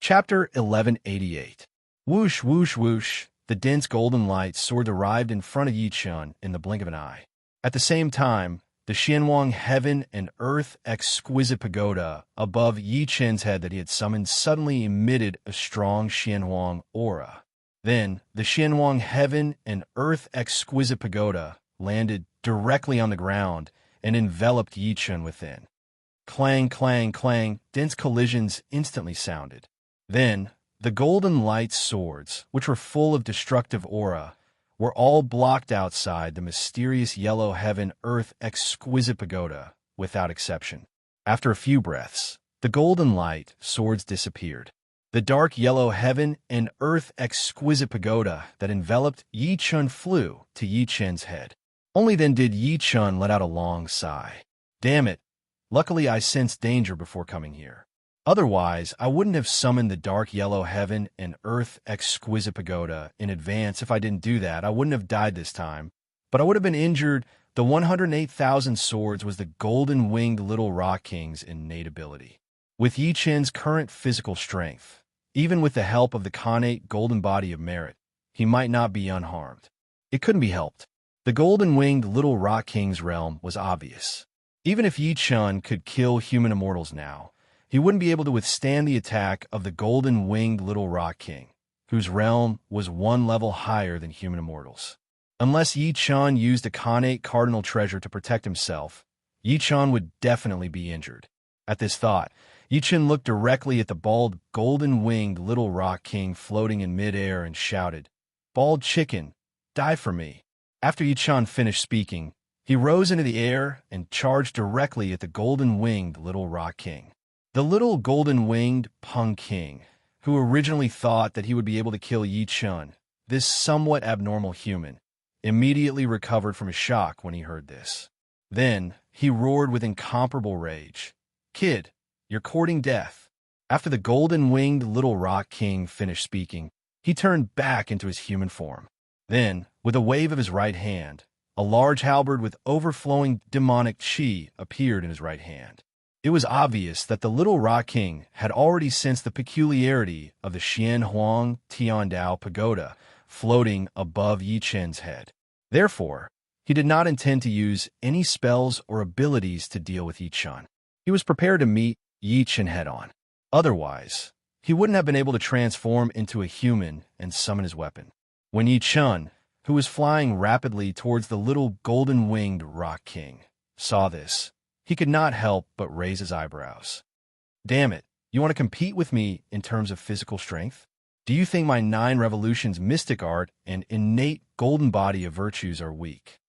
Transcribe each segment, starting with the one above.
Chapter 1188. Whoosh, whoosh, whoosh. The dense golden light sword arrived in front of Yi Chun in the blink of an eye. At the same time, the Xianhuang heaven and earth exquisite pagoda above Yi Chun's head that he had summoned suddenly emitted a strong Xianhuang aura. Then, the Xianhuang heaven and earth exquisite pagoda landed directly on the ground and enveloped Yi Chun within. Clang, clang, clang, dense collisions instantly sounded. Then, the golden light swords, which were full of destructive aura, were all blocked outside the mysterious yellow heaven-earth exquisite pagoda, without exception. After a few breaths, the golden light swords disappeared. The dark yellow heaven and earth exquisite pagoda that enveloped Yi Chun flew to Yi Chun's head. Only then did Yi Chun let out a long sigh. Damn it! Luckily I sensed danger before coming here. Otherwise, I wouldn't have summoned the dark yellow heaven and earth exquisite pagoda in advance. If I didn't do that, I wouldn't have died this time, but I would have been injured. The 108,000 swords was the golden-winged little rock king's innate ability. With Yi Chun's current physical strength, even with the help of the connate golden body of merit, he might not be unharmed. It couldn't be helped. The golden-winged little rock king's realm was obvious. Even if Yi Chun could kill human immortals now, he wouldn't be able to withstand the attack of the golden-winged little rock king, whose realm was one level higher than human immortals. Unless Yi Chun used a connate cardinal treasure to protect himself, Yi Chun would definitely be injured. At this thought, Yi Chun looked directly at the bald, golden-winged little rock king floating in midair and shouted, "Bald chicken, die for me." After Yi Chun finished speaking, he rose into the air and charged directly at the golden-winged little rock king. The little golden-winged Peng King, who originally thought that he would be able to kill Yi Chun, this somewhat abnormal human, immediately recovered from his shock when he heard this. Then, he roared with incomparable rage, "Kid, you're courting death." After the golden-winged little rock king finished speaking, he turned back into his human form. Then, with a wave of his right hand, a large halberd with overflowing demonic qi appeared in his right hand. It was obvious that the little rock king had already sensed the peculiarity of the Xianhuang Tiandao pagoda floating above Yi Chun's head. Therefore, he did not intend to use any spells or abilities to deal with Yi Chun. He was prepared to meet Yi Chun head-on. Otherwise, he wouldn't have been able to transform into a human and summon his weapon. When Yi Chun, who was flying rapidly towards the little golden-winged rock king, saw this, he could not help but raise his eyebrows. "Damn it, you want to compete with me in terms of physical strength? Do you think my 9 revolutions mystic art and innate golden body of virtues are weak?"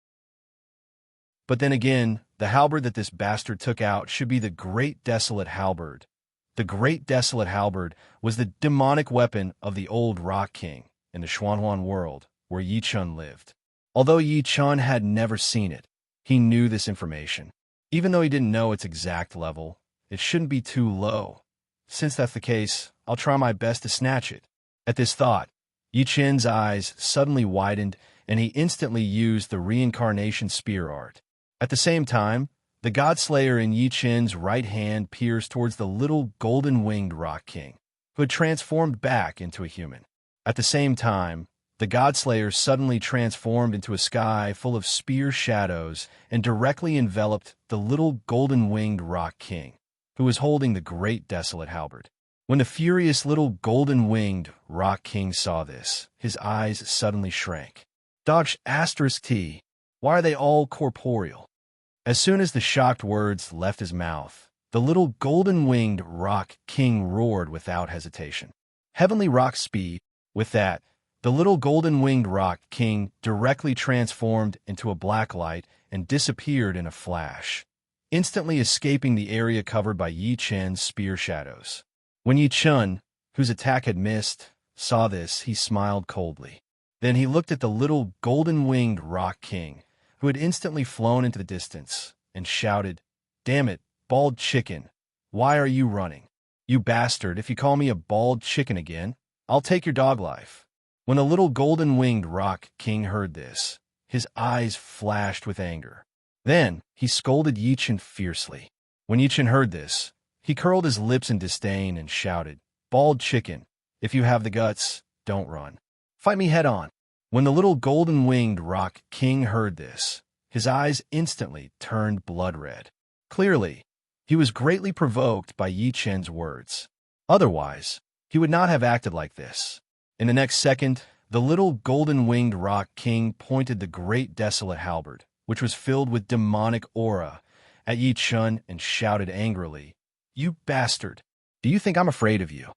But then again, the halberd that this bastard took out should be the Great Desolate Halberd. The Great Desolate Halberd was the demonic weapon of the old Rock King in the Xuanhuan world, where Yi Chun lived. Although Yi Chun had never seen it, he knew this information. Even though he didn't know its exact level, it shouldn't be too low. Since that's the case, I'll try my best to snatch it. At this thought, Yi Chun's eyes suddenly widened, and he instantly used the reincarnation spear art. At the same time, the Godslayer in Yi Chun's right hand pierced towards the little golden-winged rock king, who had transformed back into a human. At the same time, the Godslayer suddenly transformed into a sky full of spear shadows and directly enveloped the little golden-winged rock king, who was holding the Great Desolate Halberd. When the furious little golden-winged rock king saw this, his eyes suddenly shrank. Dodge *T. Why are they all corporeal? As soon as the shocked words left his mouth, the little golden-winged rock king roared without hesitation. Heavenly rock speed. With that, the little golden-winged rock king directly transformed into a black light and disappeared in a flash, instantly escaping the area covered by Yi Chun's spear shadows. When Yi Chun, whose attack had missed, saw this, he smiled coldly. Then he looked at the little golden-winged rock king, who had instantly flown into the distance, and shouted, "Damn it, bald chicken, why are you running? You bastard, if you call me a bald chicken again, I'll take your dog life." When the little golden-winged rock king heard this, his eyes flashed with anger. Then he scolded Yi Chun fiercely. When Yi Chun heard this, he curled his lips in disdain and shouted, "Bald chicken, if you have the guts, don't run. Fight me head on." When the little golden-winged rock king heard this, his eyes instantly turned blood red. Clearly, he was greatly provoked by Yi Chen's words. Otherwise, he would not have acted like this. In the next second, the little golden-winged rock king pointed the great desolate halberd, which was filled with demonic aura, at Yi Chen and shouted angrily, "You bastard! Do you think I'm afraid of you?"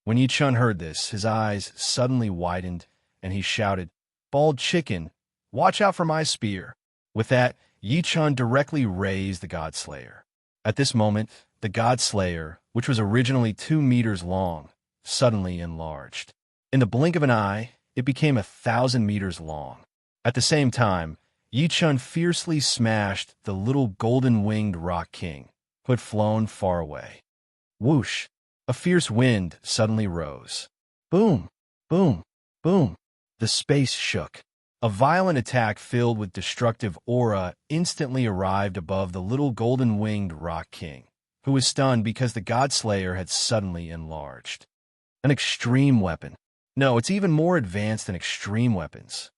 When Yi Chen heard this, his eyes suddenly widened, and he shouted, "Bald chicken, watch out for my spear." With that, Yi Chen directly raised the God Slayer. At this moment, the God Slayer, which was originally 2 meters long, suddenly enlarged. In the blink of an eye, it became 1,000 meters long. At the same time, Yi Chen fiercely smashed the little golden-winged rock king, who had flown far away. Whoosh! A fierce wind suddenly rose. Boom! Boom! Boom! The space shook. A violent attack filled with destructive aura instantly arrived above the little golden-winged rock king, who was stunned because the God Slayer had suddenly enlarged. An extreme weapon. No, it's even more advanced than extreme weapons.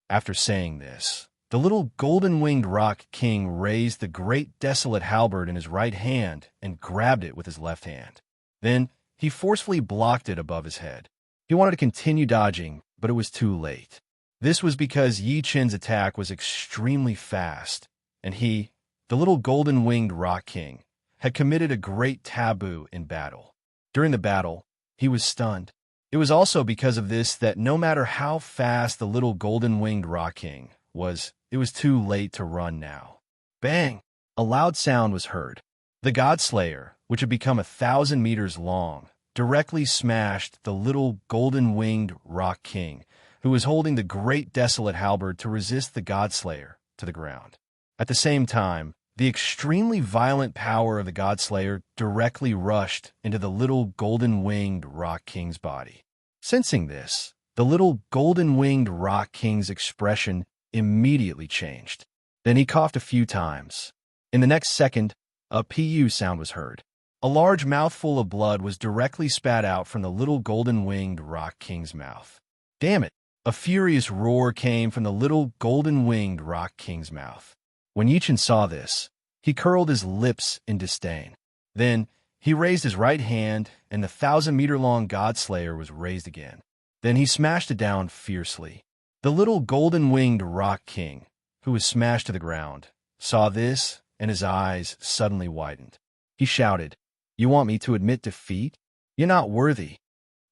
After saying this, the little golden-winged rock king raised the great desolate halberd in his right hand and grabbed it with his left hand. Then, he forcefully blocked it above his head. He wanted to continue dodging, but it was too late. This was because Yi Chen's attack was extremely fast, and he, the little golden-winged rock king, had committed a great taboo in battle. During the battle, he was stunned. It was also because of this that no matter how fast the little golden-winged rock king was, it was too late to run now. Bang! A loud sound was heard. The God Slayer, which had become 1,000 meters long, directly smashed the little golden-winged rock king, who was holding the great desolate halberd to resist the God Slayer, to the ground. At the same time, the extremely violent power of the God Slayer directly rushed into the little golden-winged rock king's body. Sensing this, the little golden-winged rock king's expression immediately changed. Then he coughed a few times. In the next second, a PU sound was heard. A large mouthful of blood was directly spat out from the little golden-winged rock king's mouth. Damn it! A furious roar came from the little golden-winged rock king's mouth. When Yi Chen saw this, he curled his lips in disdain. Then, he raised his right hand, and the 1,000-meter-long God Slayer was raised again. Then he smashed it down fiercely. The little golden-winged rock king, who was smashed to the ground, saw this, and his eyes suddenly widened. He shouted, "You want me to admit defeat? You're not worthy."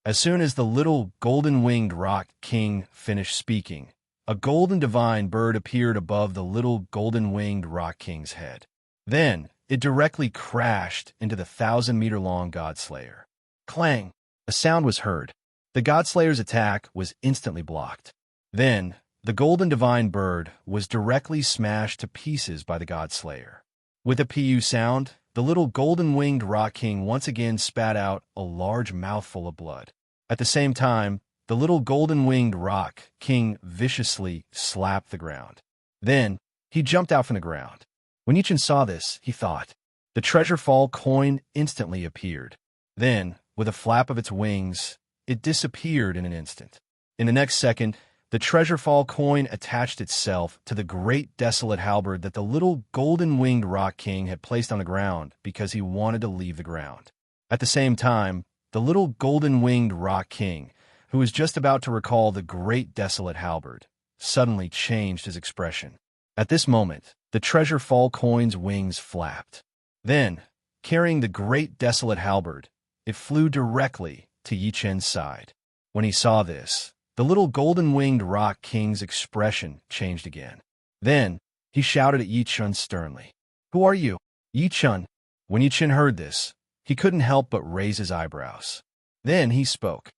As soon as the little golden-winged rock king finished speaking, a golden divine bird appeared above the little golden-winged rock king's head. Then, it directly crashed into the 1,000-meter-long God Slayer. Clang! A sound was heard. The God Slayer's attack was instantly blocked. Then, the golden divine bird was directly smashed to pieces by the God Slayer. With a PU sound, the little golden-winged rock king once again spat out a large mouthful of blood. At the same time, the little golden-winged rock king viciously slapped the ground. Then, he jumped out from the ground. When Yi Chen saw this, he thought. The treasure fall coin instantly appeared. Then, with a flap of its wings, it disappeared in an instant. In the next second, the treasure fall coin attached itself to the great desolate halberd that the little golden-winged rock king had placed on the ground because he wanted to leave the ground. At the same time, the little golden-winged rock king, who was just about to recall the great desolate halberd, suddenly changed his expression. At this moment, the treasure fall coin's wings flapped. Then, carrying the great desolate halberd, it flew directly to Yi Chen's side. When he saw this, the little golden-winged rock king's expression changed again. Then, he shouted at Yi Chen sternly, "Who are you?" Yi Chen. When Yi Chen heard this, he couldn't help but raise his eyebrows. Then he spoke.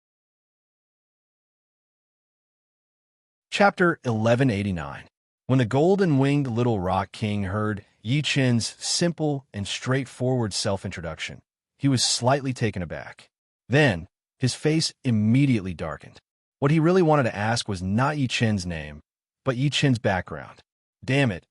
Chapter 1189. When the golden-winged little rock king heard Yi Chen's simple and straightforward self-introduction, he was slightly taken aback. Then, his face immediately darkened. What he really wanted to ask was not Yi Chen's name, but Yi Chen's background. Damn it,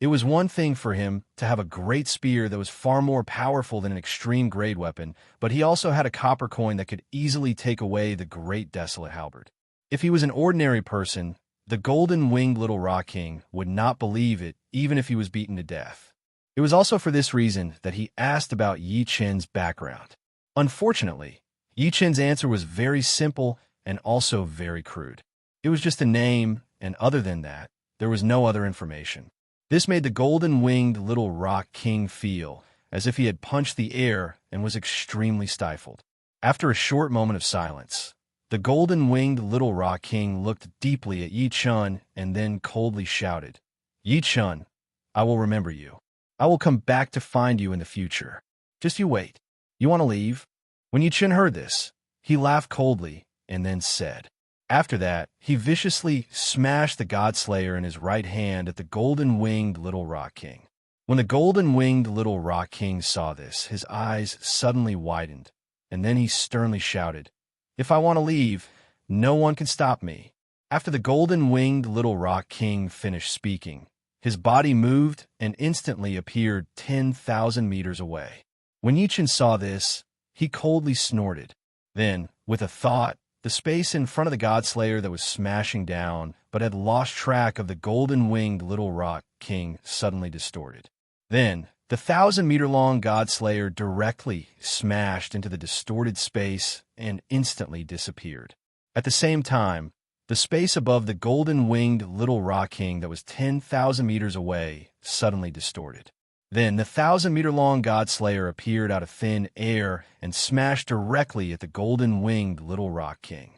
It was one thing for him to have a great spear that was far more powerful than an extreme-grade weapon, but he also had a copper coin that could easily take away the great desolate halberd. If he was an ordinary person, the golden-winged little rock king would not believe it, even if he was beaten to death. It was also for this reason that he asked about Yi Chen's background. Unfortunately, Yi Chen's answer was very simple and also very crude. It was just a name, and other than that, there was no other information. This made the golden-winged little rock king feel as if he had punched the air and was extremely stifled. After a short moment of silence, the golden-winged little rock king looked deeply at Yi Chen and then coldly shouted, "Yi Chen, I will remember you. I will come back to find you in the future. Just you wait. You want to leave?" When Yi Chen heard this, he laughed coldly and then said. After that, he viciously smashed the God-Slayer in his right hand at the golden-winged little rock king. When the golden-winged little rock king saw this, his eyes suddenly widened, and then he sternly shouted, "If I want to leave, no one can stop me." After the golden-winged little rock king finished speaking, his body moved and instantly appeared 10,000 meters away. When Yi Chen saw this, he coldly snorted. Then, with a thought, the space in front of the God-Slayer that was smashing down but had lost track of the golden-winged little rock king suddenly distorted. Then, the 1,000-meter-long God-Slayer directly smashed into the distorted space and instantly disappeared. At the same time, the space above the golden-winged little rock king that was 10,000 meters away suddenly distorted. Then the 1,000-meter-long God-Slayer appeared out of thin air and smashed directly at the golden-winged little rock king.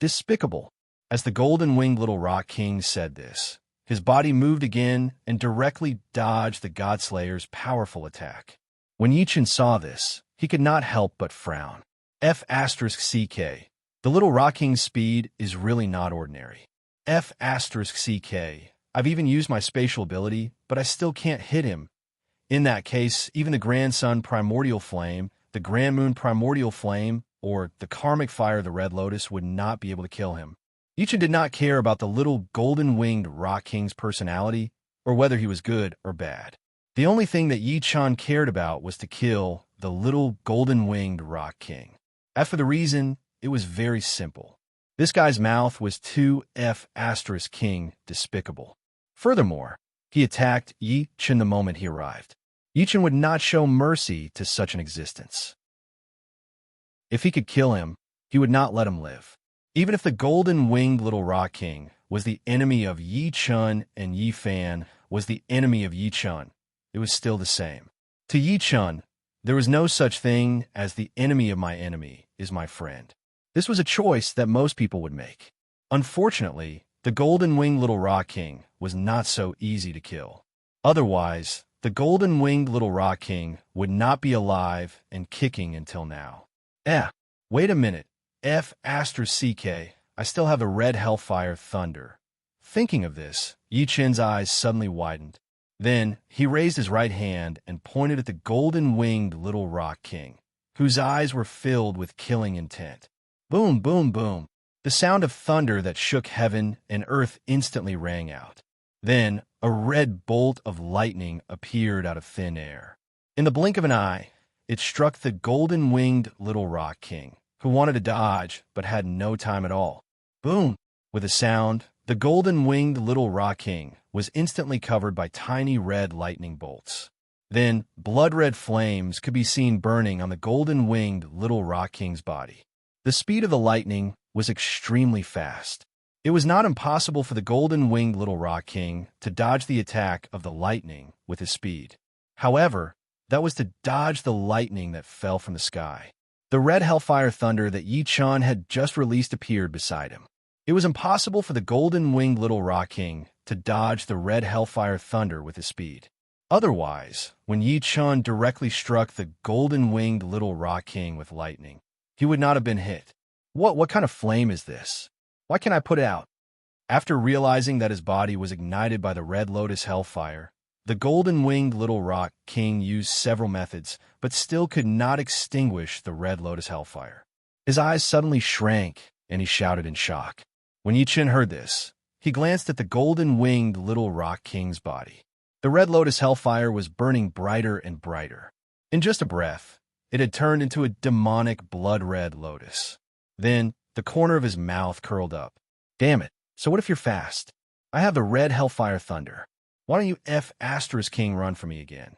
Despicable! As the golden-winged little rock king said this, his body moved again and directly dodged the God-Slayer's powerful attack. When Yi Chen saw this, he could not help but frown. F***CK. The little rock king's speed is really not ordinary. F***CK. I've even used my spatial ability, but I still can't hit him. In that case, even the Grand Sun Primordial Flame, the Grand Moon Primordial Flame, or the Karmic Fire of the Red Lotus would not be able to kill him. Yi Chen did not care about the little golden-winged rock king's personality, or whether he was good or bad. The only thing that Yi Chen cared about was to kill the little golden-winged rock king. As for the reason, it was very simple. This guy's mouth was too F***king despicable. Furthermore, he attacked Yi Chen the moment he arrived. Yi Chen would not show mercy to such an existence. If he could kill him, he would not let him live. Even if the golden-winged little rock king was the enemy of Yi Chen and Yi Fan was the enemy of Yi Chen, it was still the same. To Yi Chen, there was no such thing as the enemy of my enemy is my friend. This was a choice that most people would make. Unfortunately, the golden-winged little rock king was not so easy to kill. Otherwise, the golden-winged little rock king would not be alive and kicking until now. Wait a minute. F***CK. I still have the red hellfire thunder. Thinking of this, Yi Chen's eyes suddenly widened. Then, he raised his right hand and pointed at the golden-winged little rock king, whose eyes were filled with killing intent. Boom, boom, boom. The sound of thunder that shook heaven and earth instantly rang out. Then, a red bolt of lightning appeared out of thin air. In the blink of an eye, it struck the golden-winged little rock king, who wanted to dodge but had no time at all. Boom! With a sound, the golden-winged little rock king was instantly covered by tiny red lightning bolts. Then, blood-red flames could be seen burning on the golden-winged little rock king's body. The speed of the lightning was extremely fast. It was not impossible for the golden-winged little rock king to dodge the attack of the lightning with his speed. However, that was to dodge the lightning that fell from the sky. The red hellfire thunder that Yi Chen had just released appeared beside him. It was impossible for the golden-winged little rock king to dodge the red hellfire thunder with his speed. Otherwise, when Yi Chen directly struck the golden-winged little rock king with lightning, he would not have been hit. What kind of flame is this? Why can't I put it out? After realizing that his body was ignited by the red lotus hellfire, the golden-winged little rock king used several methods, but still could not extinguish the red lotus hellfire. His eyes suddenly shrank, and he shouted in shock. When Yi Chen heard this, he glanced at the golden-winged little rock king's body. The red lotus hellfire was burning brighter and brighter. In just a breath, it had turned into a demonic blood-red lotus. Then, the corner of his mouth curled up. Damn it, so what if you're fast? I have the red hellfire thunder. Why don't you Asterisk King run for me again?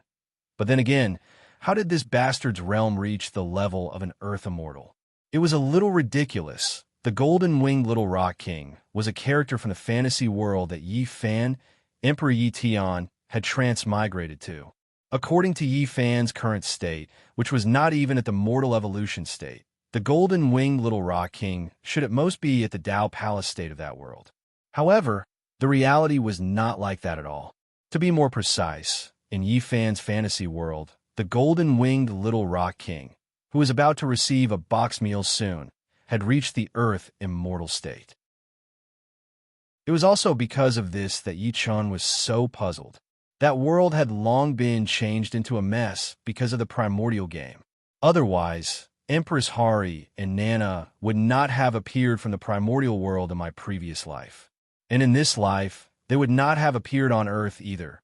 But then again, how did this bastard's realm reach the level of an earth immortal? It was a little ridiculous. The golden-winged little rock king was a character from the fantasy world that Yi Fan, Emperor Yi Tian, had transmigrated to. According to Yi Fan's current state, which was not even at the mortal evolution state, the golden-winged little rock king should at most be at the Tao Palace state of that world. However, the reality was not like that at all. To be more precise, in Yi Fan's fantasy world, the golden-winged little rock king, who was about to receive a box meal soon, had reached the earth immortal state. It was also because of this that Yi Chun was so puzzled. That world had long been changed into a mess because of the Primordial game. Otherwise, Empress Hari and Nana would not have appeared from the Primordial world in my previous life. And in this life, they would not have appeared on Earth either.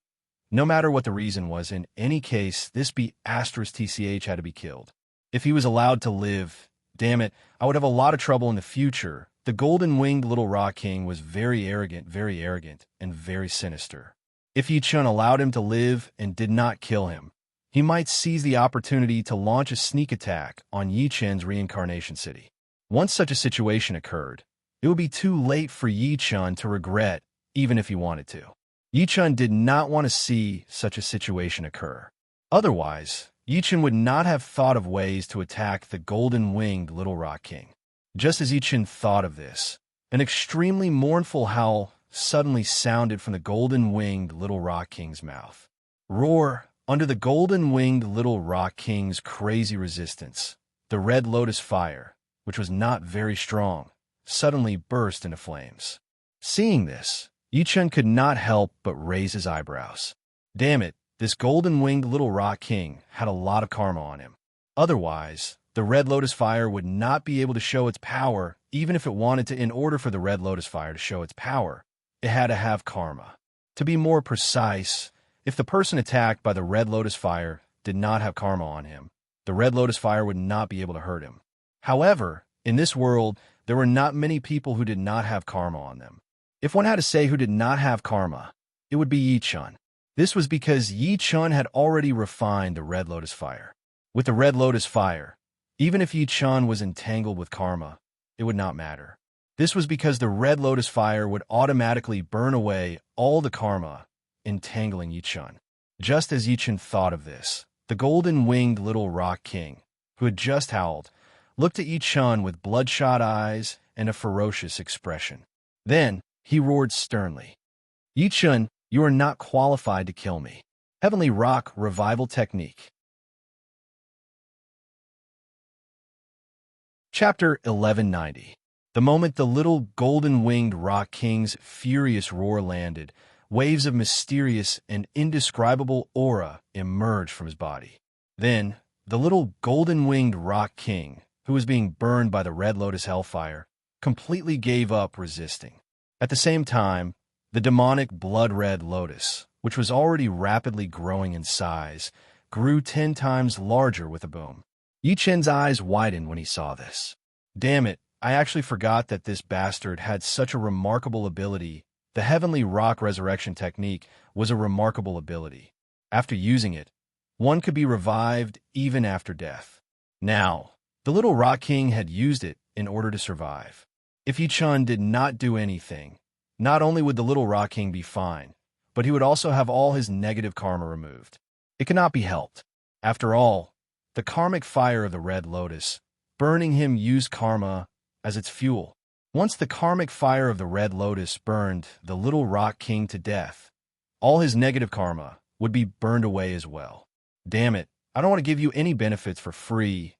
No matter what the reason was, in any case, this TCH had to be killed. If he was allowed to live, damn it, I would have a lot of trouble in the future. The golden-winged little rock king was very arrogant, and very sinister. If Yi Chun allowed him to live and did not kill him, he might seize the opportunity to launch a sneak attack on Yi Chun's reincarnation city. Once such a situation occurred, it would be too late for Yi Chun to regret, even if he wanted to. Yi Chun did not want to see such a situation occur. Otherwise, Yi Chun would not have thought of ways to attack the golden-winged little rock king. Just as Yi Chun thought of this, an extremely mournful howl suddenly sounded from the golden-winged little rock king's mouth. Roar! Under the golden-winged little rock king's crazy resistance, the red lotus fire, which was not very strong, suddenly burst into flames. Seeing this, Yi Chun could not help but raise his eyebrows. Damn it, this golden-winged little rock king had a lot of karma on him. Otherwise, the red lotus fire would not be able to show its power even if it wanted to. In order for the red lotus fire to show its power, it had to have karma. To be more precise, if the person attacked by the red lotus fire did not have karma on him, the red lotus fire would not be able to hurt him. However, in this world, there were not many people who did not have karma on them. If one had to say who did not have karma, it would be Yi Chun. This was because Yi Chun had already refined the red lotus fire. With the red lotus fire, even if Yi Chun was entangled with karma, it would not matter. This was because the red lotus fire would automatically burn away all the karma, entangling Yi Chun. Just as Yi Chun thought of this, the golden-winged little rock king, who had just howled, looked at Yi Chun with bloodshot eyes and a ferocious expression. Then, he roared sternly, "Yi Chun, you are not qualified to kill me." Heavenly Rock Revival Technique. Chapter 1190. The moment the little golden-winged rock king's furious roar landed, waves of mysterious and indescribable aura emerged from his body. Then, the little golden-winged rock king, who was being burned by the red lotus hellfire, completely gave up resisting. At the same time, the demonic blood-red lotus, which was already rapidly growing in size, grew 10 times larger with a boom. Yi Chun's eyes widened when he saw this. Damn it, I actually forgot that this bastard had such a remarkable ability. The Heavenly Rock Resurrection Technique was a remarkable ability. After using it, one could be revived even after death. Now, the little Rock King had used it in order to survive. If Yi Chun did not do anything, not only would the little Rock King be fine, but he would also have all his negative karma removed. It could not be helped. After all, the karmic fire of the Red Lotus, burning him, used karma as its fuel. Once the karmic fire of the Red Lotus burned the little Rock King to death, all his negative karma would be burned away as well. Damn it, I don't want to give you any benefits for free.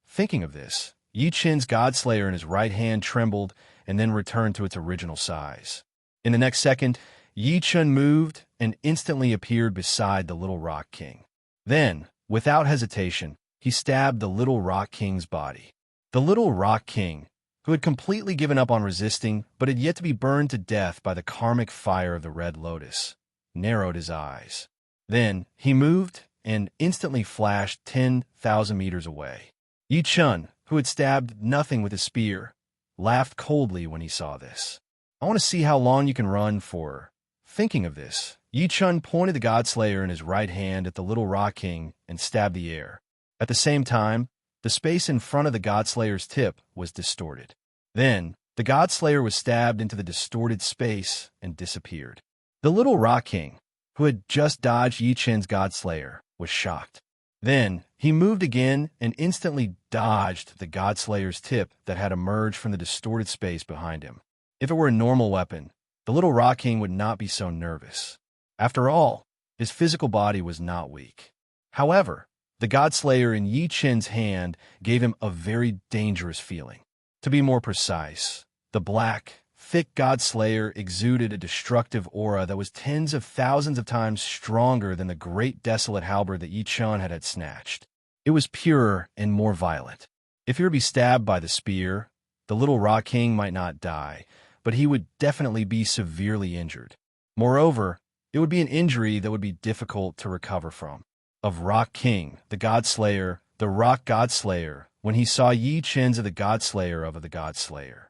Thinking of this, Yi Chun's Godslayer in his right hand trembled and then returned to its original size. In the next second, Yi Chun moved and instantly appeared beside the little Rock King. Then, without hesitation, he stabbed the little Rock King's body. The little Rock King, who had completely given up on resisting but had yet to be burned to death by the karmic fire of the Red Lotus, narrowed his eyes. Then he moved and instantly flashed 10,000 meters away. Yi Chun, who had stabbed nothing with his spear, laughed coldly when he saw this. I want to see how long you can run for. Thinking of this, Yi Chun pointed the Godslayer in his right hand at the little Rock King and stabbed the air. At the same time, the space in front of the Godslayer's tip was distorted. Then, the Godslayer was stabbed into the distorted space and disappeared. The little Rock King, who had just dodged Yi Chun's Godslayer, was shocked. Then, he moved again and instantly dodged the Godslayer's tip that had emerged from the distorted space behind him. If it were a normal weapon, the little Rock King would not be so nervous. After all, his physical body was not weak. However, the Godslayer in Yi Chun's hand gave him a very dangerous feeling. To be more precise, the black, thick Godslayer exuded a destructive aura that was tens of thousands of times stronger than the great desolate halberd that Yi Chun had snatched. It was purer and more violent. If he were to be stabbed by the spear, the little Rock King might not die, but he would definitely be severely injured. Moreover, it would be an injury that would be difficult to recover from. Of Rock King, the Godslayer, the Rock Godslayer, when he saw Yi Chun's of the Godslayer of the Godslayer.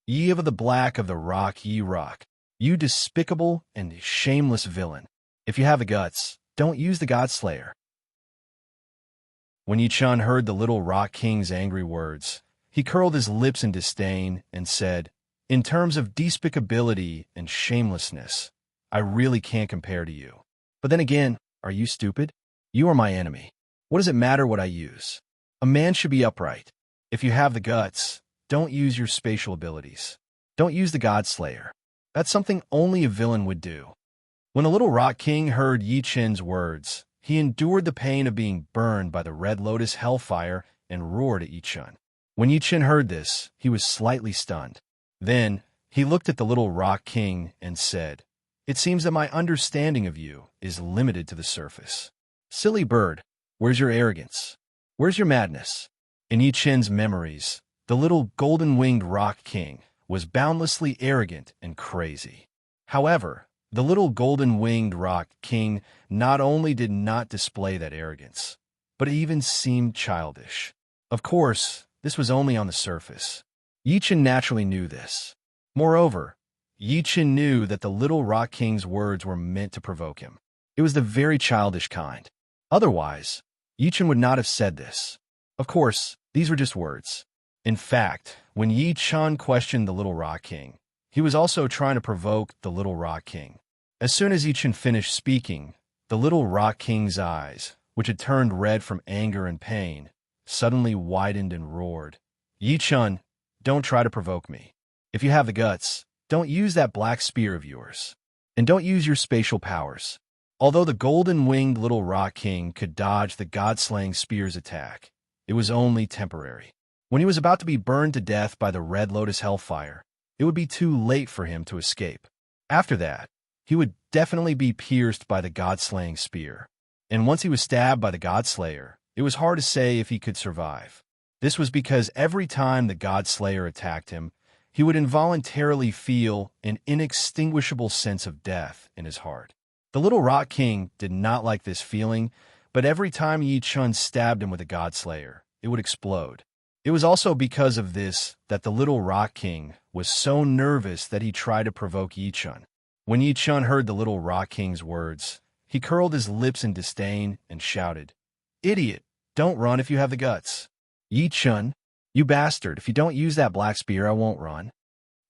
Ye of the black of the rock, ye rock, you despicable and shameless villain. If you have the guts, don't use the Godslayer. When Yi Chun heard the little Rock King's angry words, he curled his lips in disdain and said, "In terms of despicability and shamelessness, I really can't compare to you. But then again, are you stupid? You are my enemy. What does it matter what I use? A man should be upright. If you have the guts, don't use your spatial abilities. Don't use the Godslayer. That's something only a villain would do." When the little Rock King heard Yi Chun's words, he endured the pain of being burned by the Red Lotus hellfire and roared at Yi Chun. When Yi Chun heard this, he was slightly stunned. Then, he looked at the little Rock King and said, "It seems that my understanding of you is limited to the surface. Silly bird, where's your arrogance? Where's your madness?" In Yi Chun's memories, the little golden-winged Rock King was boundlessly arrogant and crazy. However, the little golden-winged Rock King not only did not display that arrogance, but it even seemed childish. Of course, this was only on the surface. Yi Chun naturally knew this. Moreover, Yi Chun knew that the little Rock King's words were meant to provoke him. It was the very childish kind. Otherwise, Yi Chun would not have said this. Of course, these were just words. In fact, when Yi Chun questioned the little Rock King, he was also trying to provoke the little Rock King. As soon as Yi Chun finished speaking, the little Rock King's eyes, which had turned red from anger and pain, suddenly widened and roared, "Yi Chun, don't try to provoke me. If you have the guts, don't use that black spear of yours. And don't use your spatial powers." Although the golden-winged little Rock King could dodge the God-slaying spear's attack, it was only temporary. When he was about to be burned to death by the Red Lotus hellfire, it would be too late for him to escape. After that, he would definitely be pierced by the God-slaying spear. And once he was stabbed by the Godslayer, it was hard to say if he could survive. This was because every time the Godslayer attacked him, he would involuntarily feel an inextinguishable sense of death in his heart. The little Rock King did not like this feeling, but every time Yi Chun stabbed him with a Godslayer, it would explode. It was also because of this that the little Rock King was so nervous that he tried to provoke Yi Chun. When Yi Chun heard the little Rock King's words, he curled his lips in disdain and shouted, "Idiot, don't run if you have the guts. Yi Chun, you bastard, if you don't use that black spear, I won't run."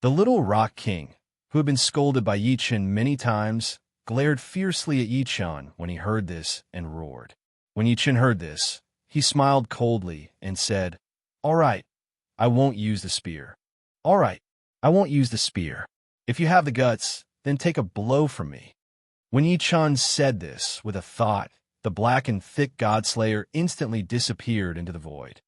The little Rock King, who had been scolded by Yi Chun many times, glared fiercely at Yi Chun when he heard this and roared. When Yi Chun heard this, he smiled coldly and said, "All right, I won't use the spear. All right, I won't use the spear. If you have the guts, then take a blow from me." When Yi Chun said this with a thought, the black and thick Godslayer instantly disappeared into the void.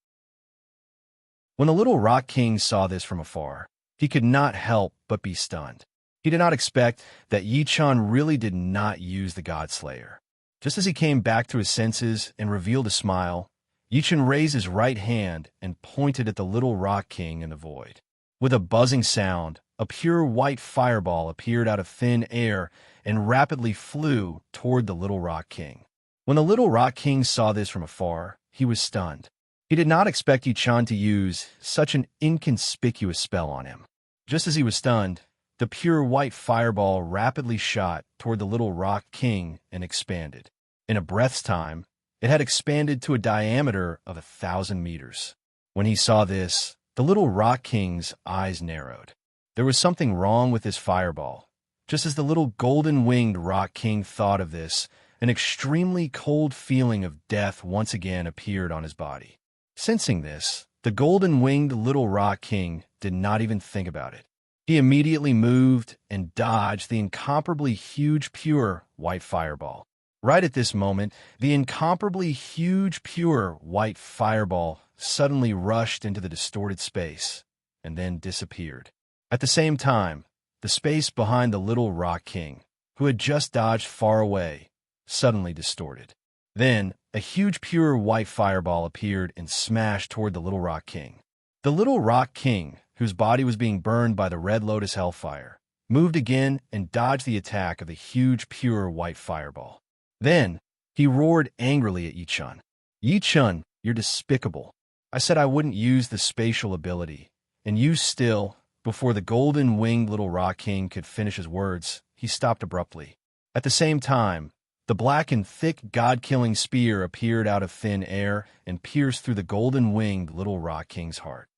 When the little Rock King saw this from afar, he could not help but be stunned. He did not expect that Yi Chun really did not use the Godslayer. Just as he came back to his senses and revealed a smile, Yi Chun raised his right hand and pointed at the little Rock King in the void. With a buzzing sound, a pure white fireball appeared out of thin air and rapidly flew toward the Little Rock King. When the Little Rock King saw this from afar, he was stunned. He did not expect Yi-chan to use such an inconspicuous spell on him. Just as he was stunned, the pure white fireball rapidly shot toward the Little Rock King and expanded. In a breath's time, it had expanded to a diameter of 1,000 meters. When he saw this, the Little Rock King's eyes narrowed. There was something wrong with this fireball. Just as the little golden-winged Rock King thought of this, an extremely cold feeling of death once again appeared on his body. Sensing this, the golden-winged Little Rock King did not even think about it. He immediately moved and dodged the incomparably huge pure white fireball. Right at this moment, the incomparably huge pure white fireball suddenly rushed into the distorted space and then disappeared. At the same time, the space behind the Little Rock King, who had just dodged far away, suddenly distorted. Then, a huge pure white fireball appeared and smashed toward the Little Rock King. The Little Rock King, whose body was being burned by the Red Lotus Hellfire, moved again and dodged the attack of the huge pure white fireball. Then, he roared angrily at Yi-chan. "Yi-chan, you're despicable. I said I wouldn't use the spatial ability, and you still..." Before the golden-winged Little Rock King could finish his words, he stopped abruptly. At the same time, the black and thick god-killing spear appeared out of thin air and pierced through the golden-winged Little Rock King's heart.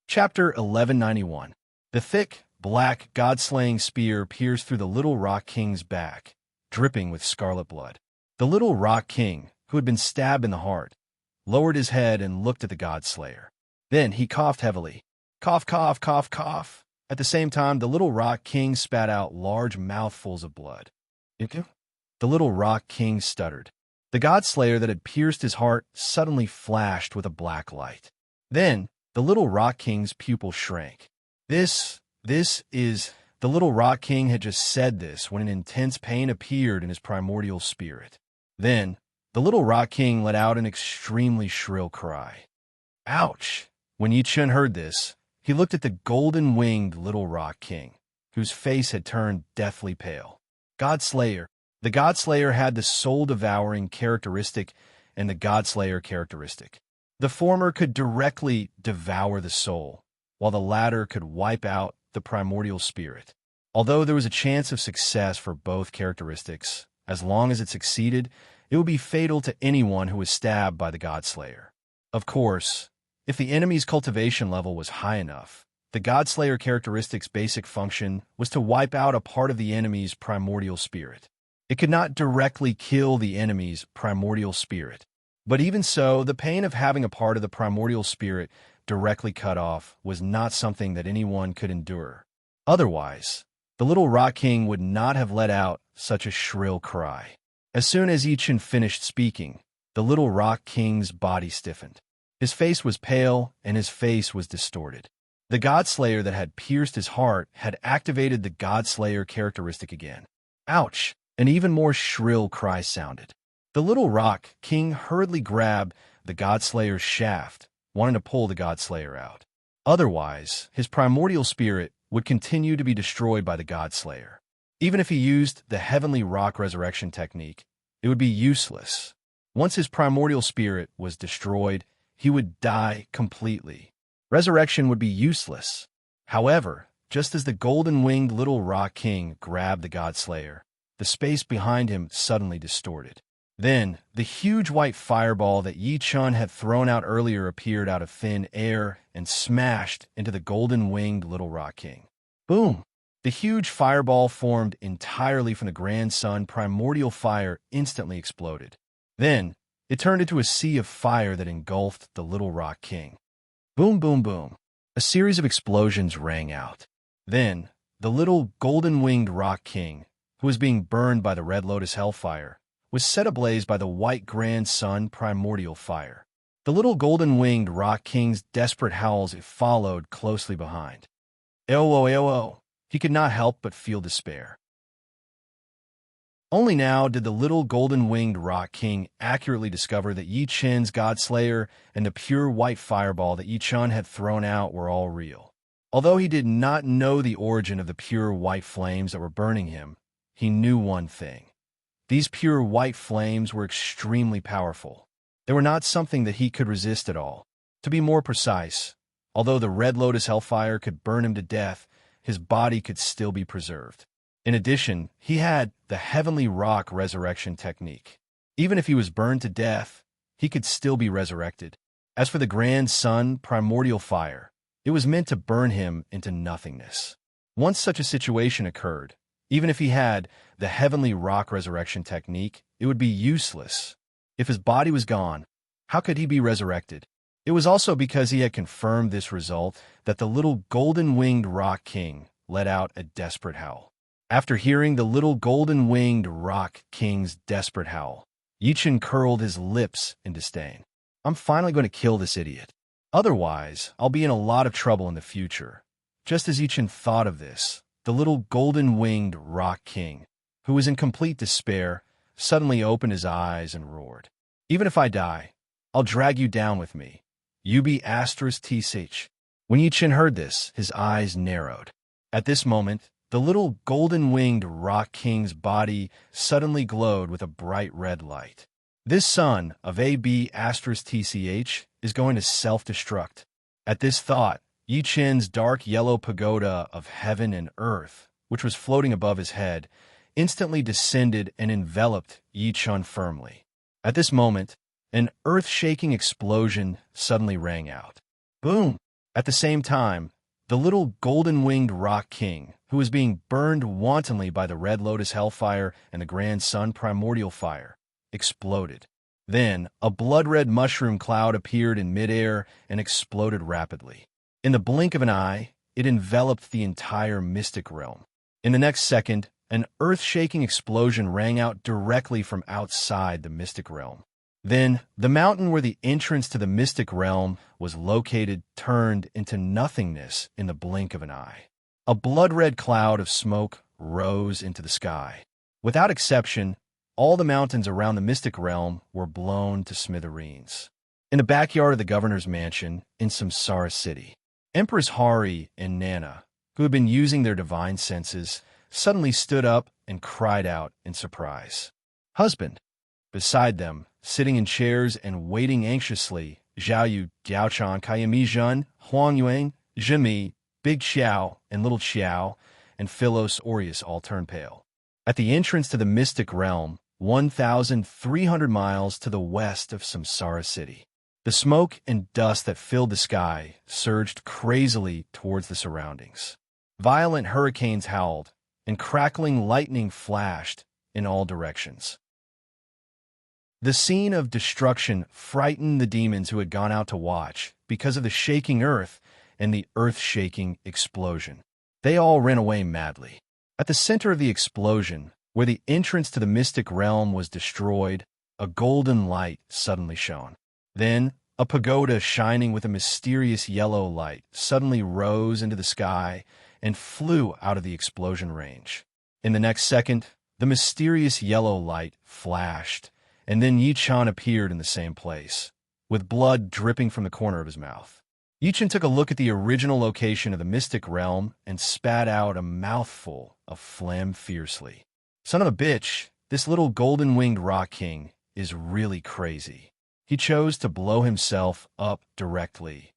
Chapter 1191. The thick, black, god-slaying spear pierced through the Little Rock King's back, dripping with scarlet blood. The Little Rock King, who had been stabbed in the heart, lowered his head and looked at the God-Slayer. Then he coughed heavily. Cough, cough, cough, cough. At the same time, the Little Rock King spat out large mouthfuls of blood. The Little Rock King stuttered. The God-Slayer that had pierced his heart suddenly flashed with a black light. Then, the Little Rock King's pupil shrank. This is... The Little Rock King had just said this when an intense pain appeared in his primordial spirit. Then, the Little Rock King let out an extremely shrill cry. Ouch! When Yi-chan heard this, he looked at the golden-winged Little Rock King, whose face had turned deathly pale. God-Slayer. The God-Slayer had the soul-devouring characteristic and the God-Slayer characteristic. The former could directly devour the soul, while the latter could wipe out the primordial spirit. Although there was a chance of success for both characteristics, as long as it succeeded, it would be fatal to anyone who was stabbed by the God-Slayer. Of course, if the enemy's cultivation level was high enough, the God-Slayer characteristic's basic function was to wipe out a part of the enemy's primordial spirit. It could not directly kill the enemy's primordial spirit. But even so, the pain of having a part of the primordial spirit directly cut off was not something that anyone could endure. Otherwise, the Little Rock King would not have let out such a shrill cry. As soon as Yi-chan finished speaking, the Little Rock King's body stiffened. His face was pale, and his face was distorted. The God-Slayer that had pierced his heart had activated the God-Slayer characteristic again. Ouch! An even more shrill cry sounded. The Little Rock King hurriedly grabbed the God-Slayer's shaft, wanting to pull the God-Slayer out. Otherwise, his primordial spirit would continue to be destroyed by the God-Slayer. Even if he used the Heavenly Rock Resurrection technique, it would be useless. Once his primordial spirit was destroyed, he would die completely. Resurrection would be useless. However, just as the golden-winged Little Rock King grabbed the God-Slayer, the space behind him suddenly distorted. Then, the huge white fireball that Yi-chan had thrown out earlier appeared out of thin air and smashed into the golden-winged Little Rock King. Boom! The huge fireball formed entirely from the Grand Sun primordial fire instantly exploded. Then, it turned into a sea of fire that engulfed the Little Rock King. Boom, boom, boom. A series of explosions rang out. Then, the little golden-winged Rock King, who was being burned by the Red Lotus Hellfire, was set ablaze by the white Grand Sun primordial fire. The little golden-winged Rock King's desperate howls followed closely behind. Eowoo, eowoo. He could not help but feel despair. Only now did the little golden-winged rock king accurately discover that Yi Chen's Godslayer and the pure white fireball that Yi Chen had thrown out were all real. Although he did not know the origin of the pure white flames that were burning him, he knew one thing. These pure white flames were extremely powerful. They were not something that he could resist at all. To be more precise, although the Red Lotus Hellfire could burn him to death, his body could still be preserved. In addition, he had the Heavenly Rock Resurrection technique. Even if he was burned to death, he could still be resurrected. As for the Grand Sun Primordial Fire, it was meant to burn him into nothingness. Once such a situation occurred, even if he had the Heavenly Rock Resurrection technique, it would be useless. If his body was gone, how could he be resurrected? It was also because he had confirmed this result that the little golden-winged Rock King let out a desperate howl. After hearing the little golden-winged Rock King's desperate howl, Yi Chen curled his lips in disdain. I'm finally going to kill this idiot. Otherwise, I'll be in a lot of trouble in the future. Just as Yi Chen thought of this, the little golden-winged Rock King, who was in complete despair, suddenly opened his eyes and roared. Even if I die, I'll drag you down with me. You be *TH. When Yi Chen heard this, his eyes narrowed. At this moment, the little golden-winged Rock King's body suddenly glowed with a bright red light. This sun of *TH is going to self-destruct. At this thought, Yi Chen's dark yellow pagoda of heaven and earth, which was floating above his head, instantly descended and enveloped Yi Chen firmly. At this moment, an earth-shaking explosion suddenly rang out. Boom! At the same time, the little golden-winged Rock King, who was being burned wantonly by the Red Lotus Hellfire and the Grand Sun Primordial Fire, exploded. Then, a blood-red mushroom cloud appeared in midair and exploded rapidly. In the blink of an eye, it enveloped the entire mystic realm. In the next second, an earth-shaking explosion rang out directly from outside the mystic realm. Then, the mountain where the entrance to the mystic realm was located turned into nothingness in the blink of an eye. A blood-red cloud of smoke rose into the sky. Without exception, all the mountains around the mystic realm were blown to smithereens. In the backyard of the governor's mansion in Samsara City, Empress Hari and Nana, who had been using their divine senses, suddenly stood up and cried out in surprise. Husband! Beside them, sitting in chairs and waiting anxiously, Zhao Diaochan, Kayami Zhen, Huang Yuan, Zhimi, Big Xiao, and Little Xiao, and Philos Aureus all turned pale. At the entrance to the mystic realm, 1,300 miles to the west of Samsara City, the smoke and dust that filled the sky surged crazily towards the surroundings. Violent hurricanes howled, and crackling lightning flashed in all directions. The scene of destruction frightened the demons who had gone out to watch because of the shaking earth and the earth-shaking explosion. They all ran away madly. At the center of the explosion, where the entrance to the mystic realm was destroyed, a golden light suddenly shone. Then, a pagoda shining with a mysterious yellow light suddenly rose into the sky and flew out of the explosion range. In the next second, the mysterious yellow light flashed, and then Yi Chen appeared in the same place, with blood dripping from the corner of his mouth. Yi Chen took a look at the original location of the mystic realm and spat out a mouthful of phlegm fiercely. Son of a bitch, this little golden-winged Rock King is really crazy. He chose to blow himself up directly.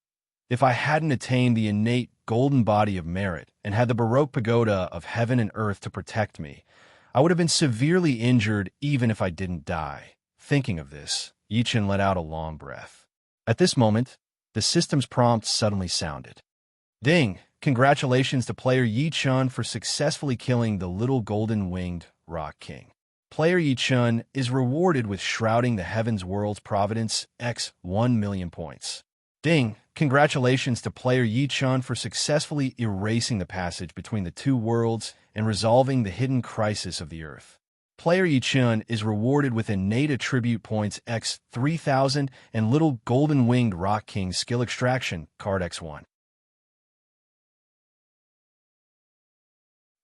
If I hadn't attained the innate golden body of merit and had the Baroque pagoda of heaven and earth to protect me, I would have been severely injured even if I didn't die. Thinking of this, Yi Chen let out a long breath. At this moment, the system's prompt suddenly sounded. Ding! Congratulations to player Yi Chen for successfully killing the little golden-winged Rock King. Player Yi Chen is rewarded with shrouding the heavens world's providence x 1,000,000 points. Ding! Congratulations to player Yi Chen for successfully erasing the passage between the two worlds and resolving the hidden crisis of the earth. Player Yi Chen is rewarded with innate attribute points x 3,000 and little golden-winged Rock King skill extraction card x1.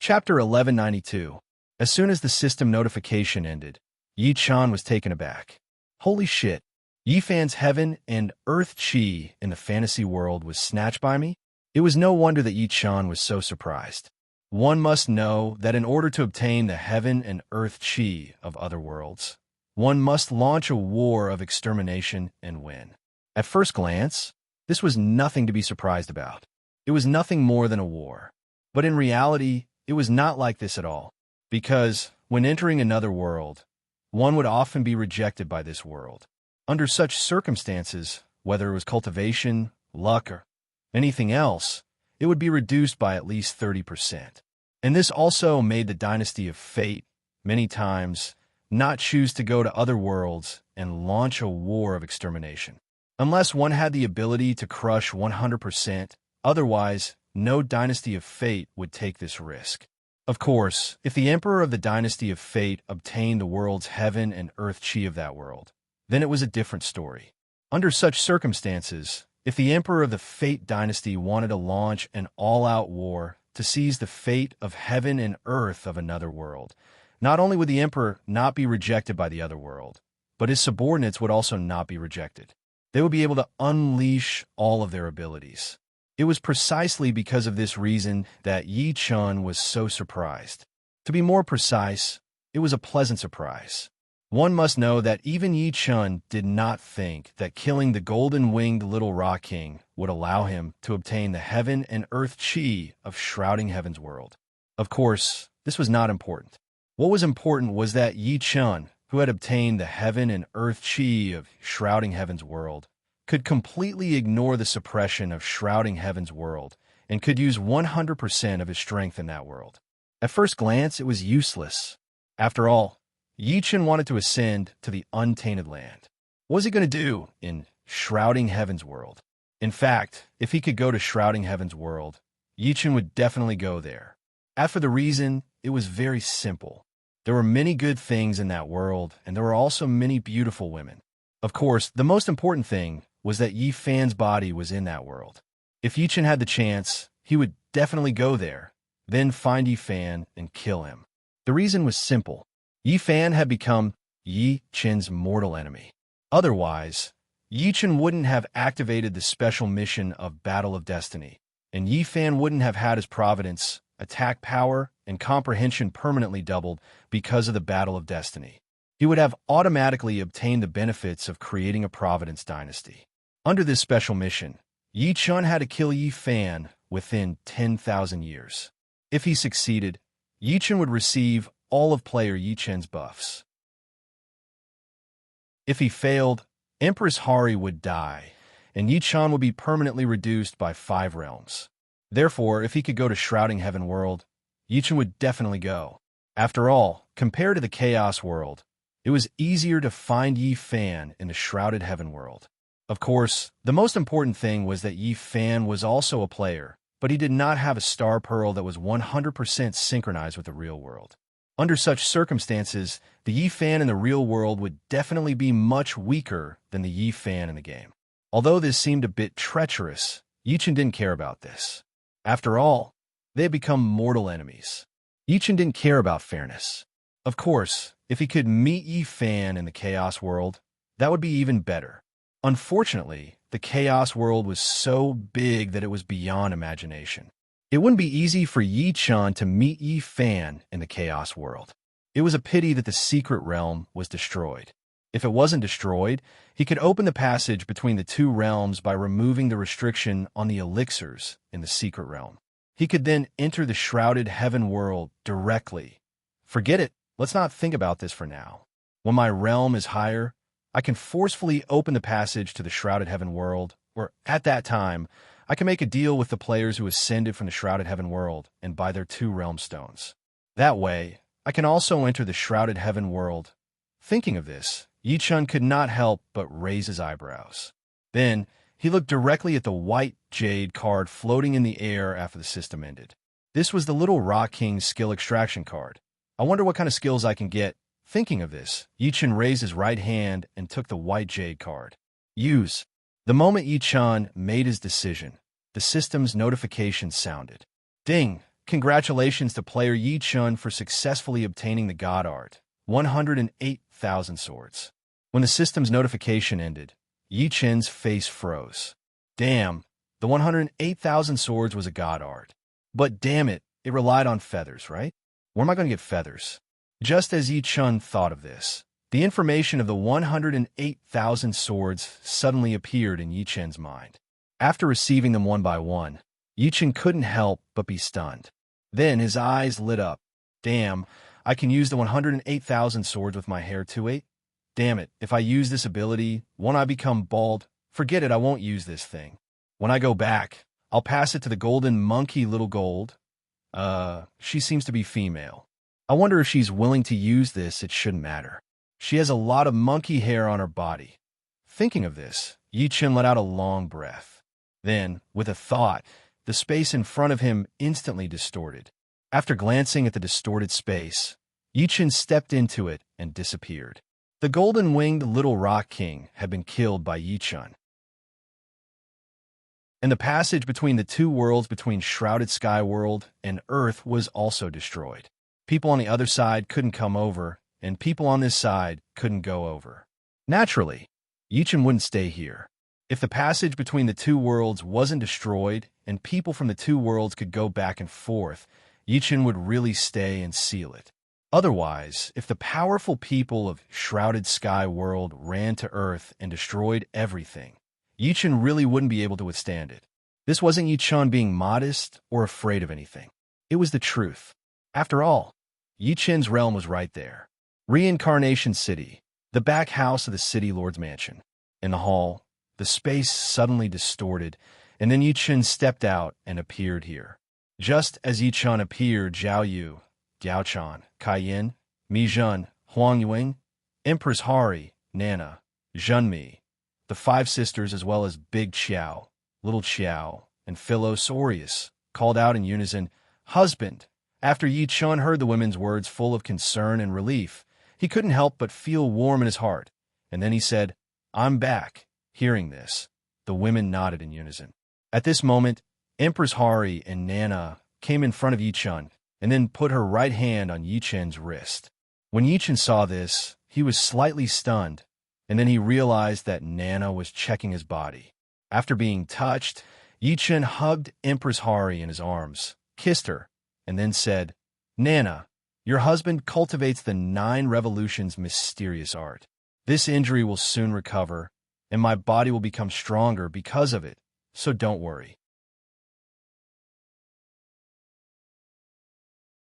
Chapter 1192. As soon as the system notification ended, Yi Chan was taken aback. Holy shit! Yi Fan's heaven and earth chi in the fantasy world was snatched by me? It was no wonder that Yi Chan was so surprised. One must know that in order to obtain the heaven and earth chi of other worlds, one must launch a war of extermination and win. At first glance, this was nothing to be surprised about. It was nothing more than a war. But in reality, it was not like this at all. Because, when entering another world, one would often be rejected by this world. Under such circumstances, whether it was cultivation, luck, or anything else, it would be reduced by at least 30%. And this also made the Dynasty of Fate, many times, not choose to go to other worlds and launch a war of extermination. Unless one had the ability to crush 100%, otherwise, no Dynasty of Fate would take this risk. Of course, if the Emperor of the Dynasty of Fate obtained the world's heaven and earth chi of that world, then it was a different story. Under such circumstances, if the Emperor of the Fate Dynasty wanted to launch an all-out war to seize the fate of heaven and earth of another world, not only would the Emperor not be rejected by the other world, but his subordinates would also not be rejected. They would be able to unleash all of their abilities. It was precisely because of this reason that Yi Chun was so surprised. To be more precise, it was a pleasant surprise. One must know that even Yi Chun did not think that killing the golden-winged little Rock King would allow him to obtain the heaven and earth chi of Shrouding Heaven's world. Of course, this was not important. What was important was that Yi Chun, who had obtained the heaven and earth chi of Shrouding Heaven's world, could completely ignore the suppression of Shrouding Heaven's world and could use 100% of his strength in that world. At first glance, it was useless. After all, Yi Chun wanted to ascend to the untainted land. What was he going to do in Shrouding Heaven's world? In fact, if he could go to Shrouding Heaven's world, Yi Chun would definitely go there. As for the reason, it was very simple. There were many good things in that world, and there were also many beautiful women. Of course, the most important thing was that Yi Fan's body was in that world. If Yi Chun had the chance, he would definitely go there, then find Yi Fan and kill him. The reason was simple. Yi Fan had become Yi Chun's mortal enemy. Otherwise, Yi Chun wouldn't have activated the special mission of Battle of Destiny, and Yi Fan wouldn't have had his providence, attack power, and comprehension permanently doubled because of the Battle of Destiny. He would have automatically obtained the benefits of creating a Providence dynasty. Under this special mission, Yi Chun had to kill Yi Fan within 10,000 years. If he succeeded, Yi Chun would receive all of player Yi Chun's buffs. If he failed, Empress Hari would die, and Yi Chun would be permanently reduced by 5 realms. Therefore, if he could go to Shrouding Heaven world, Yi Chun would definitely go. After all, compared to the Chaos world, it was easier to find Yi Fan in the Shrouded Heaven world. Of course, the most important thing was that Yi Fan was also a player, but he did not have a star pearl that was 100% synchronized with the real world. Under such circumstances, the Yi Fan in the real world would definitely be much weaker than the Yi Fan in the game. Although this seemed a bit treacherous, Yi Chun didn't care about this. After all, they had become mortal enemies. Yi Chun didn't care about fairness. Of course, if he could meet Yi Fan in the Chaos world, that would be even better. Unfortunately, the Chaos world was so big that it was beyond imagination. It wouldn't be easy for Yi Chun to meet Yi Fan in the Chaos world. It was a pity that the secret realm was destroyed. If it wasn't destroyed, he could open the passage between the two realms by removing the restriction on the elixirs in the secret realm. He could then enter the Shrouded Heaven world directly. Forget it. Let's not think about this for now. When my realm is higher, I can forcefully open the passage to the Shrouded Heaven world, or at that time, I can make a deal with the players who ascended from the Shrouded Heaven world and buy their 2 realm stones. That way, I can also enter the Shrouded Heaven world. Thinking of this, Yi Chun could not help but raise his eyebrows. Then, he looked directly at the white jade card floating in the air after the system ended. This was the little Rock King's skill extraction card. I wonder what kind of skills I can get. Thinking of this, Yi Chun raised his right hand and took the white jade card. Use. The moment Yi Chun made his decision, the system's notification sounded. Ding! Congratulations to player Yi Chun for successfully obtaining the God Art, 108,000 swords. When the system's notification ended, Yi Chun's face froze. Damn, the 108,000 swords was a God Art. But damn it, it relied on feathers, right? Where am I going to get feathers? Just as Yi Chun thought of this, the information of the 108,000 swords suddenly appeared in Yi Chun's mind. After receiving them one by one, Yi Chun couldn't help but be stunned. Then his eyes lit up. Damn, I can use the 108,000 swords with my hair too, eh? Damn it, if I use this ability, won't I become bald? Forget it, I won't use this thing. When I go back, I'll pass it to the golden monkey little gold. She seems to be female. I wonder if she's willing to use this, it shouldn't matter. She has a lot of monkey hair on her body. Thinking of this, Yi Chun let out a long breath. Then, with a thought, the space in front of him instantly distorted. After glancing at the distorted space, Yi Chun stepped into it and disappeared. The golden-winged little rock king had been killed by Yi Chun. And the passage between the two worlds between Shrouded Sky World and Earth was also destroyed. People on the other side couldn't come over, and people on this side couldn't go over. Naturally, Yi Chun wouldn't stay here. If the passage between the two worlds wasn't destroyed and people from the two worlds could go back and forth, Yi Chun would really stay and seal it. Otherwise, if the powerful people of Shrouded Sky World ran to Earth and destroyed everything, Yi Chun really wouldn't be able to withstand it. This wasn't Yi Chun being modest or afraid of anything. It was the truth. After all, Yi Chun's realm was right there. Reincarnation City, the back house of the City Lord's mansion. In the hall, the space suddenly distorted, and then Yi Chun stepped out and appeared here. Just as Yi Chun appeared, Zhao Yu, Diao Chan, Kai Yin, Mi Zhen, Huang Yuing, Empress Hari, Nana, Zhenmi, the five sisters as well as Big Qiao, Little Qiao, and Philos Aureus, called out in unison, "Husband!" After Yi Chun heard the women's words full of concern and relief, he couldn't help but feel warm in his heart, and then he said, "I'm back." Hearing this, the women nodded in unison. At this moment, Empress Hari and Nana came in front of Yi Chun and then put her right hand on Yi Chun's wrist. When Yi Chun saw this, he was slightly stunned, and then he realized that Nana was checking his body. After being touched, Yi Chun hugged Empress Hari in his arms, kissed her, and then said, "Nana, your husband cultivates the 9 revolutions mysterious art. This injury will soon recover, and my body will become stronger because of it, so don't worry."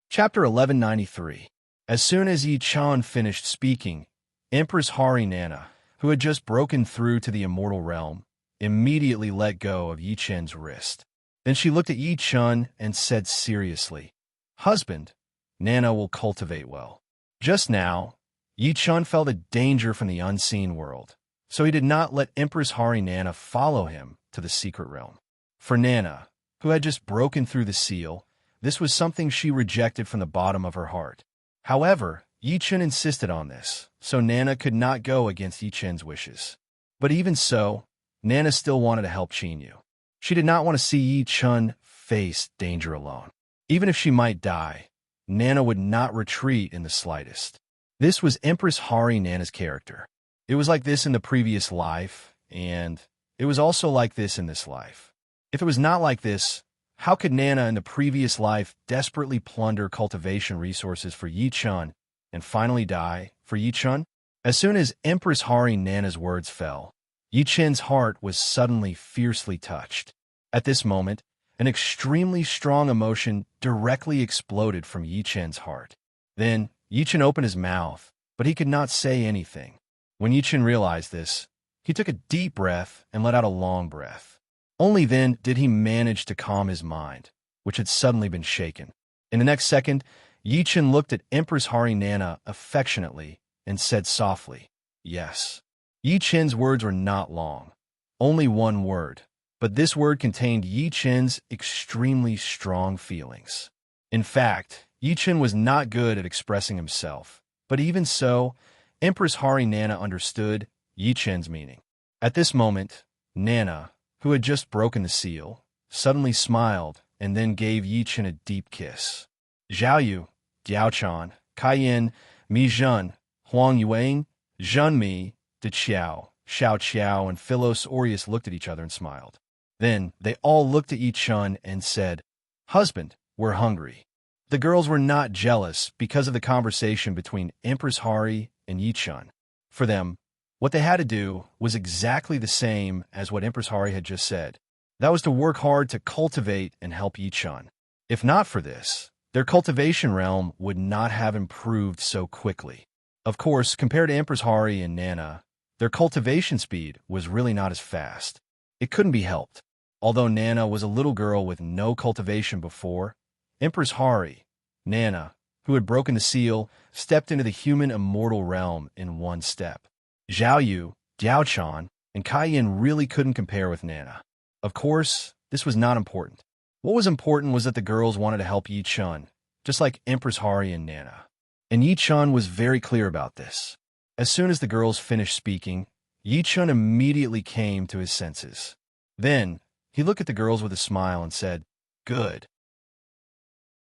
Chapter 1193. As soon as Yi Chun finished speaking, Empress Hari Nana, who had just broken through to the immortal realm, immediately let go of Yi Chun's wrist. Then she looked at Yi Chun and said seriously, "Husband, Nana will cultivate well." Just now, Yi Chun felt a danger from the unseen world, so he did not let Empress Hari Nana follow him to the secret realm. For Nana, who had just broken through the seal, this was something she rejected from the bottom of her heart. However, Yi Chun insisted on this, so Nana could not go against Yi Chun's wishes. But even so, Nana still wanted to help Chinyu. She did not want to see Yi Chun face danger alone. Even if she might die, Nana would not retreat in the slightest. This was Empress Hari Nana's character. It was like this in the previous life, and it was also like this in this life. If it was not like this, how could Nana in the previous life desperately plunder cultivation resources for Yi Chun and finally die for Yi Chun? As soon as Empress Hari Nana's words fell, Yi Chun's heart was suddenly fiercely touched. At this moment, an extremely strong emotion directly exploded from Yi Chun's heart. Then, Yi Chun opened his mouth, but he could not say anything. When Yi Chun realized this, he took a deep breath and let out a long breath. Only then did he manage to calm his mind, which had suddenly been shaken. In the next second, Yi Chun looked at Empress Hari Nana affectionately and said softly, "Yes." Yi Chun's words were not long, only one word, but this word contained Yi Chun's extremely strong feelings. In fact, Yi Chun was not good at expressing himself, but even so, Empress Hari Nana understood Yi Chun's meaning. At this moment, Nana, who had just broken the seal, suddenly smiled and then gave Yi-Chen a deep kiss. Zhao Yu, Diao Chan, Kai-yin, Mi Zhen, Huang Yuan, Zhen Mi, De Qiao, Xiao Qiao, and Philos Aureus looked at each other and smiled. Then they all looked at Yi-Chen and said, "Husband, we're hungry." The girls were not jealous because of the conversation between Empress Hari and Yi-Chen. For them, what they had to do was exactly the same as what Empress Hari had just said. That was to work hard to cultivate and help Yi-Chen. If not for this, their cultivation realm would not have improved so quickly. Of course, compared to Empress Hari and Nana, their cultivation speed was really not as fast. It couldn't be helped. Although Nana was a little girl with no cultivation before, Empress Hari, Nana, who had broken the seal, stepped into the human immortal realm in one step. Zhao Yu, Diao Chan, and Kai-yin really couldn't compare with Nana. Of course, this was not important. What was important was that the girls wanted to help Yi-Chen, just like Empress Hari and Nana. And Yi-Chen was very clear about this. As soon as the girls finished speaking, Yi-Chen immediately came to his senses. Then, he looked at the girls with a smile and said, "Good.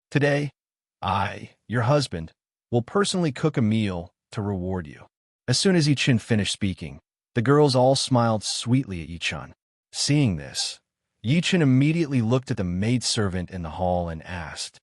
Today, I, your husband, will personally cook a meal to reward you." As soon as Yi-Chen finished speaking, the girls all smiled sweetly at Yi-Chen. Seeing this, Yi-Chen immediately looked at the maidservant in the hall and asked,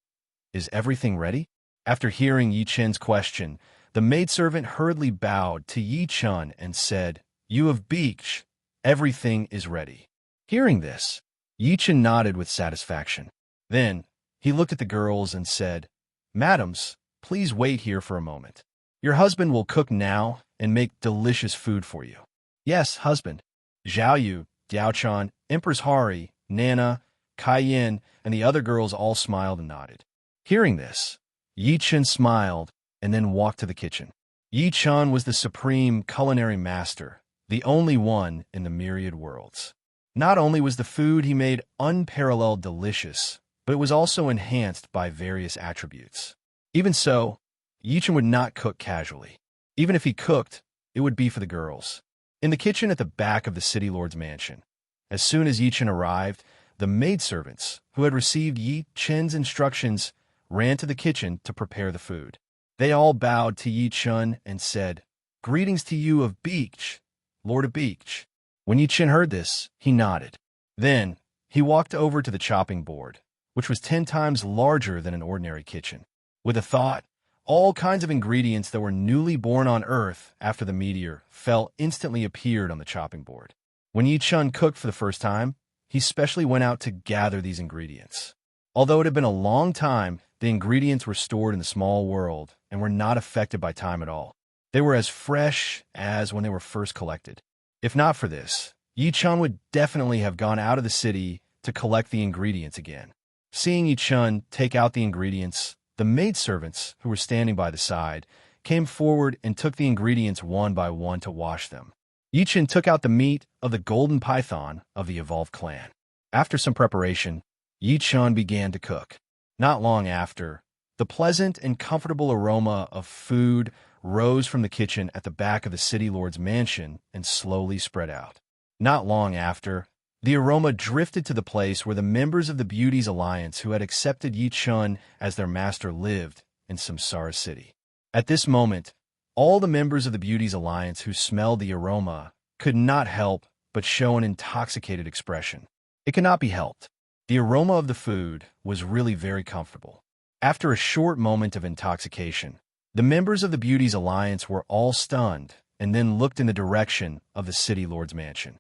"Is everything ready?" After hearing Yi-Chen's question, the maidservant hurriedly bowed to Yi-Chen and said, "You have beach. Everything is ready." Hearing this, Yi-Chen nodded with satisfaction. Then, he looked at the girls and said, "Madams, please wait here for a moment. Your husband will cook now and make delicious food for you." "Yes, husband." Zhao Yu, Diao Chan, Empress Hari, Nana, Kai-yin, and the other girls all smiled and nodded. Hearing this, Yi-Chen smiled and then walked to the kitchen. Yi-Chen was the supreme culinary master, the only one in the myriad worlds. Not only was the food he made unparalleled delicious, but it was also enhanced by various attributes. Even so, Yi-Chen would not cook casually. Even if he cooked, it would be for the girls. In the kitchen at the back of the city lord's mansion, as soon as Yi-Chen arrived, the maidservants, who had received Yi-Chen's instructions, ran to the kitchen to prepare the food. They all bowed to Yi-Chen and said, "Greetings to you of Beach, Lord of Beach." When Yi-Chen heard this, he nodded. Then, he walked over to the chopping board, which was 10 times larger than an ordinary kitchen. With a thought, all kinds of ingredients that were newly born on Earth after the meteor fell instantly appeared on the chopping board. When Yi-Chen cooked for the first time, he specially went out to gather these ingredients. Although it had been a long time, the ingredients were stored in the small world and were not affected by time at all. They were as fresh as when they were first collected. If not for this, Yi-Chen would definitely have gone out of the city to collect the ingredients again. Seeing Yi-Chen take out the ingredients, the maidservants, who were standing by the side, came forward and took the ingredients one by one to wash them. Yi-Chen took out the meat of the golden python of the evolved clan. After some preparation, Yi-Chen began to cook. Not long after, the pleasant and comfortable aroma of food rose from the kitchen at the back of the city lord's mansion and slowly spread out. Not long after, the aroma drifted to the place where the members of the Beauties Alliance who had accepted Yi-Chen as their master lived in Samsara City. At this moment, all the members of the Beauties Alliance who smelled the aroma could not help but show an intoxicated expression. It could not be helped. The aroma of the food was really very comfortable. After a short moment of intoxication, the members of the Beauties Alliance were all stunned and then looked in the direction of the City Lord's mansion.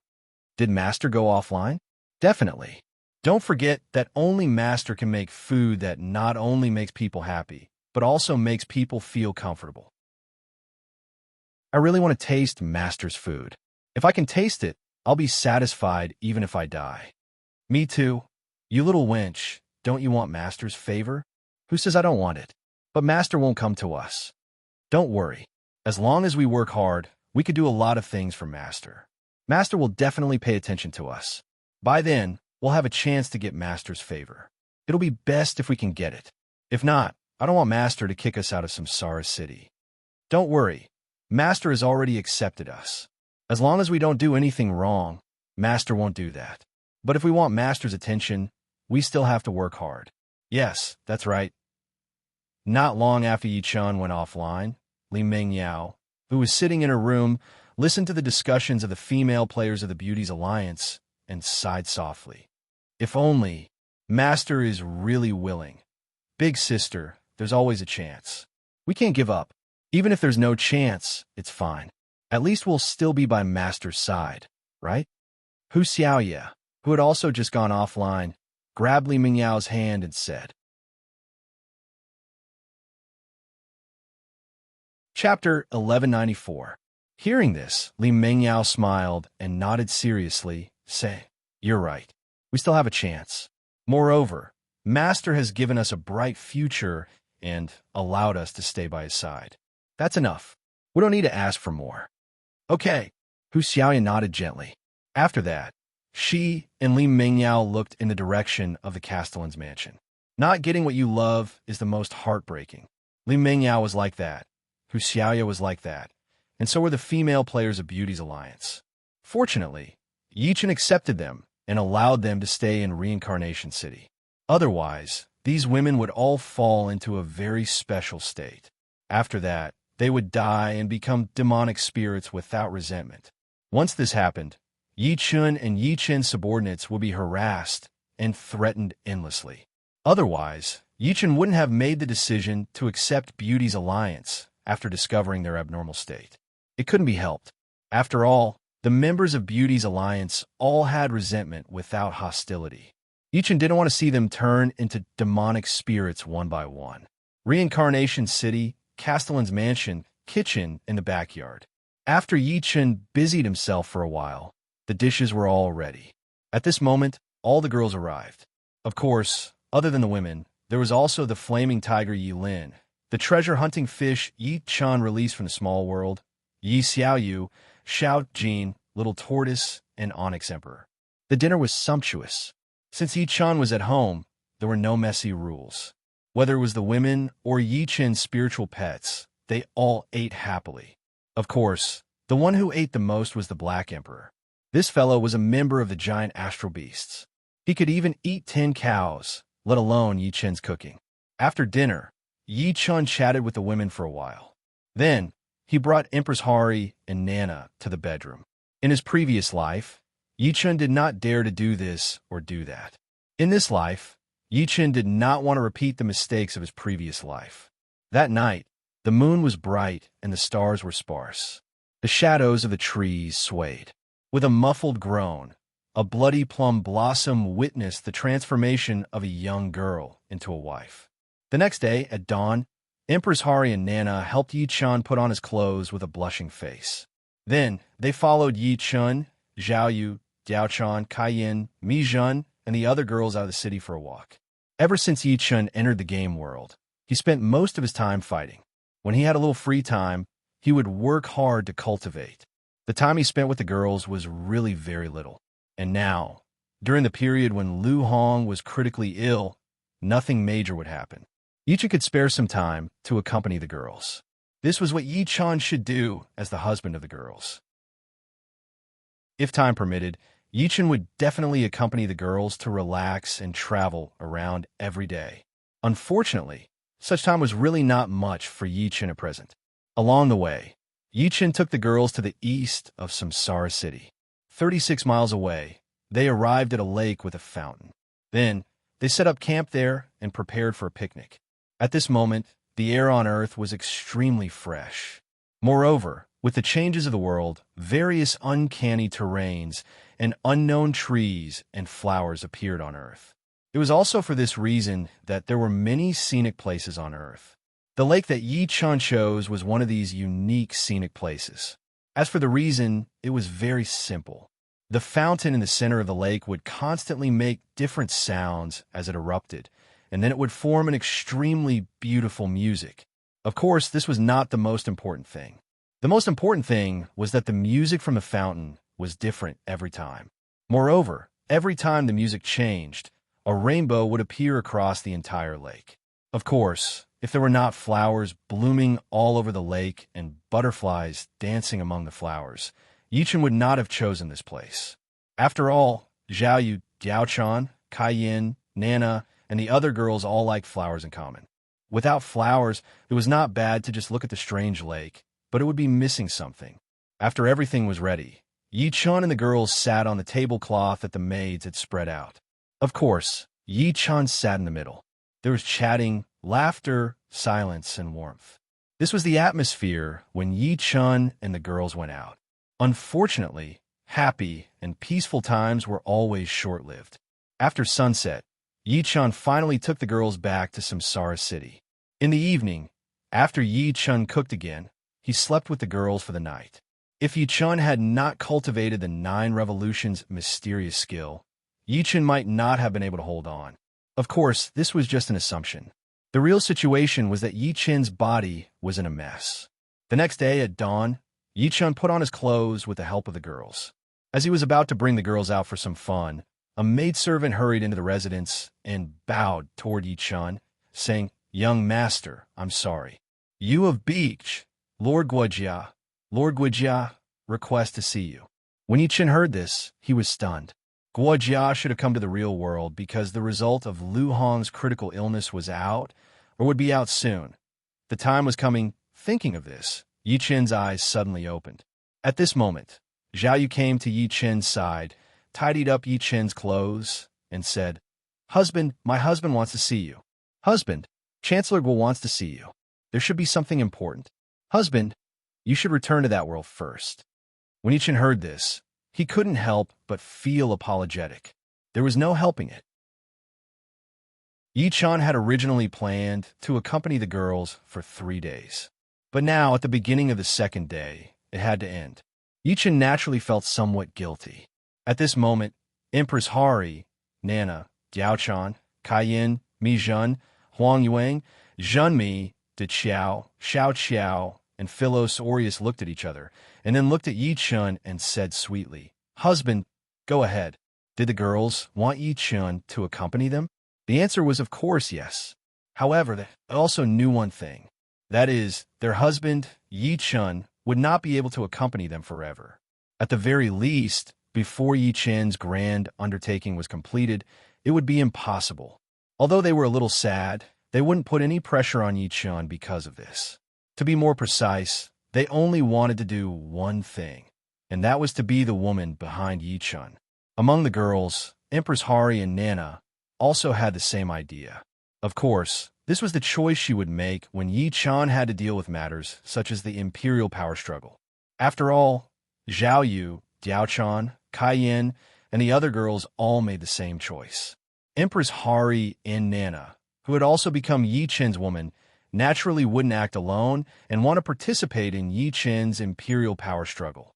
Did Master go offline? Definitely. Don't forget that only Master can make food that not only makes people happy, but also makes people feel comfortable. I really want to taste Master's food. If I can taste it, I'll be satisfied even if I die. Me too. You little wench, don't you want Master's favor? Who says I don't want it? But Master won't come to us. Don't worry. As long as we work hard, we could do a lot of things for Master. Master will definitely pay attention to us. By then, we'll have a chance to get Master's favor. It'll be best if we can get it. If not, I don't want Master to kick us out of Samsara City. Don't worry. Master has already accepted us. As long as we don't do anything wrong, Master won't do that. But if we want Master's attention, we still have to work hard. Yes, that's right. Not long after Yi Chun went offline, Li Mingyao, who was sitting in her room, listened to the discussions of the female players of the Beauties Alliance and sighed softly. If only Master is really willing. Big sister, there's always a chance. We can't give up. Even if there's no chance, it's fine. At least we'll still be by Master's side, right? Hu Xiaoye, who had also just gone offline, grabbed Li Mingyao's hand and said. Chapter 1194. Hearing this, Li Mingyao smiled and nodded seriously, saying, "You're right. We still have a chance. Moreover, Master has given us a bright future and allowed us to stay by his side. That's enough. We don't need to ask for more." Okay. Hu Xiaoye nodded gently. After that, she and Li Mingyao looked in the direction of the Castellan's mansion. Not getting what you love is the most heartbreaking. Li Mingyao was like that. Hu Xiaoye was like that. And so were the female players of Beauty's Alliance. Fortunately, Yi Chun accepted them and allowed them to stay in Reincarnation City. Otherwise, these women would all fall into a very special state. After that, they would die and become demonic spirits without resentment. Once this happened, Yi Chun and Yi Chun's subordinates would be harassed and threatened endlessly. Otherwise, Yi Chun wouldn't have made the decision to accept Beauty's Alliance after discovering their abnormal state. It couldn't be helped. After all, the members of Beauty's Alliance all had resentment without hostility. Yi Chun didn't want to see them turn into demonic spirits one by one. Reincarnation City, Castellan's mansion, kitchen, in the backyard. After Yi Chun busied himself for a while, the dishes were all ready. At this moment, all the girls arrived. Of course, other than the women, there was also the flaming tiger Yi Lin, the treasure-hunting fish Yi Chun released from the small world, Yi Xiaoyu, Xiao Jin, Little Tortoise, and Onyx Emperor. The dinner was sumptuous. Since Yi Chun was at home, there were no messy rules. Whether it was the women or Yi Chun's spiritual pets, they all ate happily. Of course, the one who ate the most was the Black Emperor. This fellow was a member of the giant astral beasts. He could even eat 10 cows, let alone Yi Chun's cooking. After dinner, Yi Chun chatted with the women for a while. Then, he brought Empress Hari and Nana to the bedroom. In his previous life, Yi Chun did not dare to do this or do that. In this life, Yi Chun did not want to repeat the mistakes of his previous life. That night, the moon was bright and the stars were sparse. The shadows of the trees swayed. With a muffled groan, a bloody plum blossom witnessed the transformation of a young girl into a wife. The next day, at dawn, Empress Hari and Nana helped Yi Chun put on his clothes with a blushing face. Then, they followed Yi Chun, Zhaoyu, Diaochan, Kaiyin, Mi Zhun, and the other girls out of the city for a walk. Ever since Yi Chun entered the game world, he spent most of his time fighting. When he had a little free time, he would work hard to cultivate. The time he spent with the girls was really very little. And now, during the period when Lu Hong was critically ill, nothing major would happen. Yi Chun could spare some time to accompany the girls. This was what Yi Chun should do as the husband of the girls. If time permitted, Yi Chun would definitely accompany the girls to relax and travel around every day. Unfortunately, such time was really not much for Yi Chun at present. Along the way, Yi Chun took the girls to the east of Samsara City. 36 miles away, they arrived at a lake with a fountain. Then, they set up camp there and prepared for a picnic. At this moment, the air on Earth was extremely fresh. Moreover, with the changes of the world, various uncanny terrains and unknown trees and flowers appeared on Earth. It was also for this reason that there were many scenic places on Earth. The lake that Yi Chun chose was one of these unique scenic places. As for the reason, it was very simple. The fountain in the center of the lake would constantly make different sounds as it erupted, and then it would form an extremely beautiful music. Of course, this was not the most important thing. The most important thing was that the music from the fountain was different every time. Moreover, every time the music changed, a rainbow would appear across the entire lake. Of course, if there were not flowers blooming all over the lake and butterflies dancing among the flowers, Yi Chun would not have chosen this place. After all, Zhaoyu, Diaochan, Kaiyin, Nana, and the other girls all liked flowers in common. Without flowers, it was not bad to just look at the strange lake, but it would be missing something. After everything was ready, Yi-chan and the girls sat on the tablecloth that the maids had spread out. Of course, Yi-chan sat in the middle. There was chatting, laughter, silence, and warmth. This was the atmosphere when Yi-chan and the girls went out. Unfortunately, happy and peaceful times were always short-lived. After sunset, Yi-chan finally took the girls back to Samsara City. In the evening, after Yi-chan cooked again, he slept with the girls for the night. If Yi-chan had not cultivated the 9 revolutions mysterious skill, Yi-chan might not have been able to hold on. Of course, this was just an assumption. The real situation was that Yi-chan's body was in a mess. The next day at dawn, Yi-chan put on his clothes with the help of the girls. As he was about to bring the girls out for some fun, a maidservant hurried into the residence and bowed toward Yi-chan, saying, "Young master, I'm sorry. You of Beach, Lord Guojia requests to see you." When Yi-chan heard this, he was stunned. Guojia should have come to the real world because the result of Lu Hong's critical illness was out, or would be out soon. The time was coming. Thinking of this, Yi-chan's eyes suddenly opened. At this moment, Zhao Yu came to Yi-chan's side, tidied up Yi-chan's clothes, and said, "Husband, my husband wants to see you." "Husband, Chancellor Guo wants to see you. There should be something important." "Husband, you should return to that world first." When Yi-chan heard this, he couldn't help but feel apologetic. There was no helping it. Yi-chan had originally planned to accompany the girls for 3 days. But now, at the beginning of the second day, it had to end. Yi-chan naturally felt somewhat guilty. At this moment, Empress Hari, Nana, Diao-chan, Kai-yin, Mi-jun, Huang Yuang, Zhunmi, De Xiao, Xiao Qiao, and Philos Aureus looked at each other, and then looked at Yi-chan and said sweetly, "Husband, go ahead." Did the girls want Yi-chan to accompany them? The answer was of course yes. However, they also knew one thing. That is, their husband, Yi-chan, would not be able to accompany them forever. At the very least, before Yi-chan's grand undertaking was completed, it would be impossible. Although they were a little sad, they wouldn't put any pressure on Yi-chan because of this. To be more precise, they only wanted to do one thing, and that was to be the woman behind Yi-chan. Among the girls, Empress Hari and Nana also had the same idea. Of course, this was the choice she would make when Yi-chan had to deal with matters such as the imperial power struggle. After all, Zhao Yu, Diao-chan, Kai-yin, and the other girls all made the same choice. Empress Hari and Nana, who had also become Yi-chan's woman, naturally wouldn't act alone and want to participate in Yi-chan's imperial power struggle.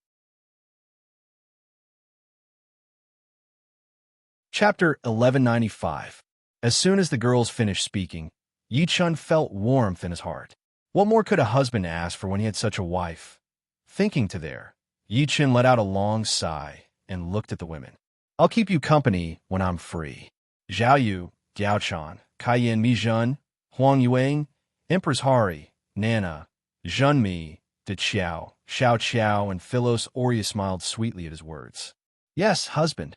Chapter 1195. As soon as the girls finished speaking, Yi-chan felt warmth in his heart. What more could a husband ask for when he had such a wife? Thinking to there, Yi-chan let out a long sigh and looked at the women. "I'll keep you company when I'm free." Zhao Yu, Diao-chan, Kai-yin, Mi-jun, Huang Yuang, Empress Hari, Nana, Zhunmi, De Xiao, Xiao Qiao, and Philos Aureus smiled sweetly at his words. "Yes, husband."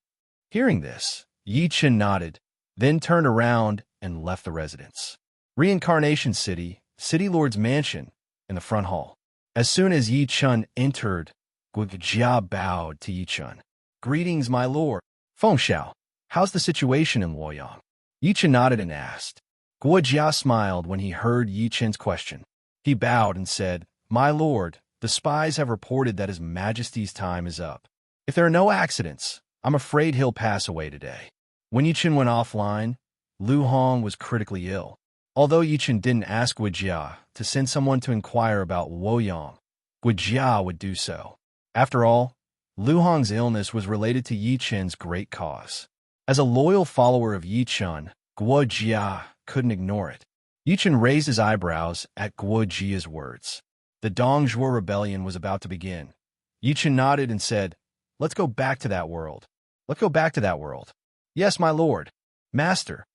Hearing this, Yi-chan nodded, then turned around and left the residence. Reincarnation City, City Lord's mansion, in the front hall. As soon as Yi-chan entered, Guojia bowed to Yi-chan. "Greetings, my lord." "Feng Xiao, how's the situation in Luoyang?" Yi-chan nodded and asked. Guojia smiled when he heard Yi-chan's question. He bowed and said, "My lord, the spies have reported that His Majesty's time is up. If there are no accidents, I'm afraid he'll pass away today." When Yi-chan went offline, Lu Hong was critically ill. Although Yi-chan didn't ask Guojia to send someone to inquire about Luoyang, Guojia would do so. After all, Lu Hong's illness was related to Yi-chan's great cause. As a loyal follower of Yi-chan, Guojia couldn't ignore it. Yi-chan raised his eyebrows at Guojia's words. The Dongzhuo rebellion was about to begin. Yi-chan nodded and said, "Let's go back to that world. Let's go back to that world." "Yes, my lord." "Master."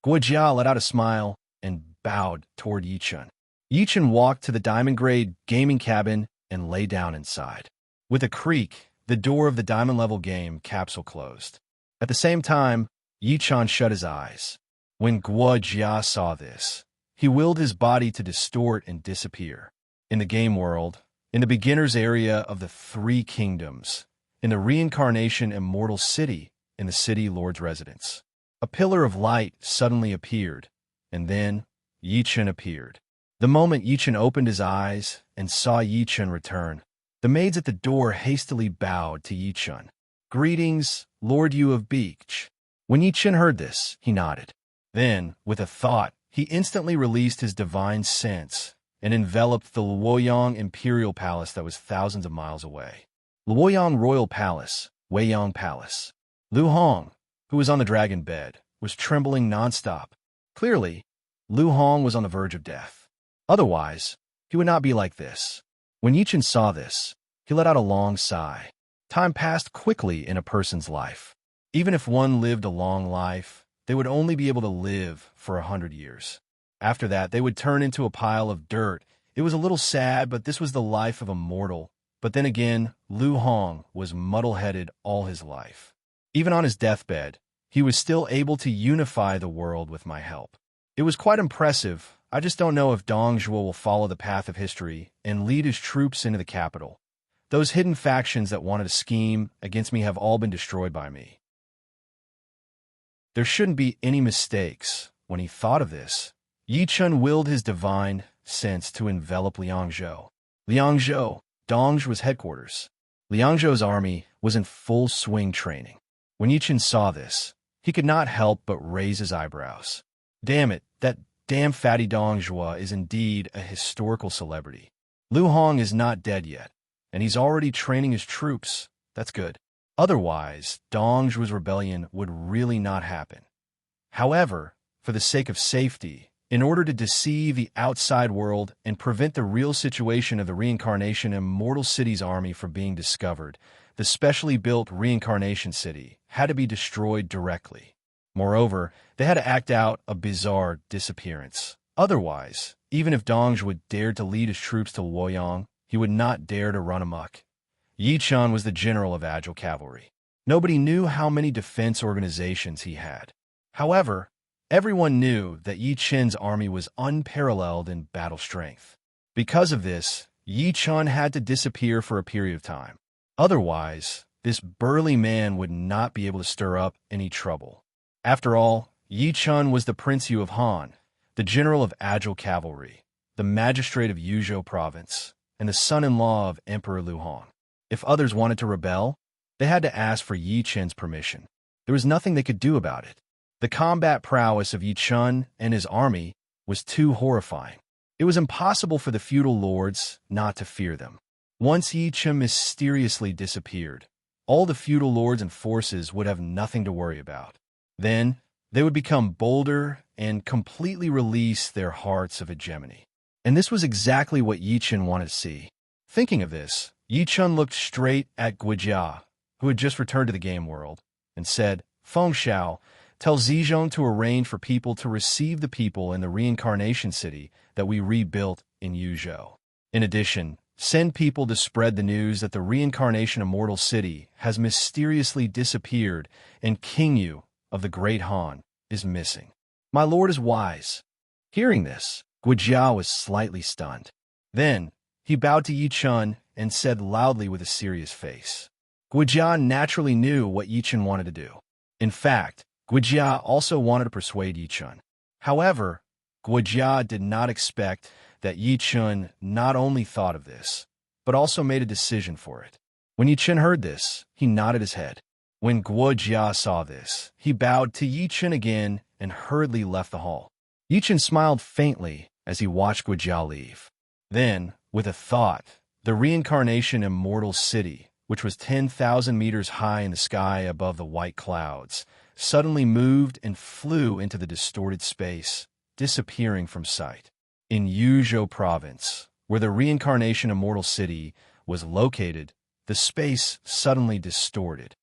Guojia let out a smile and bowed toward Yi-chan. Yi-chan walked to the diamond-grade gaming cabin and lay down inside. With a creak, the door of the diamond-level game capsule closed. At the same time, Yi-chan shut his eyes. When Guo Jia saw this, he willed his body to distort and disappear. In the game world, in the beginner's area of the Three Kingdoms, in the reincarnation immortal city, in the city lord's residence, a pillar of light suddenly appeared, and then Yi-chan appeared. The moment Yi-chan opened his eyes and saw Yi-chan return, the maids at the door hastily bowed to Yi-chan. "Greetings, Lord Yu of Beach." When Yi-chan heard this, he nodded. Then, with a thought, he instantly released his divine sense and enveloped the Luoyang Imperial Palace that was thousands of miles away. Luoyang Royal Palace, Weiyang Palace. Lu Hong, who was on the dragon bed, was trembling nonstop. Clearly, Lu Hong was on the verge of death. Otherwise, he would not be like this. When Yi-chan saw this, he let out a long sigh. Time passed quickly in a person's life. Even if one lived a long life, they would only be able to live for 100 years. After that, they would turn into a pile of dirt. It was a little sad, but this was the life of a mortal. But then again, Lu Hong was muddle-headed all his life. Even on his deathbed, he was still able to unify the world with my help. It was quite impressive. I just don't know if Dong Zhuo will follow the path of history and lead his troops into the capital. Those hidden factions that wanted to scheme against me have all been destroyed by me. There shouldn't be any mistakes. When he thought of this, Yi-chan willed his divine sense to envelop Liangzhou. Liangzhou, Dongzhuo's headquarters. Liangzhou's army was in full swing training. When Yi-chan saw this, he could not help but raise his eyebrows. Damn it, that damn fatty Dongzhuo is indeed a historical celebrity. Lu Hong is not dead yet, and he's already training his troops. That's good. Otherwise, Dongzhuo's rebellion would really not happen. However, for the sake of safety, in order to deceive the outside world and prevent the real situation of the reincarnation immortal city's army from being discovered, the specially built reincarnation city had to be destroyed directly. Moreover, they had to act out a bizarre disappearance. Otherwise, even if Dongzhuo dared to lead his troops to Luoyang, he would not dare to run amok. Yi-chan was the general of agile cavalry. Nobody knew how many defense organizations he had. However, everyone knew that Yi-chan's army was unparalleled in battle strength. Because of this, Yi-chan had to disappear for a period of time. Otherwise, this burly man would not be able to stir up any trouble. After all, Yi-chan was the Prince Yu of Han, the general of agile cavalry, the magistrate of Yuzhou province, and the son-in-law of Emperor Lu Hong. If others wanted to rebel, they had to ask for Yi-chan's permission. There was nothing they could do about it. The combat prowess of Yi-chan and his army was too horrifying. It was impossible for the feudal lords not to fear them. Once Yi-chan mysteriously disappeared, all the feudal lords and forces would have nothing to worry about. Then, they would become bolder and completely release their hearts of hegemony. And this was exactly what Yi-chan wanted to see. Thinking of this, Yi-chan looked straight at Guijia, who had just returned to the game world, and said, "Feng Shao, tell Zizhong to arrange for people to receive the people in the reincarnation city that we rebuilt in Yuzhou. In addition, send people to spread the news that the reincarnation immortal city has mysteriously disappeared and King Yu of the Great Han is missing. My lord is wise." Hearing this, Guijia was slightly stunned. Then, he bowed to Yi-chan and said loudly with a serious face. Guijia naturally knew what Yi-chan wanted to do. In fact, Guijia also wanted to persuade Yi-chan. However, Guijia did not expect that Yi-chan not only thought of this, but also made a decision for it. When Yi-chan heard this, he nodded his head. When Guijia saw this, he bowed to Yi-chan again and hurriedly left the hall. Yi-chan smiled faintly as he watched Guijia leave. Then, with a thought, the reincarnation immortal city, which was 10,000 meters high in the sky above the white clouds, suddenly moved and flew into the distorted space, disappearing from sight. In Yuzhou province, where the reincarnation immortal city was located, the space suddenly distorted.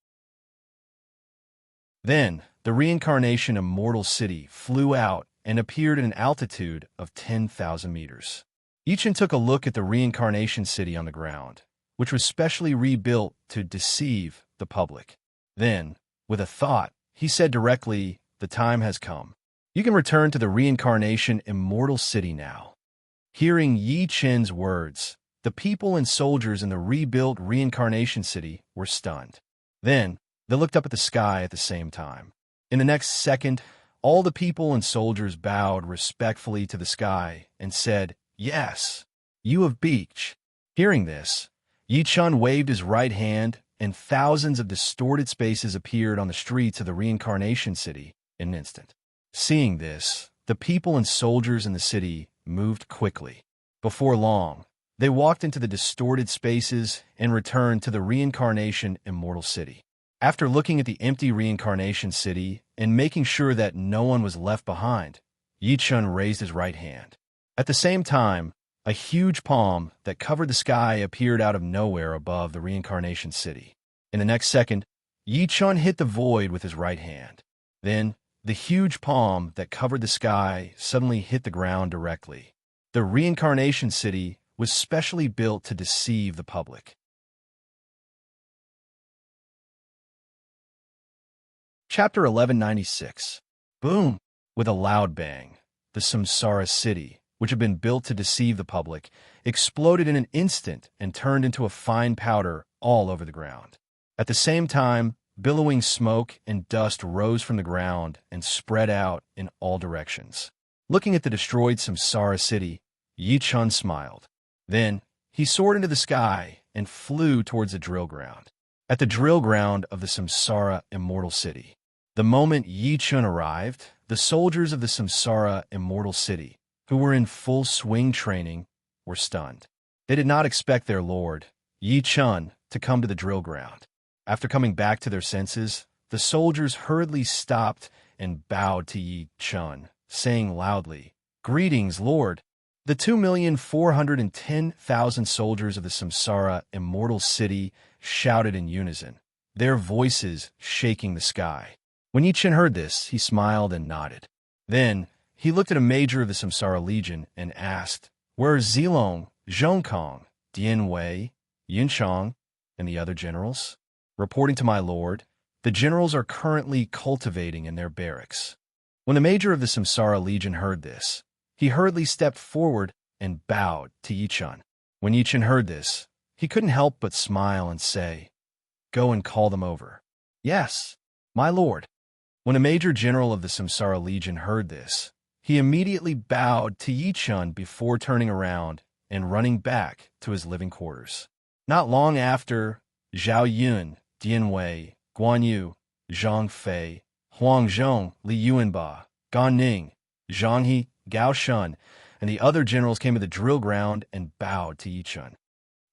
Then, the reincarnation immortal city flew out and appeared at an altitude of 10,000 meters. Yi-chan took a look at the reincarnation city on the ground, which was specially rebuilt to deceive the public. Then, with a thought, he said directly, "The time has come. You can return to the reincarnation immortal city now." Hearing Yi Chen's words, the people and soldiers in the rebuilt reincarnation city were stunned. Then, they looked up at the sky at the same time. In the next second, all the people and soldiers bowed respectfully to the sky and said, "Yes, you have beach." Hearing this, Yi Chun waved his right hand, and thousands of distorted spaces appeared on the streets of the reincarnation city in an instant. Seeing this, the people and soldiers in the city moved quickly. Before long, they walked into the distorted spaces and returned to the reincarnation immortal city. After looking at the empty reincarnation city and making sure that no one was left behind, Yi Chun raised his right hand. At the same time, a huge palm that covered the sky appeared out of nowhere above the reincarnation city. In the next second, Yi Chun hit the void with his right hand. Then, the huge palm that covered the sky suddenly hit the ground directly. The reincarnation city was specially built to deceive the public. Chapter 1196. Boom! With a loud bang, the Samsara city, which had been built to deceive the public, exploded in an instant and turned into a fine powder all over the ground. At the same time, billowing smoke and dust rose from the ground and spread out in all directions. Looking at the destroyed Samsara city, Yi Chun smiled. Then, he soared into the sky and flew towards the drill ground. At the drill ground of the Samsara immortal city. The moment Yi Chun arrived, the soldiers of the Samsara immortal city, who were in full swing training, were stunned. They did not expect their lord, Yi Chun, to come to the drill ground. After coming back to their senses, the soldiers hurriedly stopped and bowed to Yi Chun, saying loudly, "Greetings, Lord." The 2,410,000 soldiers of the Samsara immortal city shouted in unison, their voices shaking the sky. When Yi Chun heard this, he smiled and nodded. Then, he looked at a major of the Samsara Legion and asked, "Where are Zilong, Zhongkong, Dian Wei, Yunchang, and the other generals?" Reporting to my lord, the generals are currently cultivating in their barracks. When the major of the Samsara Legion heard this, he hurriedly stepped forward and bowed to Yi Chun. When Yi Chun heard this, he couldn't help but smile and say, "Go and call them over." "Yes, my lord." When a major general of the Samsara Legion heard this, he immediately bowed to Yi Chun before turning around and running back to his living quarters. Not long after, Zhao Yun, Dian Wei, Guan Yu, Zhang Fei, Huang Zhong, Li Yuanba, Gan Ning, Zhang He, Gao Shun, and the other generals came to the drill ground and bowed to Yi Chun.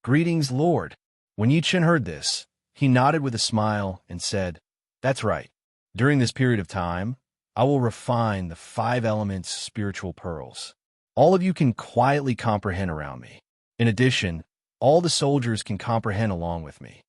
"Greetings, Lord." When Yi Chun heard this, he nodded with a smile and said, "That's right. During this period of time, I will refine the 5 elements spiritual pearls. All of you can quietly comprehend around me. In addition, all the soldiers can comprehend along with me."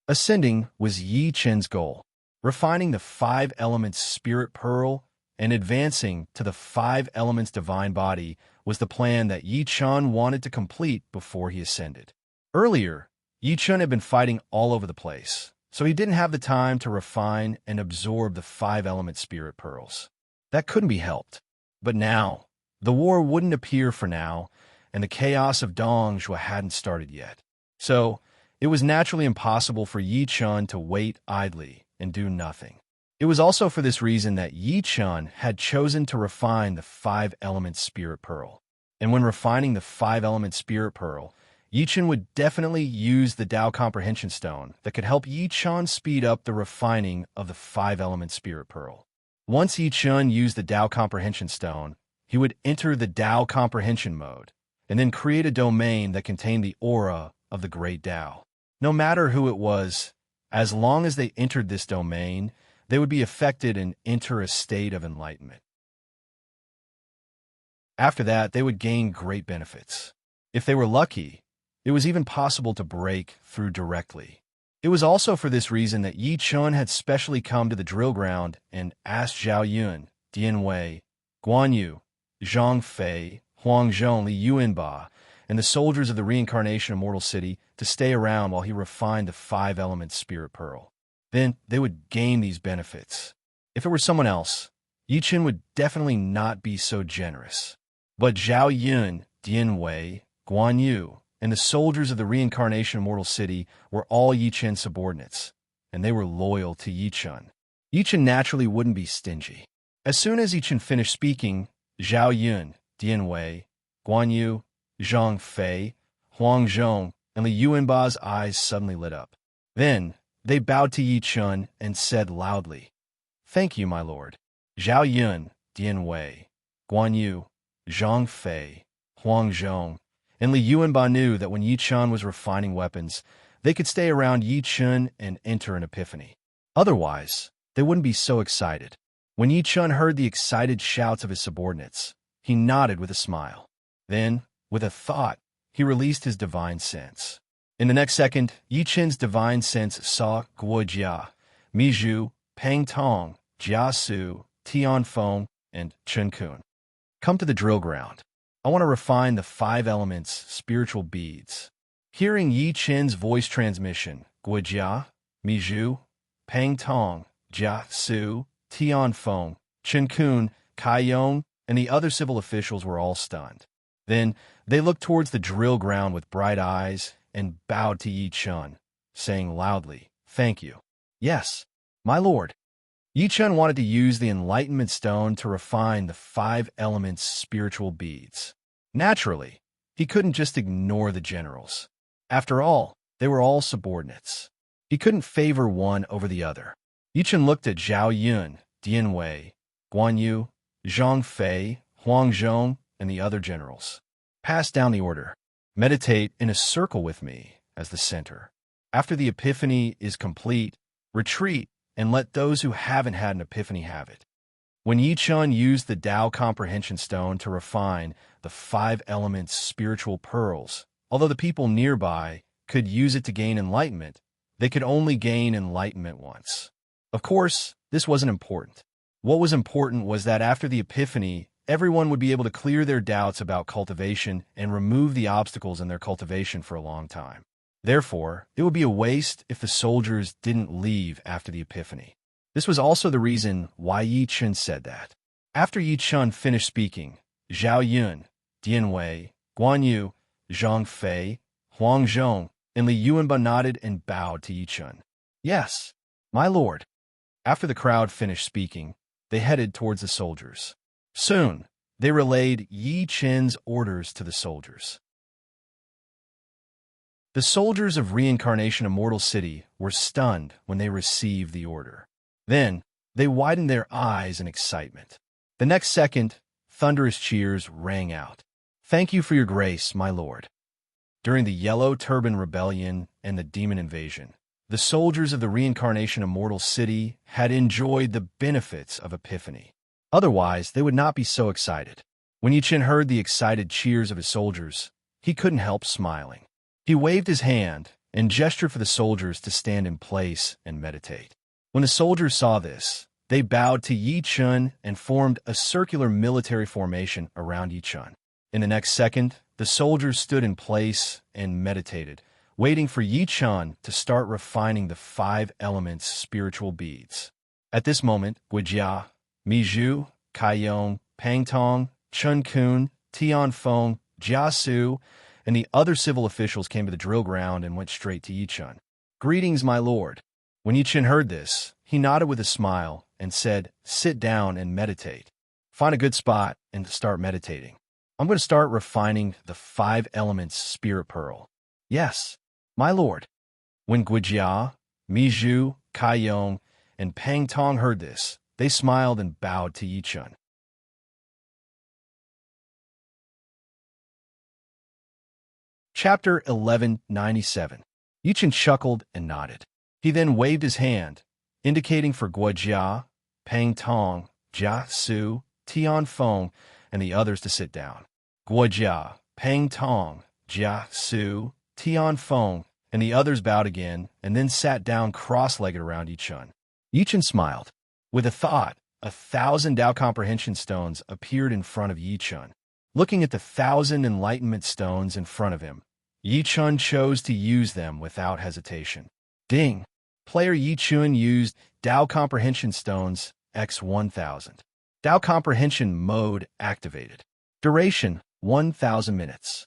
Ascending was Yi Chen's goal, refining the 5 elements spirit pearl and advancing to the 5 elements divine body was the plan that Yi Chun wanted to complete before he ascended. Earlier, Yi Chun had been fighting all over the place, so he didn't have the time to refine and absorb the 5 element spirit pearls. That couldn't be helped. But now, the war wouldn't appear for now, and the chaos of Dongzhuo hadn't started yet. So, it was naturally impossible for Yi Chun to wait idly and do nothing. It was also for this reason that Yi Chun had chosen to refine the 5 element spirit pearl. And when refining the 5 element spirit pearl, Yi Chun would definitely use the Tao Comprehension Stone that could help Yi Chun speed up the refining of the 5 element spirit pearl. Once Yi Chun used the Tao Comprehension Stone, he would enter the Tao Comprehension mode, and then create a domain that contained the aura of the great Tao. No matter who it was, as long as they entered this domain, they would be affected and enter a state of enlightenment. After that, they would gain great benefits. If they were lucky, it was even possible to break through directly. It was also for this reason that Yi Chun had specially come to the drill ground and asked Zhao Yun, Dian Wei, Guan Yu, Zhang Fei, Huang Zhong, Li Yuanba, and the soldiers of the reincarnation immortal city to stay around while he refined the 5 elements spirit pearl. Then they would gain these benefits. If it were someone else, Yi Chen would definitely not be so generous. But Zhao Yun, Dian Wei, Guan Yu, and the soldiers of the reincarnation immortal city were all Yi Chen's subordinates, and they were loyal to Yi Chen. Yi Chen naturally wouldn't be stingy. As soon as Yi Chen finished speaking, Zhao Yun, Dian Wei, Guan Yu, Zhang Fei, Huang Zhong, and Li Yuanba's eyes suddenly lit up. Then, they bowed to Yi Chen and said loudly, "Thank you, my lord." Zhao Yun, Dian Wei, Guan Yu, Zhang Fei, Huang Zhong, and Li Yuanba knew that when Yi Chen was refining weapons, they could stay around Yi Chen and enter an epiphany. Otherwise, they wouldn't be so excited. When Yi Chen heard the excited shouts of his subordinates, he nodded with a smile. Then, with a thought, he released his divine sense. In the next second, Yi Chen's divine sense saw Guo Jia, Mi Zhu, Peng Tong, Jia Su, Tian Feng, and Chen Kun come to the drill ground. I want to refine the 5 elements spiritual beads. Hearing Yi Chen's voice transmission, Guo Jia, Mi Zhu, Peng Tong, Jia Su, Tian Feng, Chen Kun, Kai Yong, and the other civil officials were all stunned. Then they looked towards the drill ground with bright eyes and bowed to Yi Chen, saying loudly, "Thank you." "Yes, my lord." Yi Chen wanted to use the enlightenment stone to refine the 5 elements spiritual beads. Naturally, he couldn't just ignore the generals. After all, they were all subordinates. He couldn't favor one over the other. Yi Chen looked at Zhao Yun, Dian Wei, Guan Yu, Zhang Fei, Huang Zhong, and the other generals. Pass down the order. Meditate in a circle with me as the center. After the epiphany is complete, retreat and let those who haven't had an epiphany have it. When Yi Chen used the Tao Comprehension Stone to refine the 5 elements spiritual pearls, although the people nearby could use it to gain enlightenment, they could only gain enlightenment once. Of course, this wasn't important. What was important was that after the epiphany, everyone would be able to clear their doubts about cultivation and remove the obstacles in their cultivation for a long time. Therefore, it would be a waste if the soldiers didn't leave after the epiphany. This was also the reason why Yi Chen said that. After Yi Chen finished speaking, Zhao Yun, Dian Wei, Guan Yu, Zhang Fei, Huang Zhong, and Li Yuanba nodded and bowed to Yi Chen. "Yes, my lord." After the crowd finished speaking, they headed towards the soldiers. Soon, they relayed Yi Chen's orders to the soldiers. The soldiers of Reincarnation Immortal City were stunned when they received the order. Then, they widened their eyes in excitement. The next second, thunderous cheers rang out. "Thank you for your grace, my lord." During the Yellow Turban Rebellion and the Demon Invasion, the soldiers of the Reincarnation Immortal City had enjoyed the benefits of Epiphany. Otherwise, they would not be so excited. When Yi Chen heard the excited cheers of his soldiers, he couldn't help smiling. He waved his hand and gestured for the soldiers to stand in place and meditate. When the soldiers saw this, they bowed to Yi Chen and formed a circular military formation around Yi Chen. In the next second, the soldiers stood in place and meditated, waiting for Yi Chen to start refining the 5 elements spiritual beads. At this moment, Guijia, Mi Zhu, Kai Yong, Peng Tong, Chen Kun, Tian Feng, Jia Su, and the other civil officials came to the drill ground and went straight to Yi Chen. "Greetings, my lord." When Yi Chen heard this, he nodded with a smile and said, "Sit down and meditate. Find a good spot and start meditating. I'm going to start refining the 5 elements spirit pearl." "Yes, my lord." When Guijia, Mi Zhu, Kai Yong, and Peng Tong heard this, they smiled and bowed to Yi Chen. Chapter 1197. Yi Chen chuckled and nodded. He then waved his hand, indicating for Guijia, Peng Tong, Jia Su, Tian Feng, and the others to sit down. Guijia, Peng Tong, Jia Su, Tian Feng, and the others bowed again and then sat down cross-legged around Yi Chen. Yi Chen smiled. With a thought, 1,000 Tao Comprehension stones appeared in front of Yi Chen. Looking at the 1,000 enlightenment stones in front of him, Yi Chen chose to use them without hesitation. Ding! Player Yi Chen used Tao Comprehension stones x 1000. Tao Comprehension Mode activated. Duration, 1000 minutes.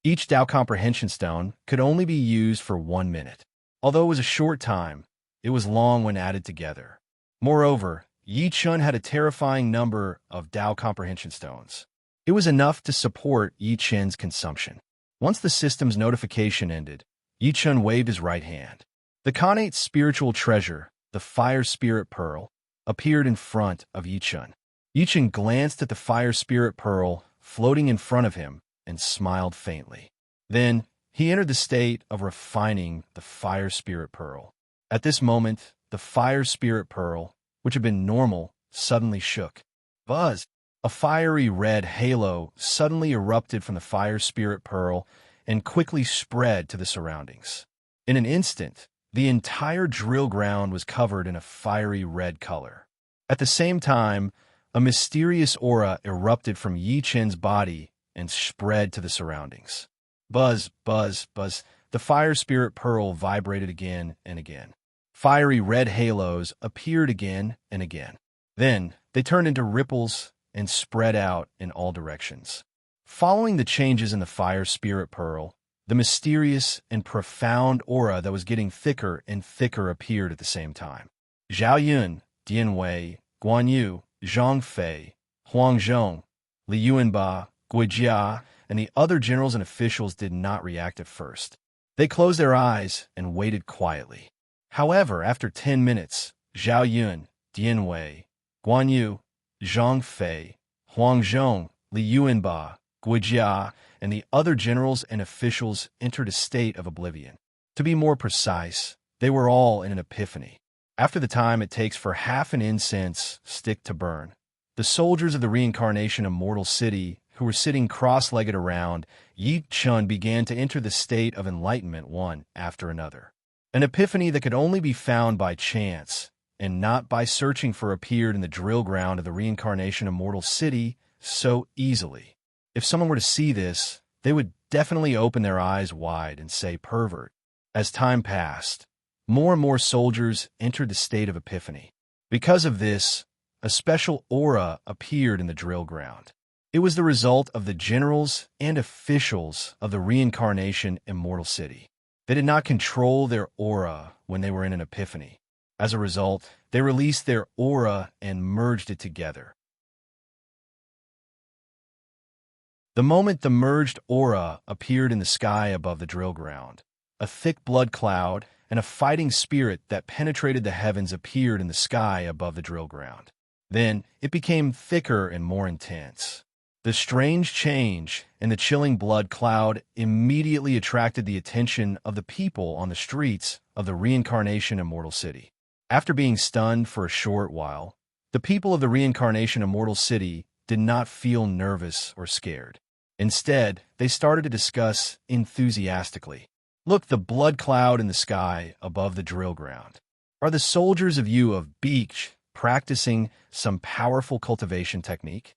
Each Tao Comprehension Stone could only be used for 1 minute. Although it was a short time, it was long when added together. Moreover, Yi Chun had a terrifying number of Tao Comprehension Stones. It was enough to support Yi Chun's consumption. Once the system's notification ended, Yi Chun waved his right hand. The connate spiritual treasure, the Fire Spirit Pearl, appeared in front of Yi Chun. Yi Chun glanced at the Fire Spirit Pearl floating in front of him and smiled faintly. Then, he entered the state of refining the Fire Spirit Pearl. At this moment, the Fire Spirit Pearl, which had been normal, suddenly shook. Buzz! A fiery red halo suddenly erupted from the Fire Spirit Pearl and quickly spread to the surroundings. In an instant, the entire drill ground was covered in a fiery red color. At the same time, a mysterious aura erupted from Yi Chun's body and spread to the surroundings. Buzz, buzz, buzz. The Fire Spirit Pearl vibrated again and again. Fiery red halos appeared again and again. Then, they turned into ripples and spread out in all directions. Following the changes in the Fire Spirit Pearl, the mysterious and profound aura that was getting thicker and thicker appeared at the same time. Zhao Yun, Dian Wei, Guan Yu, Zhang Fei, Huang Zhong, Li Yuanba, Gui Jia, and the other generals and officials did not react at first. They closed their eyes and waited quietly. However, after 10 minutes, Zhao Yun, Dian Wei, Guan Yu, Zhang Fei, Huang Zhong, Li Yuanba, Gui Jia, and the other generals and officials entered a state of oblivion. To be more precise, they were all in an epiphany. After the time it takes for half an incense stick to burn, the soldiers of the reincarnation immortal city who were sitting cross-legged around Yi Chun began to enter the state of enlightenment one after another. An epiphany that could only be found by chance and not by searching for appeared in the drill ground of the reincarnation immortal city so easily. If someone were to see this, they would definitely open their eyes wide and say pervert. As time passed, more and more soldiers entered the state of epiphany. Because of this, a special aura appeared in the drill ground. It was the result of the generals and officials of the reincarnation immortal city. They did not control their aura when they were in an epiphany. As a result, they released their aura and merged it together. The moment the merged aura appeared in the sky above the drill ground, a thick blood cloud and a fighting spirit that penetrated the heavens appeared in the sky above the drill ground. Then it became thicker and more intense. The strange change in the chilling blood cloud immediately attracted the attention of the people on the streets of the reincarnation immortal city. After being stunned for a short while, the people of the reincarnation immortal city did not feel nervous or scared. Instead, they started to discuss enthusiastically. Look, the blood cloud in the sky above the drill ground. Are the soldiers of you of Beach practicing some powerful cultivation technique?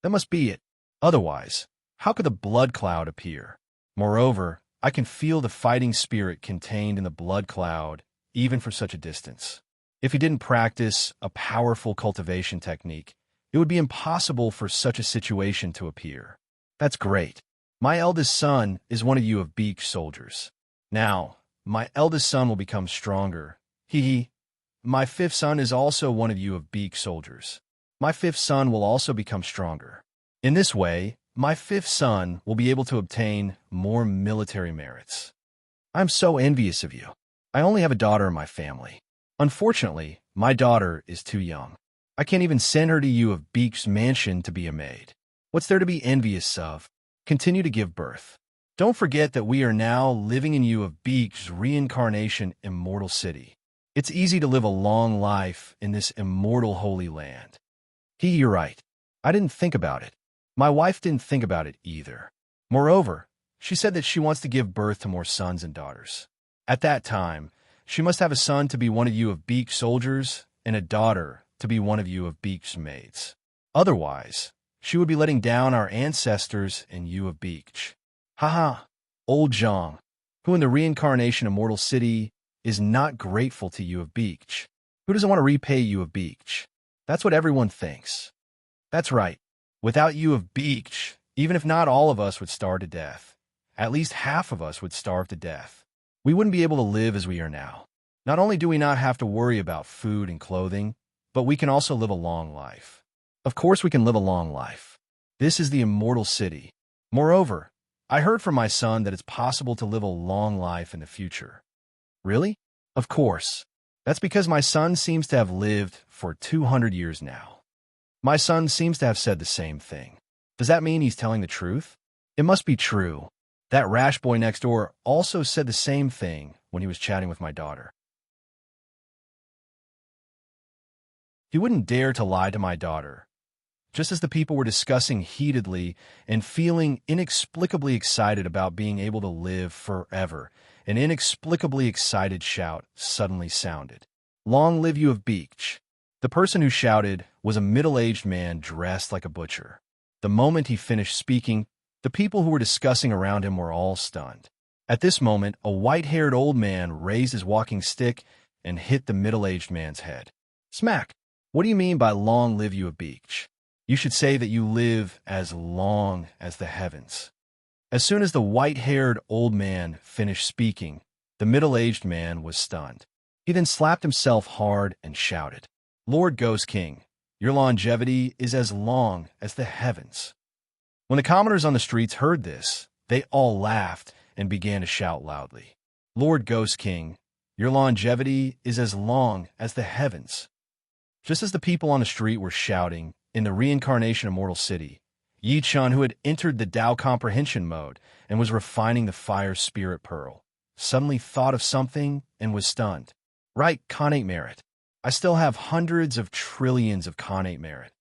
That must be it. Otherwise, how could the blood cloud appear? Moreover, I can feel the fighting spirit contained in the blood cloud, even for such a distance. If you didn't practice a powerful cultivation technique, it would be impossible for such a situation to appear. That's great. My eldest son is one of you of Beach soldiers. Now, my eldest son will become stronger. Hee. My fifth son is also one of you of Beach soldiers. My fifth son will also become stronger. In this way, my fifth son will be able to obtain more military merits. I'm so envious of you. I only have a daughter in my family. Unfortunately, my daughter is too young. I can't even send her to you of Beach's mansion to be a maid. What's there to be envious of? Continue to give birth. Don't forget that we are now living in you of Beach's reincarnation immortal city. It's easy to live a long life in this immortal holy land. You're right. I didn't think about it. My wife didn't think about it either. Moreover, she said that she wants to give birth to more sons and daughters. At that time, she must have a son to be one of you of Beach soldiers and a daughter to be one of you of Beach's maids. Otherwise, she would be letting down our ancestors and you of Beach. Haha, old Zhang, who in the reincarnation immortal city is not grateful to you of Beach. Who doesn't want to repay you of Beach? That's what everyone thinks. That's right. Without you of Beach, even if not all of us would starve to death, at least half of us would starve to death. We wouldn't be able to live as we are now. Not only do we not have to worry about food and clothing, but we can also live a long life. Of course we can live a long life. This is the immortal city. Moreover, I heard from my son that it's possible to live a long life in the future. Really? Of course. That's because my son seems to have lived for 200 years now. My son seems to have said the same thing. Does that mean he's telling the truth? It must be true. That rash boy next door also said the same thing when he was chatting with my daughter. He wouldn't dare to lie to my daughter. Just as the people were discussing heatedly and feeling inexplicably excited about being able to live forever, an inexplicably excited shout suddenly sounded. Long live you of Beach. The person who shouted was a middle-aged man dressed like a butcher. The moment he finished speaking, the people who were discussing around him were all stunned. At this moment, a white-haired old man raised his walking stick and hit the middle-aged man's head. Smack! What do you mean by long live you of Beach? You should say that you live as long as the heavens. As soon as the white-haired old man finished speaking, the middle-aged man was stunned. He then slapped himself hard and shouted, Lord Ghost King, your longevity is as long as the heavens. When the commoners on the streets heard this, they all laughed and began to shout loudly, Lord Ghost King, your longevity is as long as the heavens. Just as the people on the street were shouting, in the reincarnation immortal city, Yi Chun, who had entered the Tao comprehension mode and was refining the fire spirit pearl, suddenly thought of something and was stunned. Right, Khanate merit. I still have hundreds of trillions of Khanate merit.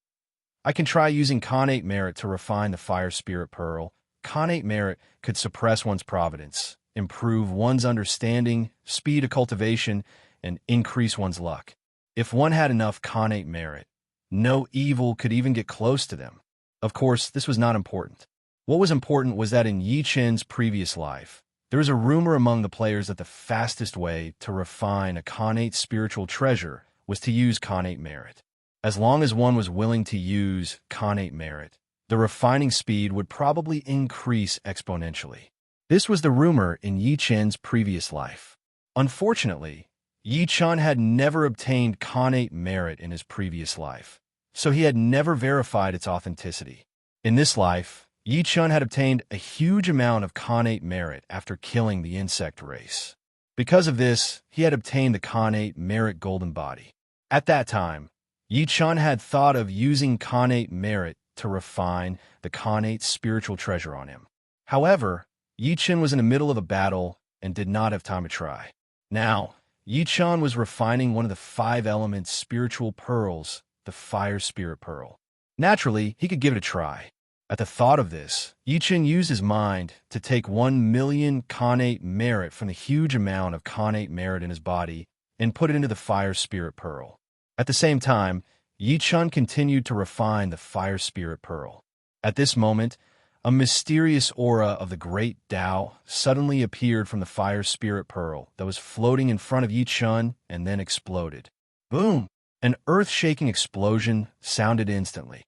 I can try using Khanate merit to refine the fire spirit pearl. Khanate merit could suppress one's providence, improve one's understanding, speed of cultivation, and increase one's luck. If one had enough Khanate merit, no evil could even get close to them. Of course, this was not important. What was important was that in Yi Chen's previous life, there was a rumor among the players that the fastest way to refine a Khanate spiritual treasure was to use Khanate merit. As long as one was willing to use Khanate merit, the refining speed would probably increase exponentially. This was the rumor in Yi Chen's previous life. Unfortunately, Yi Chun had never obtained Khanate merit in his previous life, so he had never verified its authenticity. In this life, Yi Chun had obtained a huge amount of Khanate merit after killing the insect race. Because of this, he had obtained the Khanate merit golden body. At that time, Yi Chun had thought of using Khanate merit to refine the Khanate spiritual treasure on him. However, Yi Chun was in the middle of a battle and did not have time to try. Now, Yi Chun was refining one of the 5 elements spiritual pearls, the fire spirit pearl. Naturally, he could give it a try. At the thought of this, Yi Chun used his mind to take 1 million Khanate merit from the huge amount of Khanate merit in his body and put it into the fire spirit pearl. At the same time, Yi Chun continued to refine the fire spirit pearl. At this moment, a mysterious aura of the great Tao suddenly appeared from the fire spirit pearl that was floating in front of Yi Chun and then exploded. Boom! An earth-shaking explosion sounded instantly.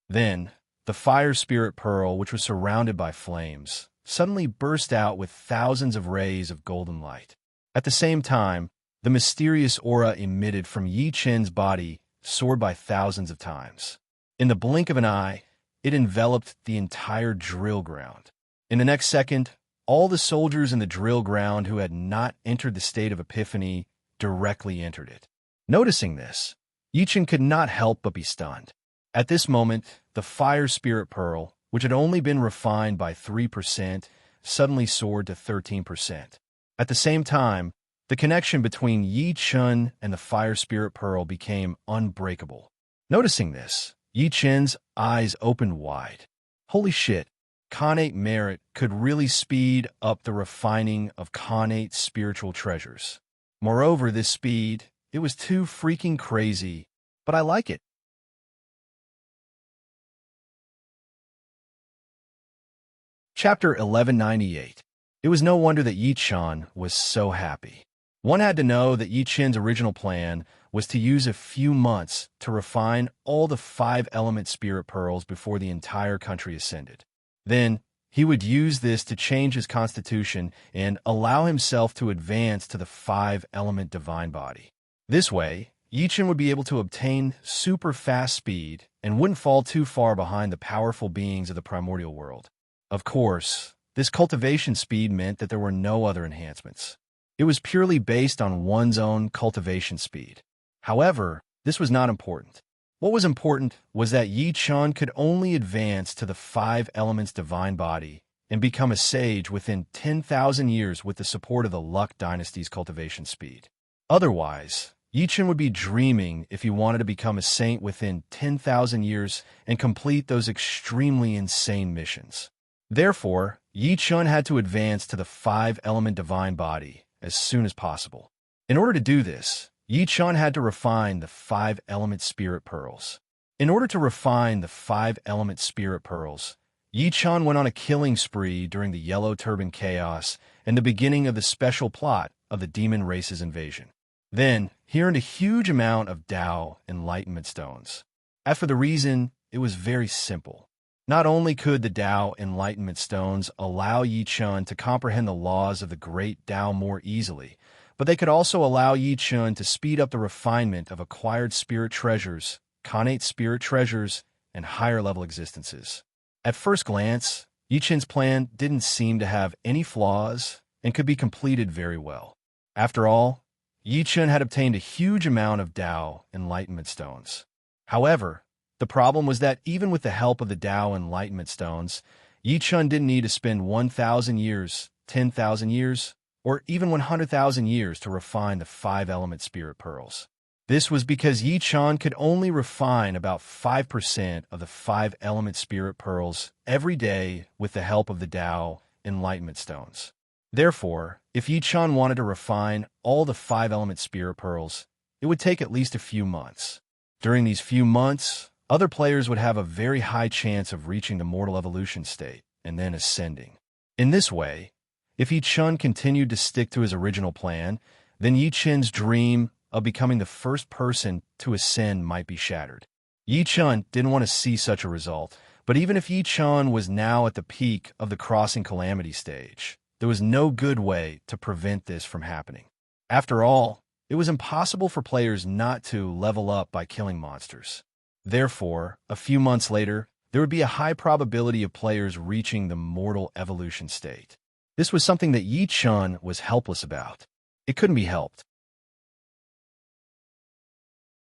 Then, the fire spirit pearl, which was surrounded by flames, suddenly burst out with thousands of rays of golden light. At the same time, the mysterious aura emitted from Yi Chen's body soared by thousands of times. In the blink of an eye, it enveloped the entire drill ground. In the next second, all the soldiers in the drill ground who had not entered the state of epiphany directly entered it. Noticing this, Yi Chen could not help but be stunned. At this moment, the fire spirit pearl, which had only been refined by 3%, suddenly soared to 13%. At the same time, the connection between Yi Chun and the fire spirit pearl became unbreakable. Noticing this, Yi Chen's eyes opened wide. Holy shit, Khanate merit could really speed up the refining of Khanate spiritual treasures. Moreover, this speed, it was too freaking crazy, but I like it. Chapter 1198. It was no wonder that Yi Chun was so happy. One had to know that Yi Chen's original plan was to use a few months to refine all the 5-element spirit pearls before the entire country ascended. Then, he would use this to change his constitution and allow himself to advance to the 5-element divine body. This way, Yichen would be able to obtain super fast speed and wouldn't fall too far behind the powerful beings of the primordial world. Of course, this cultivation speed meant that there were no other enhancements. It was purely based on one's own cultivation speed. However, this was not important. What was important was that Yi Chun could only advance to the 5 elements divine body and become a sage within 10,000 years with the support of the Luck dynasty's cultivation speed. Otherwise, Yi Chun would be dreaming if he wanted to become a saint within 10,000 years and complete those extremely insane missions. Therefore, Yi Chun had to advance to the 5-element divine body as soon as possible. In order to do this, Yi Chun had to refine the 5-element spirit pearls. In order to refine the 5-element spirit pearls, Yi Chun went on a killing spree during the Yellow Turban Chaos and the beginning of the special plot of the demon race's invasion. Then, he earned a huge amount of Tao Enlightenment Stones. As for the reason, it was very simple. Not only could the Tao Enlightenment Stones allow Yi Chun to comprehend the laws of the great Tao more easily, but they could also allow Yi Chun to speed up the refinement of acquired spirit treasures, connate spirit treasures, and higher-level existences. At first glance, Yi Chun's plan didn't seem to have any flaws and could be completed very well. After all, Yi Chun had obtained a huge amount of Tao Enlightenment Stones. However, the problem was that even with the help of the Tao Enlightenment Stones, Yi Chun didn't need to spend 1,000 years, 10,000 years, or even 100,000 years to refine the 5-element spirit pearls. This was because Yi Chun could only refine about 5% of the 5-element spirit pearls every day with the help of the Tao Enlightenment Stones. Therefore, if Yi Chun wanted to refine all the 5-element spirit pearls, it would take at least a few months. During these few months, other players would have a very high chance of reaching the mortal evolution state and then ascending. In this way, if Yi Chun continued to stick to his original plan, then Yi Chun's dream of becoming the first person to ascend might be shattered. Yi Chun didn't want to see such a result, but even if Yi Chun was now at the peak of the crossing calamity stage, there was no good way to prevent this from happening. After all, it was impossible for players not to level up by killing monsters. Therefore, a few months later, there would be a high probability of players reaching the mortal evolution state. This was something that Yi Chun was helpless about. It couldn't be helped.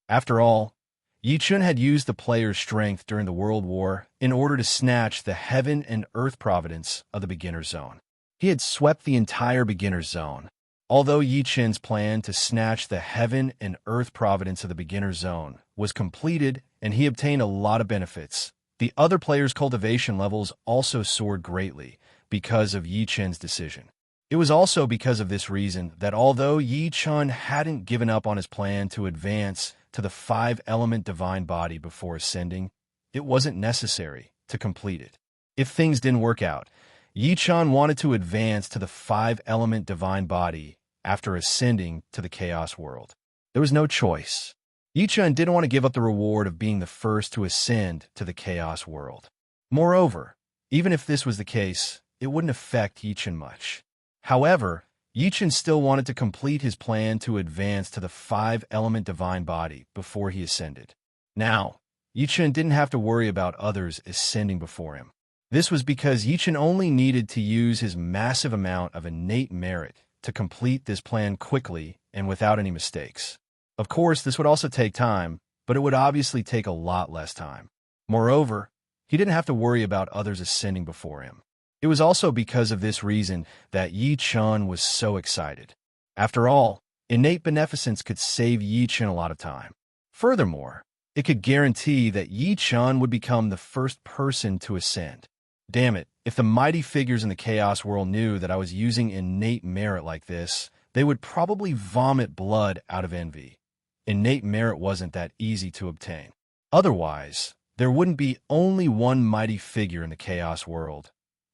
After all, Yi Chun had used the player's strength during the World War in order to snatch the heaven and earth providence of the beginner zone. He had swept the entire beginner zone. Although Yi Chun's plan to snatch the heaven and earth providence of the beginner zone was completed and he obtained a lot of benefits, the other players' cultivation levels also soared greatly because of Yi Chun's decision. It was also because of this reason that although Yi Chun hadn't given up on his plan to advance to the 5-element divine body before ascending, it wasn't necessary to complete it. If things didn't work out, Yi Chun wanted to advance to the 5-element divine body after ascending to the Chaos World. There was no choice. Yi Chun didn't want to give up the reward of being the first to ascend to the Chaos World. Moreover, even if this was the case, it wouldn't affect Yi Chun much. However, Yi Chun still wanted to complete his plan to advance to the 5-element divine body before he ascended. Now, Yi Chun didn't have to worry about others ascending before him. This was because Yi Chun only needed to use his massive amount of innate merit to complete this plan quickly and without any mistakes. Of course, this would also take time, but it would obviously take a lot less time. Moreover, he didn't have to worry about others ascending before him. It was also because of this reason that Yi Chun was so excited. After all, innate beneficence could save Yi Chun a lot of time. Furthermore, it could guarantee that Yi Chun would become the first person to ascend. Damn it, if the mighty figures in the Chaos World knew that I was using innate merit like this, they would probably vomit blood out of envy. Innate merit wasn't that easy to obtain. Otherwise, there wouldn't be only one mighty figure in the Chaos World,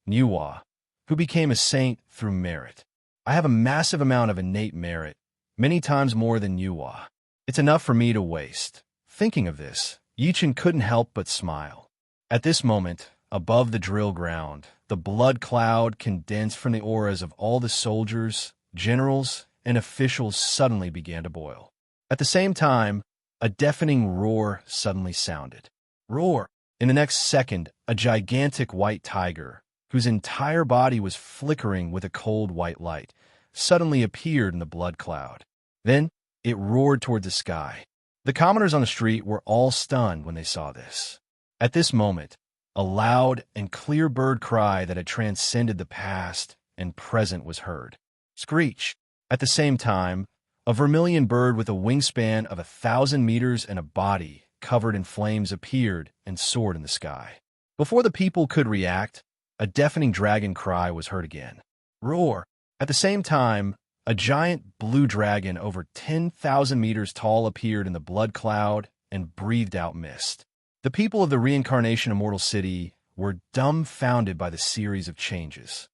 Nuwa, who became a saint through merit. I have a massive amount of innate merit, many times more than Nuwa. It's enough for me to waste. Thinking of this, Yichen couldn't help but smile. At this moment, above the drill ground, the blood cloud condensed from the auras of all the soldiers, generals, and officials suddenly began to boil. At the same time, a deafening roar suddenly sounded. Roar! In the next second, a gigantic white tiger, whose entire body was flickering with a cold white light, suddenly appeared in the blood cloud. Then, it roared toward the sky. The commoners on the street were all stunned when they saw this. At this moment, a loud and clear bird cry that had transcended the past and present was heard. Screech! At the same time, a vermilion bird with a wingspan of 1,000 meters and a body covered in flames appeared and soared in the sky. Before the people could react, a deafening dragon cry was heard again. Roar! At the same time, a giant blue dragon over 10,000 meters tall appeared in the blood cloud and breathed out mist. The people of the Reincarnation Immortal City were dumbfounded by the series of changes.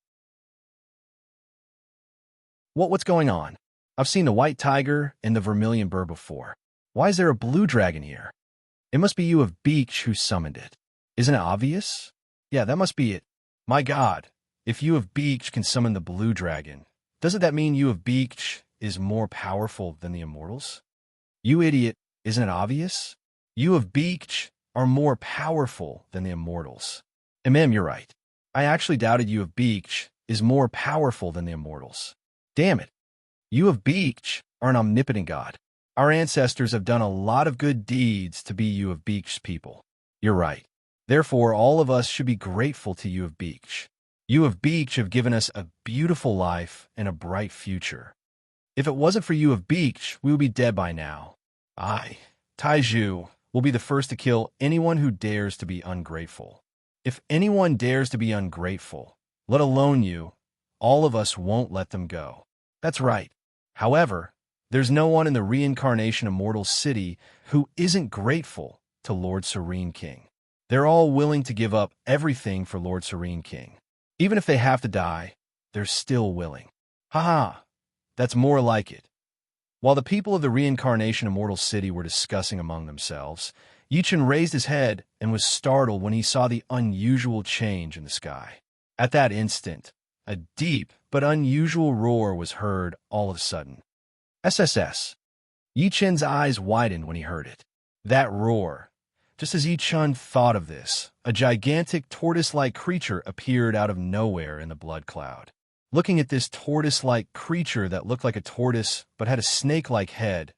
What's going on? I've seen the white tiger and the vermilion bird before. Why is there a blue dragon here? It must be you of Beach who summoned it. Isn't it obvious? Yeah, that must be it. My God, if you of Beach can summon the blue dragon, doesn't that mean you of Beach is more powerful than the immortals? You idiot, isn't it obvious? You of Beach are more powerful than the immortals. And you're right. I actually doubted you of Beach is more powerful than the immortals. Damn it. You of Beach are an omnipotent god. Our ancestors have done a lot of good deeds to be you of Beach's people. You're right. Therefore, all of us should be grateful to you of Beach. You of Beach have given us a beautiful life and a bright future. If it wasn't for you of Beach, we would be dead by now. I, Taiju, will be the first to kill anyone who dares to be ungrateful. If anyone dares to be ungrateful, let alone you, all of us won't let them go. That's right. However, there's no one in the Reincarnation Immortal City who isn't grateful to Lord Serene King. They're all willing to give up everything for Lord Serene King. Even if they have to die, they're still willing. Haha, that's more like it. While the people of the Reincarnation Immortal City were discussing among themselves, Yichen raised his head and was startled when he saw the unusual change in the sky. At that instant, a deep but unusual roar was heard all of a sudden. SSS. Yichen's eyes widened when he heard it. That roar. Just as Yichen thought of this, a gigantic tortoise-like creature appeared out of nowhere in the blood cloud. Looking at this tortoise-like creature that looked like a tortoise but had a snake-like head,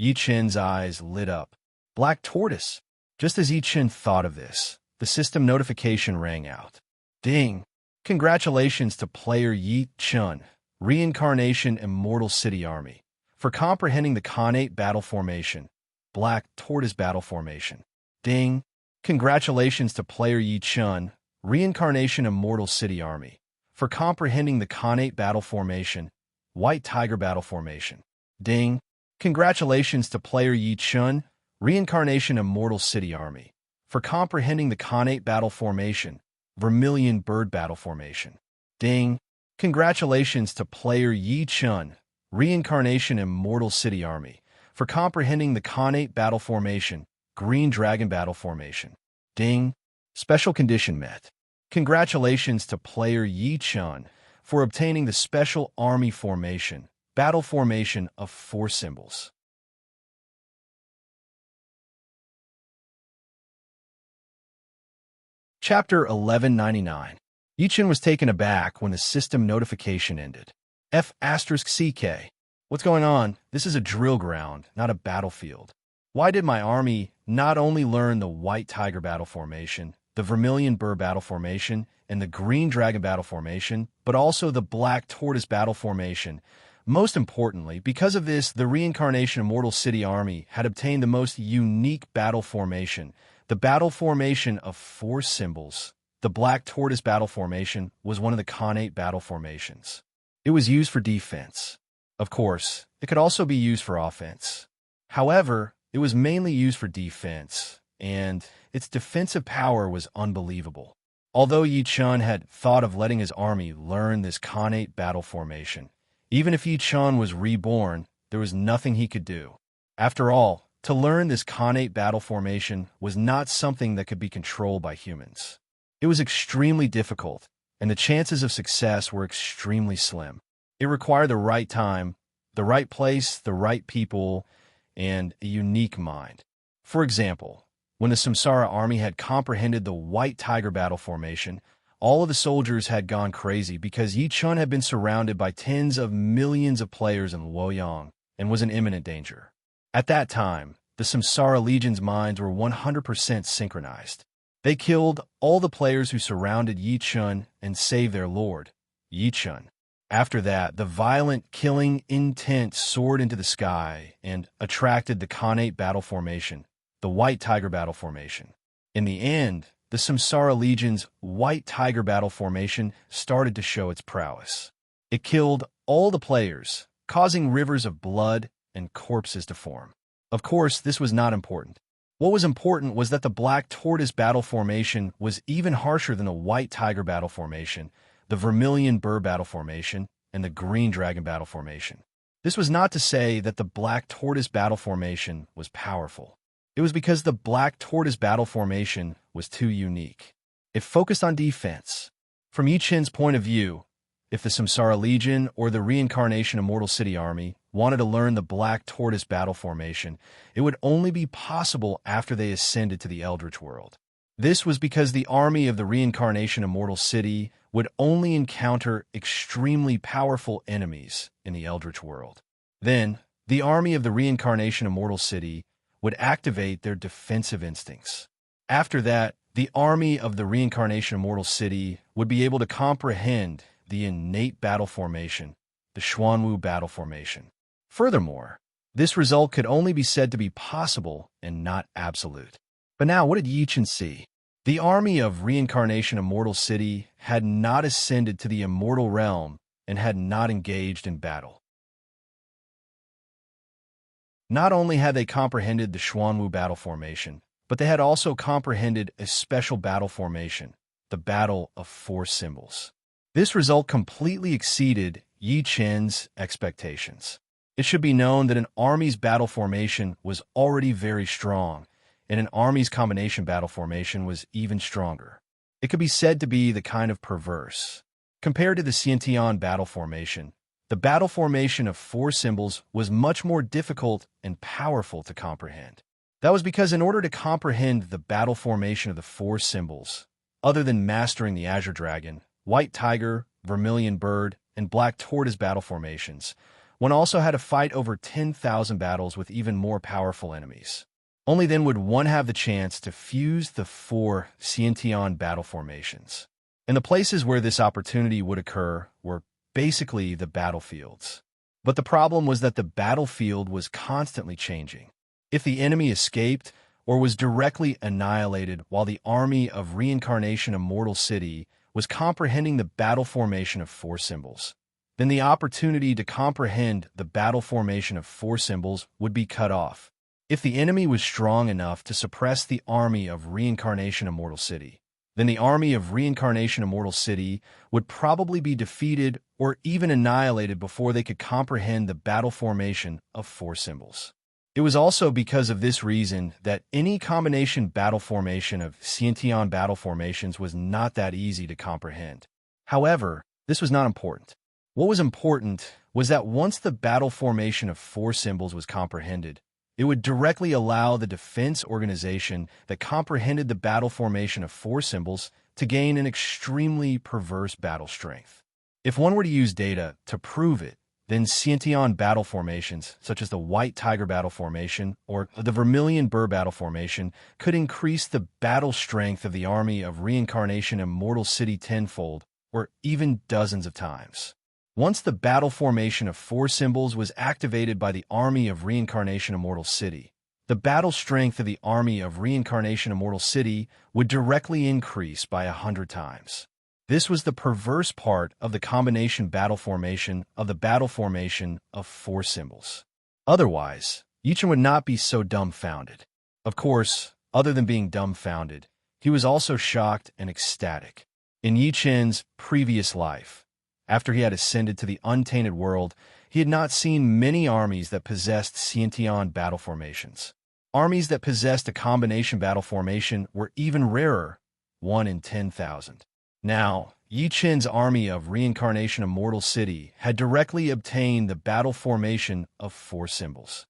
Yichen's eyes lit up. Black tortoise. Just as Yichen thought of this, the system notification rang out. Ding! Congratulations to player Yichen, Reincarnation Immortal City Army, for comprehending the Khanate Battle Formation, Black Tortoise Battle Formation. Ding! Congratulations to player Yichen, Reincarnation Immortal City Army, for comprehending the Khanate Battle Formation, White Tiger Battle Formation. Ding! Congratulations to player Yichen, Reincarnation Immortal City Army, for comprehending the Khanate Battle Formation, Vermilion Bird Battle Formation. Ding! Congratulations to player Yichen, Reincarnation Immortal City Army, for comprehending the Khanate Battle Formation, Green Dragon Battle Formation. Ding! Special condition met. Congratulations to player Yichen for obtaining the Special Army Formation, Battle Formation of 4 symbols. Chapter 1199. Yichen was taken aback when the system notification ended. F***CK. What's going on? This is a drill ground, not a battlefield. Why did my army not only learn the White Tiger Battle Formation, the Vermilion Bird Battle Formation, and the Green Dragon Battle Formation, but also the Black Tortoise Battle Formation? Most importantly, because of this, the Reincarnation Immortal City Army had obtained the most unique battle formation, the Battle Formation of 4 symbols. The Black Tortoise Battle Formation was one of the Khanate Battle Formations. It was used for defense. Of course, it could also be used for offense. However, it was mainly used for defense, and its defensive power was unbelievable. Although Yichen had thought of letting his army learn this Khanate Battle Formation, even if Yichen was reborn, there was nothing he could do. After all, to learn this connate battle formation was not something that could be controlled by humans. It was extremely difficult, and the chances of success were extremely slim. It required the right time, the right place, the right people, and a unique mind. For example, when the Samsara army had comprehended the White Tiger battle formation, all of the soldiers had gone crazy because Yi Chun had been surrounded by tens of millions of players in Luoyang and was in imminent danger. At that time, the Samsara Legion's minds were 100% synchronized. They killed all the players who surrounded Yi Chun and saved their lord, Yi Chun. After that, the violent, killing intent soared into the sky and attracted the connate battle formation, the White Tiger battle formation. In the end, the Samsara Legion's White Tiger battle formation started to show its prowess. It killed all the players, causing rivers of blood and corpses to form. Of course, this was not important. What was important was that the Black Tortoise battle formation was even harsher than the White Tiger battle formation, the Vermilion Burr battle formation, and the Green Dragon battle formation. This was not to say that the Black Tortoise battle formation was powerful. It was because the Black Tortoise battle formation was too unique. It focused on defense. From Yi Chen's point of view, if the Samsara Legion or the Reincarnation Immortal City Army wanted to learn the Black Tortoise battle formation, it would only be possible after they ascended to the Eldritch World. This was because the army of the Reincarnation Immortal City would only encounter extremely powerful enemies in the Eldritch World. Then, the army of the Reincarnation Immortal City would activate their defensive instincts. After that, the army of the Reincarnation Immortal City would be able to comprehend the innate battle formation, the Xuanwu battle formation. Furthermore, this result could only be said to be possible and not absolute. But now, what did Yi Chen see? The army of Reincarnation Immortal City had not ascended to the immortal realm and had not engaged in battle. Not only had they comprehended the Xuanwu battle formation, but they had also comprehended a special battle formation, the Battle of Four Symbols. This result completely exceeded Yi Chen's expectations. It should be known that an army's battle formation was already very strong, and an army's combination battle formation was even stronger. It could be said to be the kind of perverse. Compared to the Xiantian battle formation, the battle formation of four symbols was much more difficult and powerful to comprehend. That was because in order to comprehend the battle formation of the four symbols, other than mastering the Azure Dragon, White Tiger, Vermilion Bird, and Black Tortoise battle formations, one also had to fight over 10,000 battles with even more powerful enemies. Only then would one have the chance to fuse the four Xiantian battle formations. And the places where this opportunity would occur were basically the battlefields. But the problem was that the battlefield was constantly changing. If the enemy escaped or was directly annihilated while the army of Reincarnation Immortal City was comprehending the battle formation of four symbols, then the opportunity to comprehend the battle formation of four symbols would be cut off. If the enemy was strong enough to suppress the army of Reincarnation Immortal City, then the army of Reincarnation Immortal City would probably be defeated or even annihilated before they could comprehend the battle formation of four symbols. It was also because of this reason that any combination battle formation of Xiantian battle formations was not that easy to comprehend. However, this was not important. What was important was that once the battle formation of four symbols was comprehended, it would directly allow the defense organization that comprehended the battle formation of four symbols to gain an extremely perverse battle strength. If one were to use data to prove it, then Xiantian battle formations, such as the White Tiger battle formation or the Vermilion Burr battle formation, could increase the battle strength of the army of Reincarnation Immortal City tenfold, or even dozens of times. Once the battle formation of four symbols was activated by the army of Reincarnation Immortal City, the battle strength of the army of Reincarnation Immortal City would directly increase by 100 times. This was the perverse part of the combination battle formation of the battle formation of four symbols. Otherwise, Yi Chen would not be so dumbfounded. Of course, other than being dumbfounded, he was also shocked and ecstatic. In Yi Chen's previous life, after he had ascended to the untainted world, he had not seen many armies that possessed Xiantian battle formations. Armies that possessed a combination battle formation were even rarer, 1 in 10,000. Now, Yi Qin's army of Reincarnation Immortal City had directly obtained the battle formation of 4 symbols.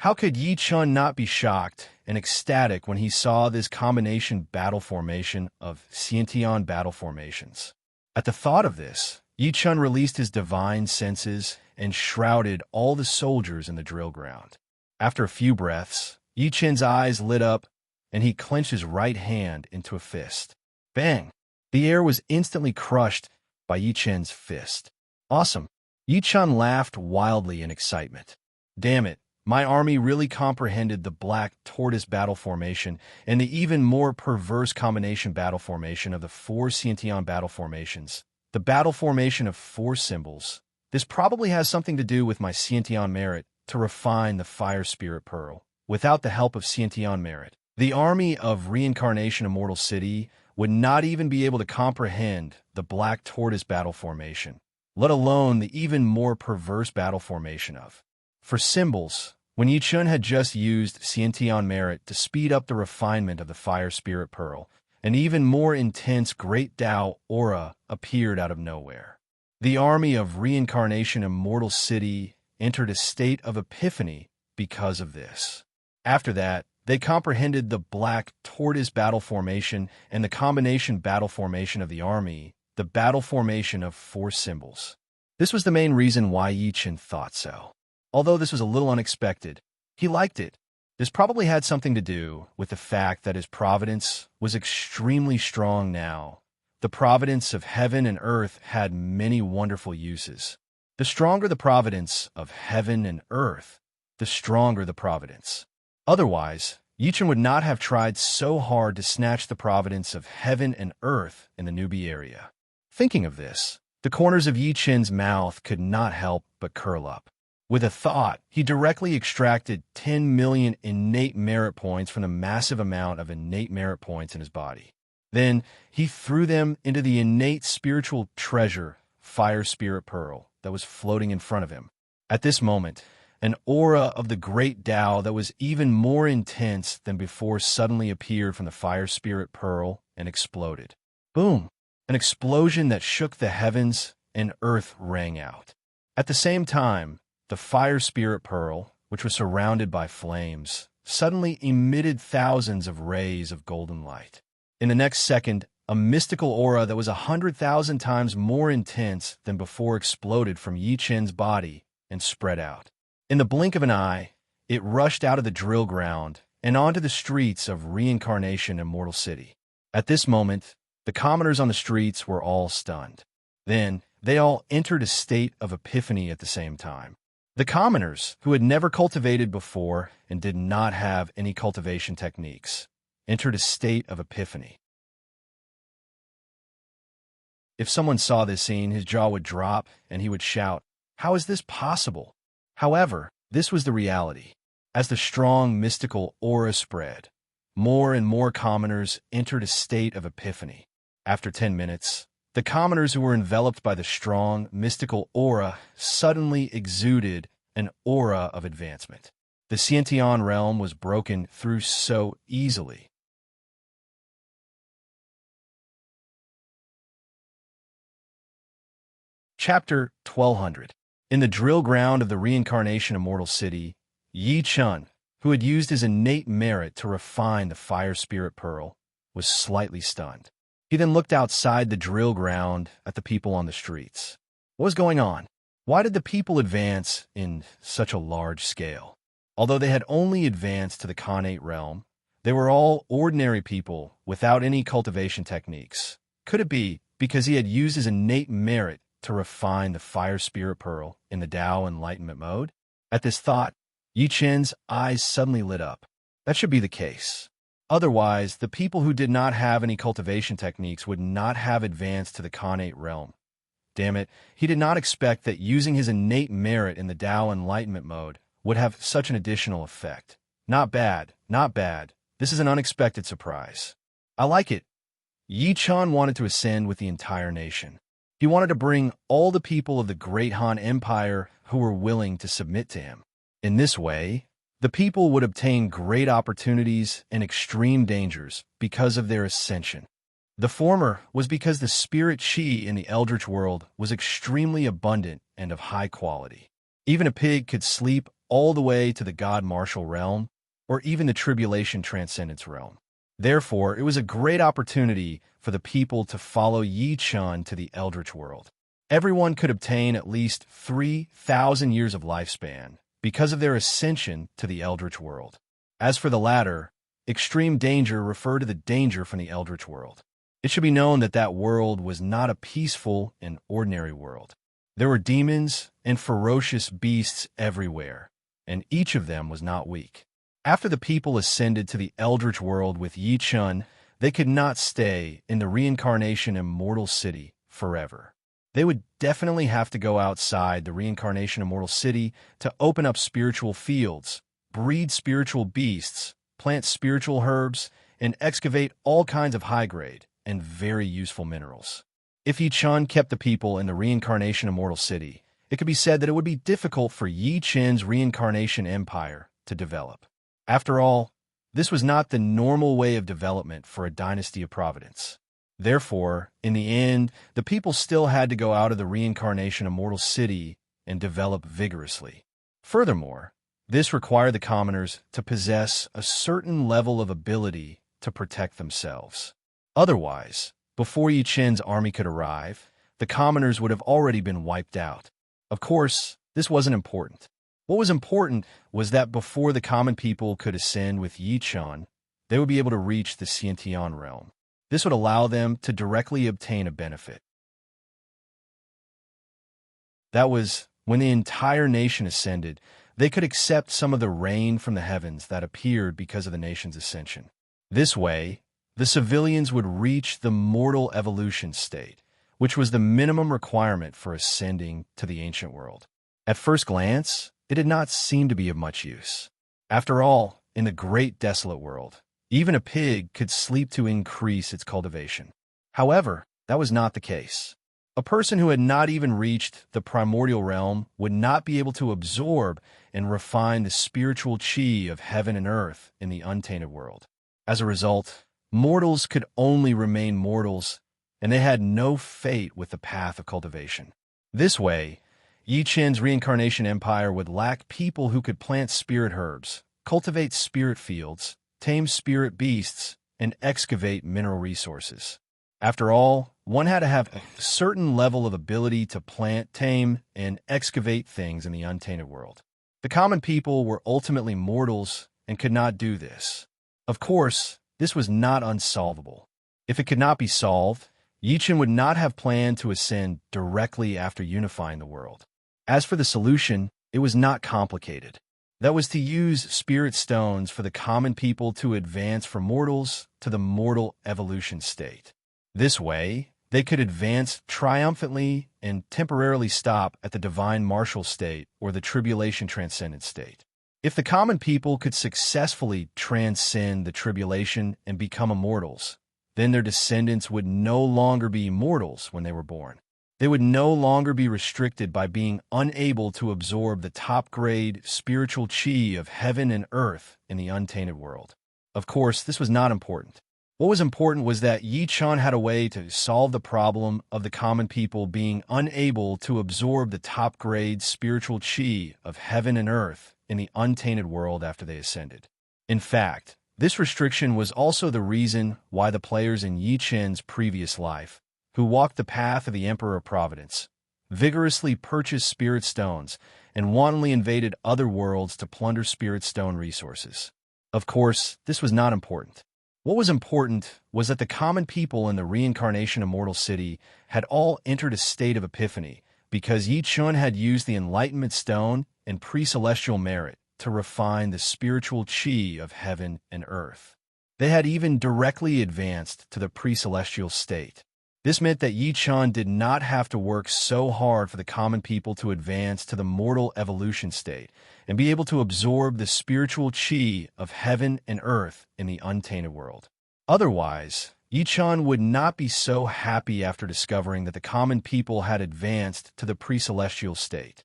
How could Yi Qin not be shocked and ecstatic when he saw this combination battle formation of Xiantian battle formations? At the thought of this, Yi Qin released his divine senses and shrouded all the soldiers in the drill ground. After a few breaths, Yi Qin's eyes lit up and he clenched his right hand into a fist. Bang! The air was instantly crushed by Yi Qin's fist. Awesome! Yi Qin laughed wildly in excitement. Damn it! My army really comprehended the black tortoise battle formation and the even more perverse combination battle formation of the 4 Xiantian battle formations. The battle formation of 4 symbols. This probably has something to do with my Xiantian merit to refine the fire spirit pearl. Without the help of Xiantian merit, the army of Reincarnation Immortal City would not even be able to comprehend the black tortoise battle formation, let alone the even more perverse battle formation of. For symbols, when Yi Qin had just used Xiantian merit to speed up the refinement of the fire spirit pearl, an even more intense Great Tao aura appeared out of nowhere. The army of Reincarnation Immortal City entered a state of epiphany because of this. After that, they comprehended the black tortoise battle formation and the combination battle formation of the army, the battle formation of 4 symbols. This was the main reason why Yi Qin thought so. Although this was a little unexpected, he liked it. This probably had something to do with the fact that his providence was extremely strong now. The providence of heaven and earth had many wonderful uses. The stronger the providence of heaven and earth, the stronger the providence. Otherwise, Yi Qin would not have tried so hard to snatch the providence of heaven and earth in the newbie area. Thinking of this, the corners of Yi Qin's mouth could not help but curl up. With a thought, he directly extracted 10 million innate merit points from the massive amount of innate merit points in his body. Then, he threw them into the innate spiritual treasure, fire spirit pearl, that was floating in front of him. At this moment, an aura of the great Tao that was even more intense than before suddenly appeared from the fire spirit pearl and exploded. Boom! An explosion that shook the heavens and earth rang out. At the same time, the fire spirit pearl, which was surrounded by flames, suddenly emitted thousands of rays of golden light. In the next second, a mystical aura that was 100,000 times more intense than before exploded from Yi Qin's body and spread out. In the blink of an eye, it rushed out of the drill ground and onto the streets of Reincarnation Immortal City. At this moment, the commoners on the streets were all stunned. Then, they all entered a state of epiphany at the same time. The commoners, who had never cultivated before and did not have any cultivation techniques, entered a state of epiphany. If someone saw this scene, his jaw would drop and he would shout, "How is this possible?" However, this was the reality. As the strong mystical aura spread, more and more commoners entered a state of epiphany. After 10 minutes, the commoners who were enveloped by the strong mystical aura suddenly exuded an aura of advancement. The Xiantian realm was broken through so easily. Chapter 1200. In the drill ground of the Reincarnation Immortal City, Yi Qin, who had used his innate merit to refine the fire spirit pearl, was slightly stunned. He then looked outside the drill ground at the people on the streets. What was going on? Why did the people advance in such a large scale? Although they had only advanced to the Khanate realm, they were all ordinary people without any cultivation techniques. Could it be because he had used his innate merit to refine the fire spirit pearl in the Tao enlightenment mode? At this thought, Yi Qin's eyes suddenly lit up. That should be the case. Otherwise, the people who did not have any cultivation techniques would not have advanced to the Khanate realm. Damn it, he did not expect that using his innate merit in the Tao enlightenment mode would have such an additional effect. Not bad, not bad. This is an unexpected surprise. I like it. Yi Qin wanted to ascend with the entire nation. He wanted to bring all the people of the Great Han Empire who were willing to submit to him. In this way, the people would obtain great opportunities and extreme dangers because of their ascension. The former was because the spirit chi in the Eldritch world was extremely abundant and of high quality. Even a pig could sleep all the way to the God Martial realm, or even the Tribulation Transcendence realm. Therefore, it was a great opportunity for the people to follow Yi Chun to the Eldritch world. Everyone could obtain at least 3,000 years of lifespan because of their ascension to the Eldritch world. As for the latter, extreme danger referred to the danger from the Eldritch world. It should be known that that world was not a peaceful and ordinary world. There were demons and ferocious beasts everywhere, and each of them was not weak. After the people ascended to the Eldritch world with Yi Chun, they could not stay in the reincarnation immortal city forever. They would definitely have to go outside the reincarnation immortal city to open up spiritual fields, breed spiritual beasts, plant spiritual herbs, and excavate all kinds of high-grade and very useful minerals. If Yi Chun kept the people in the reincarnation immortal city, it could be said that it would be difficult for Yi Chun's reincarnation empire to develop. After all, this was not the normal way of development for a dynasty of Providence. Therefore, in the end, the people still had to go out of the reincarnation immortal city and develop vigorously. Furthermore, this required the commoners to possess a certain level of ability to protect themselves. Otherwise, before Yi Chun's army could arrive, the commoners would have already been wiped out. Of course, this wasn't important. What was important was that before the common people could ascend with Yi Chun, they would be able to reach the Xiantian realm. This would allow them to directly obtain a benefit. That was, when the entire nation ascended, they could accept some of the rain from the heavens that appeared because of the nation's ascension. This way, the civilians would reach the mortal evolution state, which was the minimum requirement for ascending to the ancient world. At first glance, it did not seem to be of much use. After all, in the great desolate world, even a pig could sleep to increase its cultivation. However, that was not the case. A person who had not even reached the primordial realm would not be able to absorb and refine the spiritual chi of heaven and earth in the untainted world. As a result, mortals could only remain mortals, and they had no fate with the path of cultivation. This way, Yi Chun's reincarnation empire would lack people who could plant spirit herbs, cultivate spirit fields, tame spirit beasts, and excavate mineral resources. After all, one had to have a certain level of ability to plant, tame, and excavate things in the untainted world. The common people were ultimately mortals and could not do this. Of course, this was not unsolvable. If it could not be solved, Yi Chun would not have planned to ascend directly after unifying the world. As for the solution, it was not complicated. That was to use spirit stones for the common people to advance from mortals to the mortal evolution state. This way, they could advance triumphantly and temporarily stop at the divine martial state or the tribulation transcendent state. If the common people could successfully transcend the tribulation and become immortals, then their descendants would no longer be mortals when they were born. They would no longer be restricted by being unable to absorb the top-grade spiritual chi of heaven and earth in the untainted world. Of course, this was not important. What was important was that Yi Chun had a way to solve the problem of the common people being unable to absorb the top-grade spiritual chi of heaven and earth in the untainted world after they ascended. In fact, this restriction was also the reason why the players in Yi Chun's previous life, who walked the path of the Emperor of Providence, vigorously purchased spirit stones and wantonly invaded other worlds to plunder spirit stone resources. Of course, this was not important. What was important was that the common people in the reincarnation immortal city had all entered a state of epiphany because Yi Chun had used the enlightenment stone and pre-celestial merit to refine the spiritual chi of heaven and earth. They had even directly advanced to the pre-celestial state. This meant that Yi Chun did not have to work so hard for the common people to advance to the mortal evolution state and be able to absorb the spiritual chi of heaven and earth in the untainted world. Otherwise, Yi-chan would not be so happy after discovering that the common people had advanced to the pre-celestial state.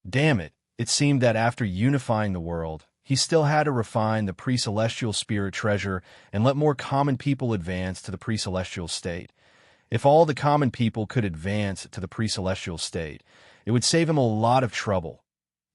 Damn it, it seemed that after unifying the world, he still had to refine the pre-celestial spirit treasure and let more common people advance to the pre-celestial state. If all the common people could advance to the pre-celestial state, it would save him a lot of trouble.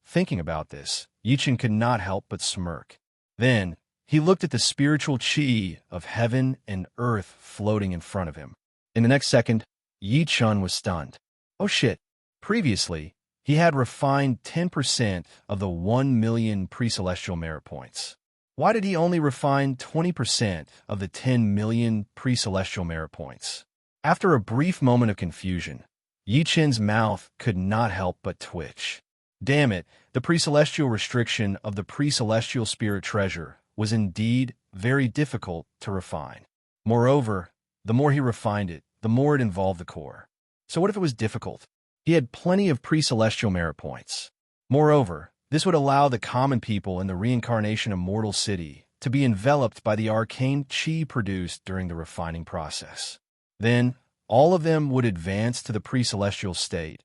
Thinking about this, Yi-chan could not help but smirk. Then, he looked at the spiritual chi of heaven and earth floating in front of him. In the next second, Yi-chan was stunned. Oh shit. Previously, he had refined 10% of the 1 million pre-celestial merit points. Why did he only refine 20% of the 10 million pre-celestial merit points? After a brief moment of confusion, Yi-chan's mouth could not help but twitch. Damn it, the pre-celestial restriction of the pre-celestial spirit treasure was indeed very difficult to refine. Moreover, the more he refined it, the more it involved the core. So what if it was difficult? He had plenty of pre-celestial merit points. Moreover, this would allow the common people in the reincarnation immortal city to be enveloped by the arcane chi produced during the refining process. Then, all of them would advance to the pre-celestial state.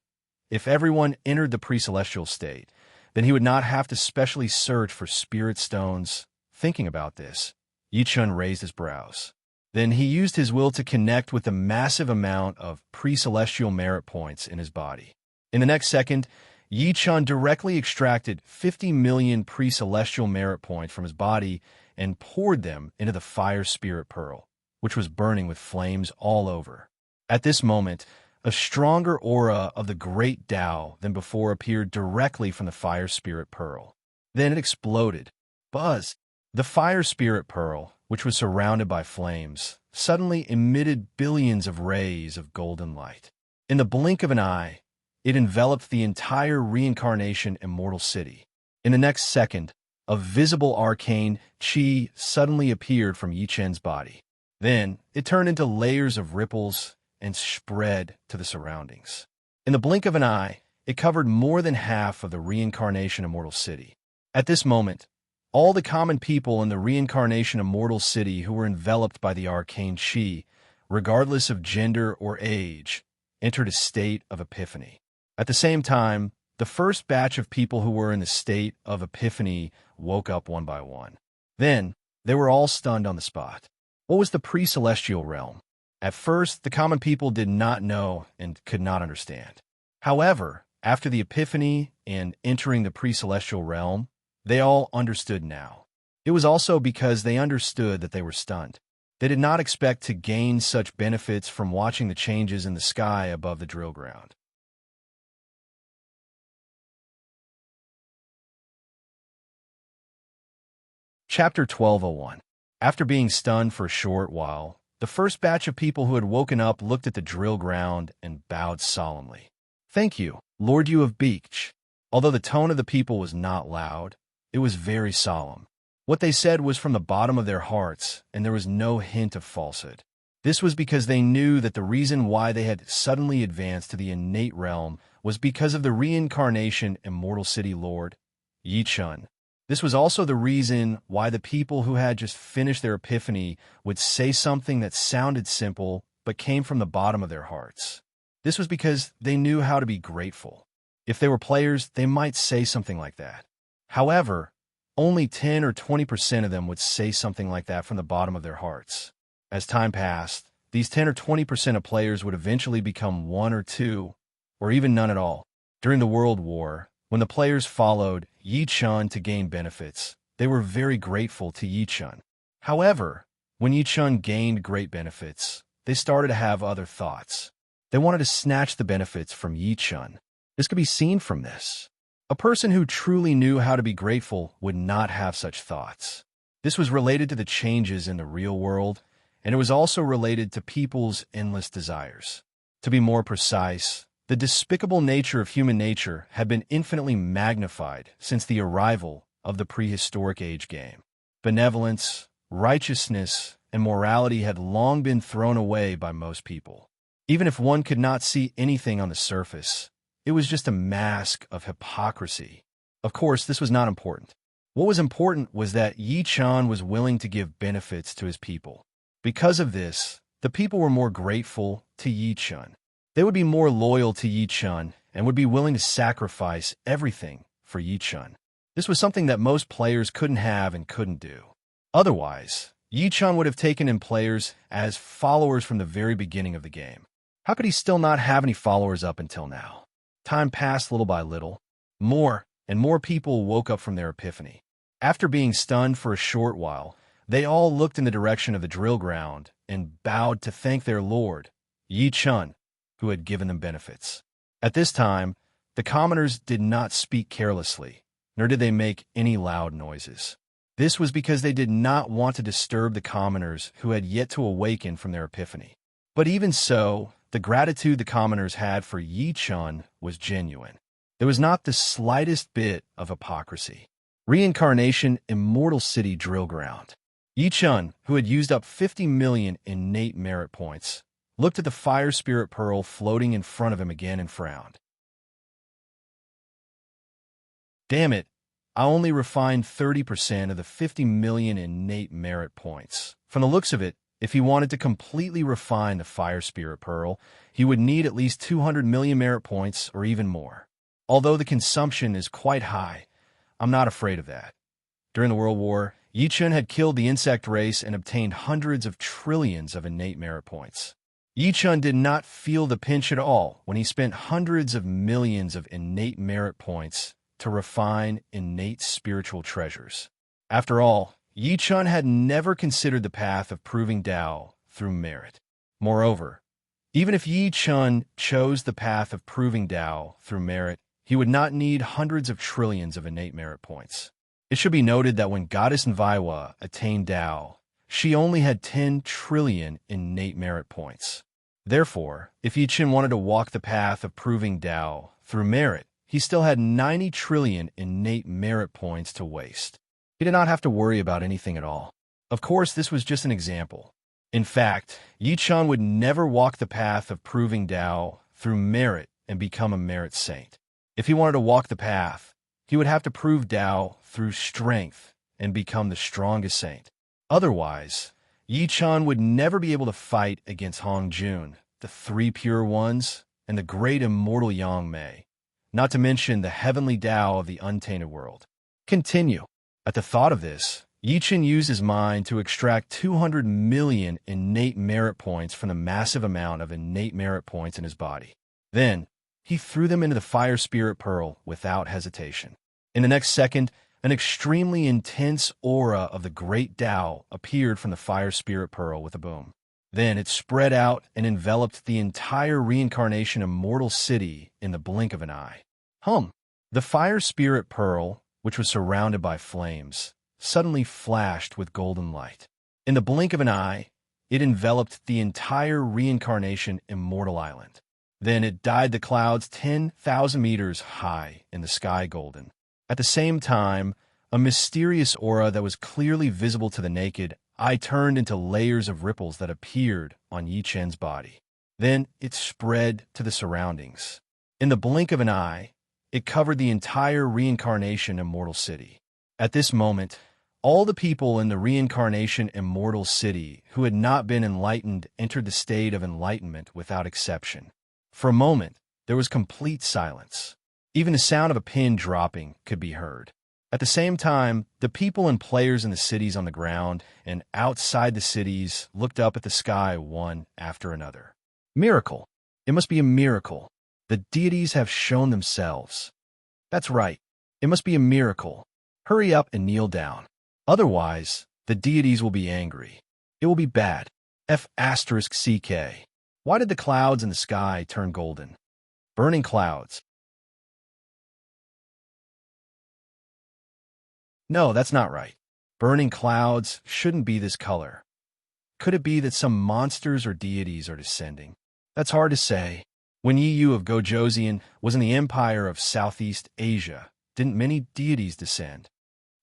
If everyone entered the pre-celestial state, then he would not have to specially search for spirit stones. Thinking about this, Yi-chan raised his brows. Then he used his will to connect with the massive amount of pre-celestial merit points in his body. In the next second, Yi-chan directly extracted 50 million pre-celestial merit points from his body and poured them into the fire spirit pearl, which was burning with flames all over. At this moment, a stronger aura of the great Tao than before appeared directly from the fire spirit pearl. Then it exploded. Buzz! The fire spirit pearl, which was surrounded by flames, suddenly emitted billions of rays of golden light. In the blink of an eye, it enveloped the entire reincarnation immortal city. In the next second, a visible arcane chi suddenly appeared from Yi-chan's body. Then, it turned into layers of ripples and spread to the surroundings. In the blink of an eye, it covered more than half of the reincarnation immortal city. At this moment, all the common people in the reincarnation immortal city who were enveloped by the arcane chi, regardless of gender or age, entered a state of epiphany. At the same time, the first batch of people who were in the state of epiphany woke up one by one. Then, they were all stunned on the spot. What was the pre-celestial realm? At first, the common people did not know and could not understand. However, after the epiphany and entering the pre-celestial realm, they all understood now. It was also because they understood that they were stunned. They did not expect to gain such benefits from watching the changes in the sky above the drill ground. Chapter 1201. After being stunned for a short while, the first batch of people who had woken up looked at the drill ground and bowed solemnly. "Thank you, Lord you of Beach." Although the tone of the people was not loud, it was very solemn. What they said was from the bottom of their hearts, and there was no hint of falsehood. This was because they knew that the reason why they had suddenly advanced to the innate realm was because of the reincarnation immortal city lord, Yi-chan. This was also the reason why the people who had just finished their epiphany would say something that sounded simple but came from the bottom of their hearts. This was because they knew how to be grateful. If they were players, they might say something like that. However, only 10 or 20% of them would say something like that from the bottom of their hearts. As time passed, these 10 or 20% of players would eventually become 1 or 2, or even none at all. During the World War, when the players followed Yi-chan to gain benefits, they were very grateful to Yi-chan. However, when Yi-chan gained great benefits, they started to have other thoughts. They wanted to snatch the benefits from Yi-chan. This could be seen from this. A person who truly knew how to be grateful would not have such thoughts. This was related to the changes in the real world, and it was also related to people's endless desires. To be more precise, the despicable nature of human nature had been infinitely magnified since the arrival of the prehistoric age game. Benevolence, righteousness, and morality had long been thrown away by most people. Even if one could not see anything on the surface, it was just a mask of hypocrisy. Of course, this was not important. What was important was that Yi Chan was willing to give benefits to his people. Because of this, the people were more grateful to Yi Chan. They would be more loyal to Yi Chan and would be willing to sacrifice everything for Yi Chan. This was something that most players couldn't have and couldn't do. Otherwise, Yi Chan would have taken in players as followers from the very beginning of the game. How could he still not have any followers up until now? Time passed little by little. More and more people woke up from their epiphany. After being stunned for a short while, they all looked in the direction of the drill ground and bowed to thank their lord, Yi Chan, who had given them benefits. At this time, the commoners did not speak carelessly, nor did they make any loud noises. This was because they did not want to disturb the commoners who had yet to awaken from their epiphany. But even so, the gratitude the commoners had for Yi Chan was genuine. There was not the slightest bit of hypocrisy. Reincarnation Immortal City Drill Ground. Yi Chan, who had used up 50 million innate merit points, looked at the fire spirit pearl floating in front of him again and frowned. Damn it, I only refined 30% of the 50 million innate merit points. From the looks of it, if he wanted to completely refine the fire spirit pearl, he would need at least 200 million merit points or even more. Although the consumption is quite high, I'm not afraid of that. During the World War, Yi Chan had killed the insect race and obtained hundreds of trillions of innate merit points. Yi Chan did not feel the pinch at all when he spent hundreds of millions of innate merit points to refine innate spiritual treasures. After all, Yi Chan had never considered the path of proving Tao through merit. Moreover, even if Yi Chan chose the path of proving Tao through merit, he would not need hundreds of trillions of innate merit points. It should be noted that when Goddess Nviwa attained Tao, she only had 10 trillion innate merit points. Therefore, if Yi Chan wanted to walk the path of proving Tao through merit, he still had 90 trillion innate merit points to waste. He did not have to worry about anything at all. Of course, this was just an example. In fact, Yi Chan would never walk the path of proving Tao through merit and become a merit saint. If he wanted to walk the path, he would have to prove Tao through strength and become the strongest saint. Otherwise, Yi Chan would never be able to fight against Hong Jun, the three pure ones, and the great immortal Yang Mei, not to mention the heavenly Tao of the untainted world. Continue. At the thought of this, Yi Chan used his mind to extract 200 million innate merit points from the massive amount of innate merit points in his body. Then, he threw them into the fire spirit pearl without hesitation. In the next second, an extremely intense aura of the great Tao appeared from the fire spirit pearl with a boom. Then it spread out and enveloped the entire reincarnation immortal city in the blink of an eye. The fire spirit pearl, which was surrounded by flames, suddenly flashed with golden light. In the blink of an eye, it enveloped the entire reincarnation immortal island. Then it dyed the clouds 10,000 meters high in the sky golden. At the same time, a mysterious aura that was clearly visible to the naked eye turned into layers of ripples that appeared on Yi Chan's body. Then it spread to the surroundings. In the blink of an eye, it covered the entire reincarnation immortal city. At this moment, all the people in the reincarnation immortal city who had not been enlightened entered the state of enlightenment without exception. For a moment, there was complete silence. Even the sound of a pin dropping could be heard. At the same time, the people and players in the cities on the ground and outside the cities looked up at the sky one after another. Miracle! It must be a miracle. The deities have shown themselves. That's right. It must be a miracle. Hurry up and kneel down. Otherwise, the deities will be angry. It will be bad. F***CK. Why did the clouds in the sky turn golden? Burning clouds. No, that's not right. Burning clouds shouldn't be this color. Could it be that some monsters or deities are descending? That's hard to say. When Yi Yu of Gojoseon was in the empire of Southeast Asia, didn't many deities descend?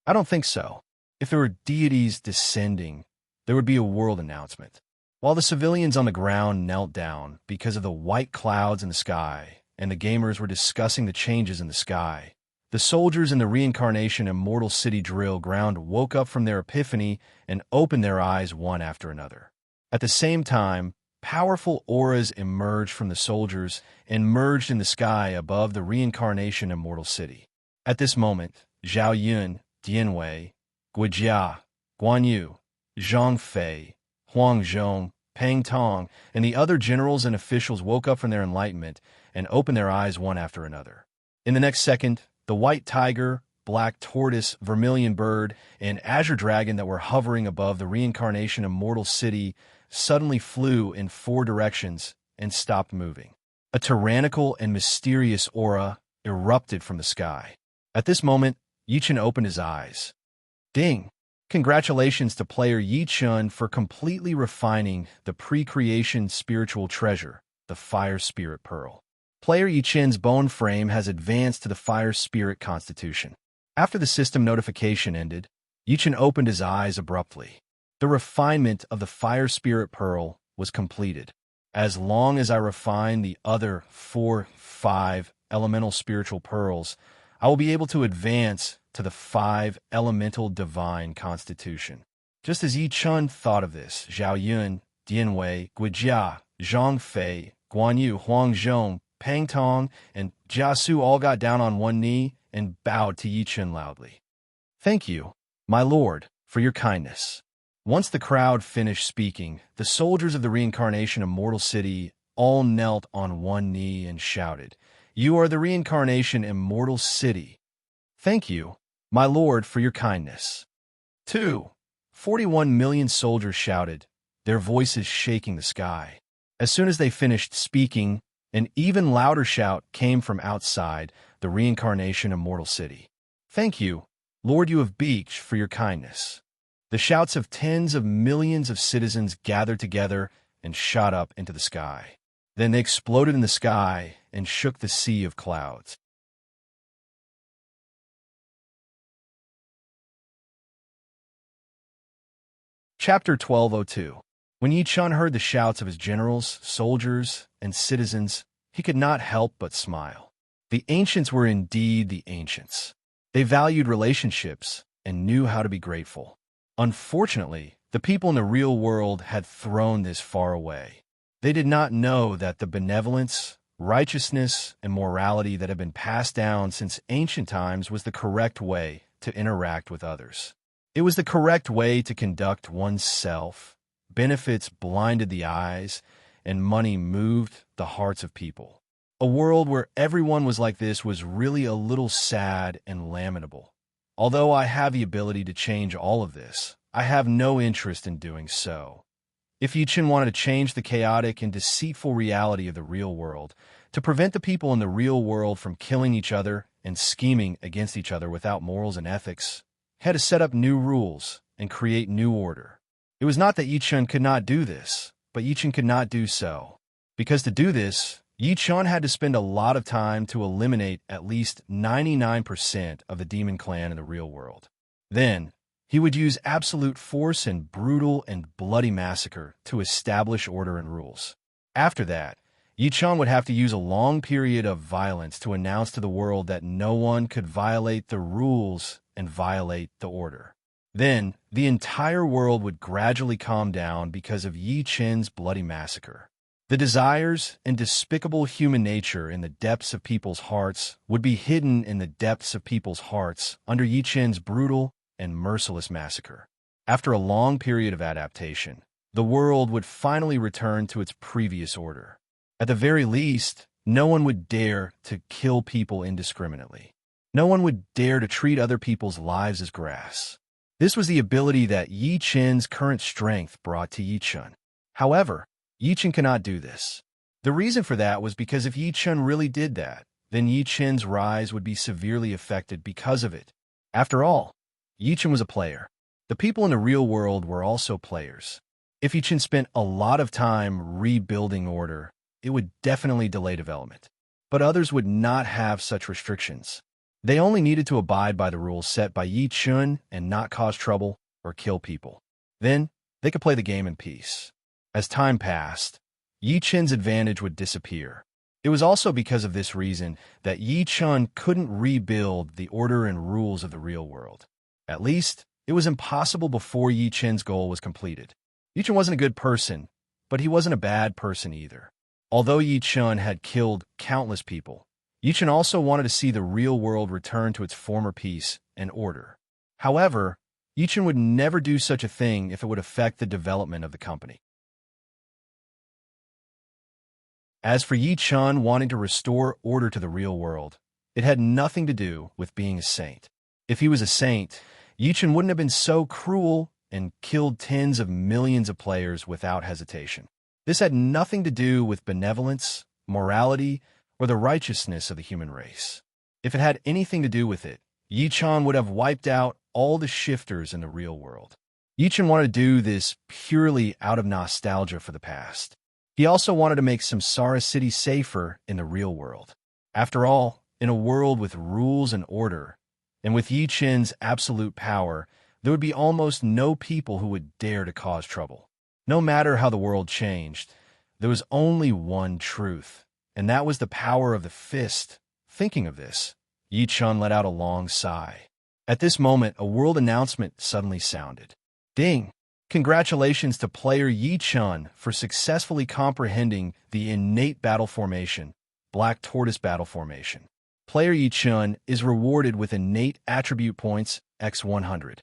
I don't think so. If there were deities descending, there would be a world announcement. While the civilians on the ground knelt down because of the white clouds in the sky, and the gamers were discussing the changes in the sky, the soldiers in the reincarnation immortal city drill ground woke up from their epiphany and opened their eyes one after another. At the same time, powerful auras emerged from the soldiers and merged in the sky above the reincarnation immortal city. At this moment, Zhao Yun, Dianwei, Guijia, Guan Yu, Zhang Fei, Huang Zhong, Peng Tong, and the other generals and officials woke up from their enlightenment and opened their eyes one after another. In the next second, the white tiger, black tortoise, vermilion bird, and azure dragon that were hovering above the reincarnation immortal city suddenly flew in 4 directions and stopped moving. A tyrannical and mysterious aura erupted from the sky. At this moment, Yichen opened his eyes. Ding! Congratulations to player Yichen for completely refining the pre-creation spiritual treasure, the Fire Spirit Pearl. Player Yichen's bone frame has advanced to the Fire Spirit Constitution. After the system notification ended, Yichen opened his eyes abruptly. The refinement of the Fire Spirit Pearl was completed. As long as I refine the other 4-5 elemental spiritual pearls, I will be able to advance to the 5 elemental divine constitution. Just as Yi Chun thought of this, Zhao Yun, Dianwei, Guijia, Zhang Fei, Guan Yu, Huang Zhong, Peng Tong, and Jia Su all got down on one knee and bowed to Yi Chun loudly. Thank you, my lord, for your kindness. Once the crowd finished speaking, the soldiers of the reincarnation immortal city all knelt on one knee and shouted, "You are the reincarnation immortal city. Thank you, my lord, for your kindness." 41 million soldiers shouted, their voices shaking the sky. As soon as they finished speaking, an even louder shout came from outside the reincarnation immortal city. Thank you, Lord you of Beach, for your kindness. The shouts of tens of millions of citizens gathered together and shot up into the sky. Then they exploded in the sky and shook the sea of clouds. Chapter 1202. When Yi Chun heard the shouts of his generals, soldiers, and citizens, he could not help but smile. The ancients were indeed the ancients. They valued relationships and knew how to be grateful. Unfortunately, the people in the real world had thrown this far away. They did not know that the benevolence, righteousness, and morality that had been passed down since ancient times was the correct way to interact with others. It was the correct way to conduct oneself. Benefits blinded the eyes, and money moved the hearts of people. A world where everyone was like this was really a little sad and lamentable. Although I have the ability to change all of this, I have no interest in doing so. If Yichen wanted to change the chaotic and deceitful reality of the real world, to prevent the people in the real world from killing each other and scheming against each other without morals and ethics, he had to set up new rules and create new order. It was not that Yichen could not do this, but Yichen could not do so. Because to do this, Yichen had to spend a lot of time to eliminate at least 99% of the demon clan in the real world. Then, he would use absolute force and brutal and bloody massacre to establish order and rules. After that, Yichen would have to use a long period of violence to announce to the world that no one could violate the rules and violate the order. Then, the entire world would gradually calm down because of Yichen's bloody massacre. The desires and despicable human nature in the depths of people's hearts would be hidden in the depths of people's hearts under Yichen's brutal and merciless massacre. After a long period of adaptation, the world would finally return to its previous order. At the very least, no one would dare to kill people indiscriminately. No one would dare to treat other people's lives as grass. This was the ability that Yichen's current strength brought to Yichen. However, Yichen cannot do this. The reason for that was because if Yichen really did that, then Yichen's rise would be severely affected because of it. After all, Yichen was a player. The people in the real world were also players. If Yichen spent a lot of time rebuilding order, it would definitely delay development. But others would not have such restrictions. They only needed to abide by the rules set by Yichen and not cause trouble or kill people. Then, they could play the game in peace. As time passed, Yichen's advantage would disappear. It was also because of this reason that Yi Chun couldn't rebuild the order and rules of the real world. At least, it was impossible before Yi Chun's goal was completed. Yi Chun wasn't a good person, but he wasn't a bad person either. Although Yi Chun had killed countless people, Yi Chun also wanted to see the real world return to its former peace and order. However, Yi Chun would never do such a thing if it would affect the development of the company. As for Yi Chun wanting to restore order to the real world, it had nothing to do with being a saint. If he was a saint, Yi Chun wouldn't have been so cruel and killed tens of millions of players without hesitation. This had nothing to do with benevolence, morality, or the righteousness of the human race. If it had anything to do with it, Yi Chun would have wiped out all the shifters in the real world. Yi Chun wanted to do this purely out of nostalgia for the past. He also wanted to make Samsara City safer in the real world. After all, in a world with rules and order, and with Yi Chun's absolute power, there would be almost no people who would dare to cause trouble. No matter how the world changed, there was only one truth, and that was the power of the fist. Thinking of this, Yi Chun let out a long sigh. At this moment, a world announcement suddenly sounded. Ding! Congratulations to player Yi Chun for successfully comprehending the innate battle formation, Black Tortoise Battle Formation. Player Yi Chun is rewarded with innate attribute points x100.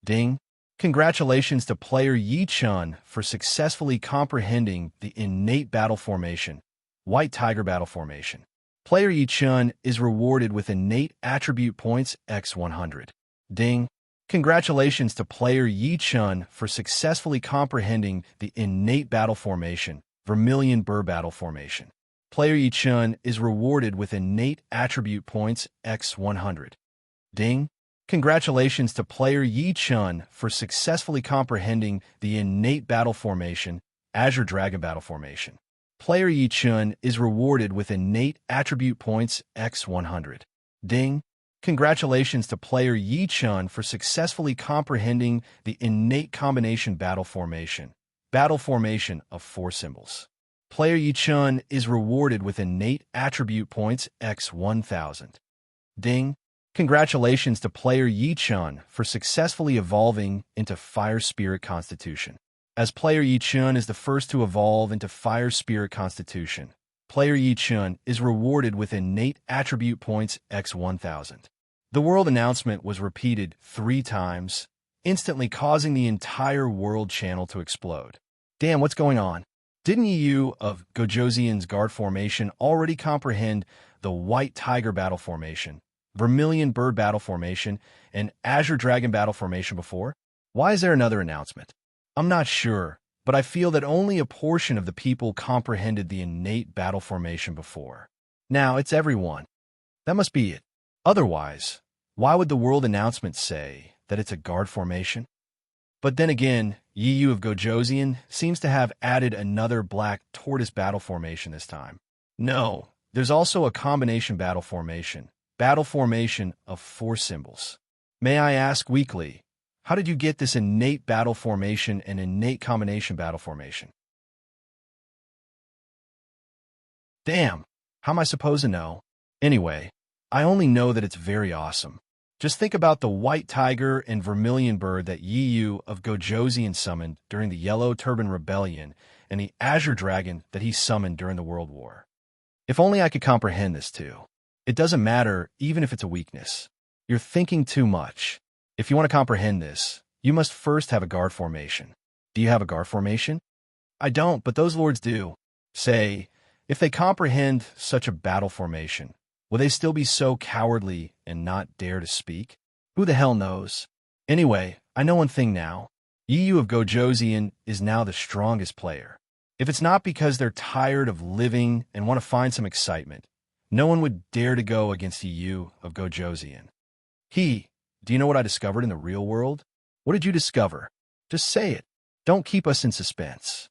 Ding! Congratulations to player Yi Chun for successfully comprehending the innate battle formation, White Tiger Battle Formation. Player Yi Chun is rewarded with innate attribute points x100. Ding! Congratulations to player Yi Chun for successfully comprehending the innate battle formation, Vermilion Burr Battle Formation. Player Yi Chun is rewarded with innate attribute points x100. Ding! Congratulations to player Yi Chun for successfully comprehending the innate battle formation, Azure Dragon Battle Formation. Player Yi Chun is rewarded with innate attribute points x100. Ding! Congratulations to player Yi Chun for successfully comprehending the innate combination battle formation of 4 symbols. Player Yi Chun is rewarded with innate attribute points x1000. Ding! Congratulations to player Yi Chun for successfully evolving into Fire Spirit Constitution. As player Yi Chun is the first to evolve into Fire Spirit Constitution, player Yi Chun is rewarded with innate attribute points x1000. The world announcement was repeated 3 times, instantly causing the entire world channel to explode. Damn, what's going on? Didn't you of Gojoseon's guard formation already comprehend the White Tiger Battle Formation, Vermilion Bird Battle Formation, and Azure Dragon Battle Formation before? Why is there another announcement? I'm not sure, but I feel that only a portion of the people comprehended the innate battle formation before. Now it's everyone. That must be it. Otherwise, why would the world announcement say that it's a guard formation? But then again, Yu of Gojoseon seems to have added another Black Tortoise Battle Formation this time. No, there's also a combination battle formation of 4 symbols. May I ask weakly, how did you get this innate battle formation and innate combination battle formation? Damn, how am I supposed to know? Anyway, I only know that it's very awesome. Just think about the White Tiger and Vermilion Bird that Yu of Gojoseon summoned during the Yellow Turban Rebellion and the Azure Dragon that he summoned during the World War. If only I could comprehend this too. It doesn't matter even if it's a weakness. You're thinking too much. If you want to comprehend this, you must first have a guard formation. Do you have a guard formation? I don't, but those lords do. Say, if they comprehend such a battle formation, will they still be so cowardly and not dare to speak? Who the hell knows? Anyway, I know one thing now. Yu of Gojoseon is now the strongest player. If it's not because they're tired of living and want to find some excitement, no one would dare to go against Yu of Gojoseon. Do you know what I discovered in the real world? What did you discover? Just say it. Don't keep us in suspense.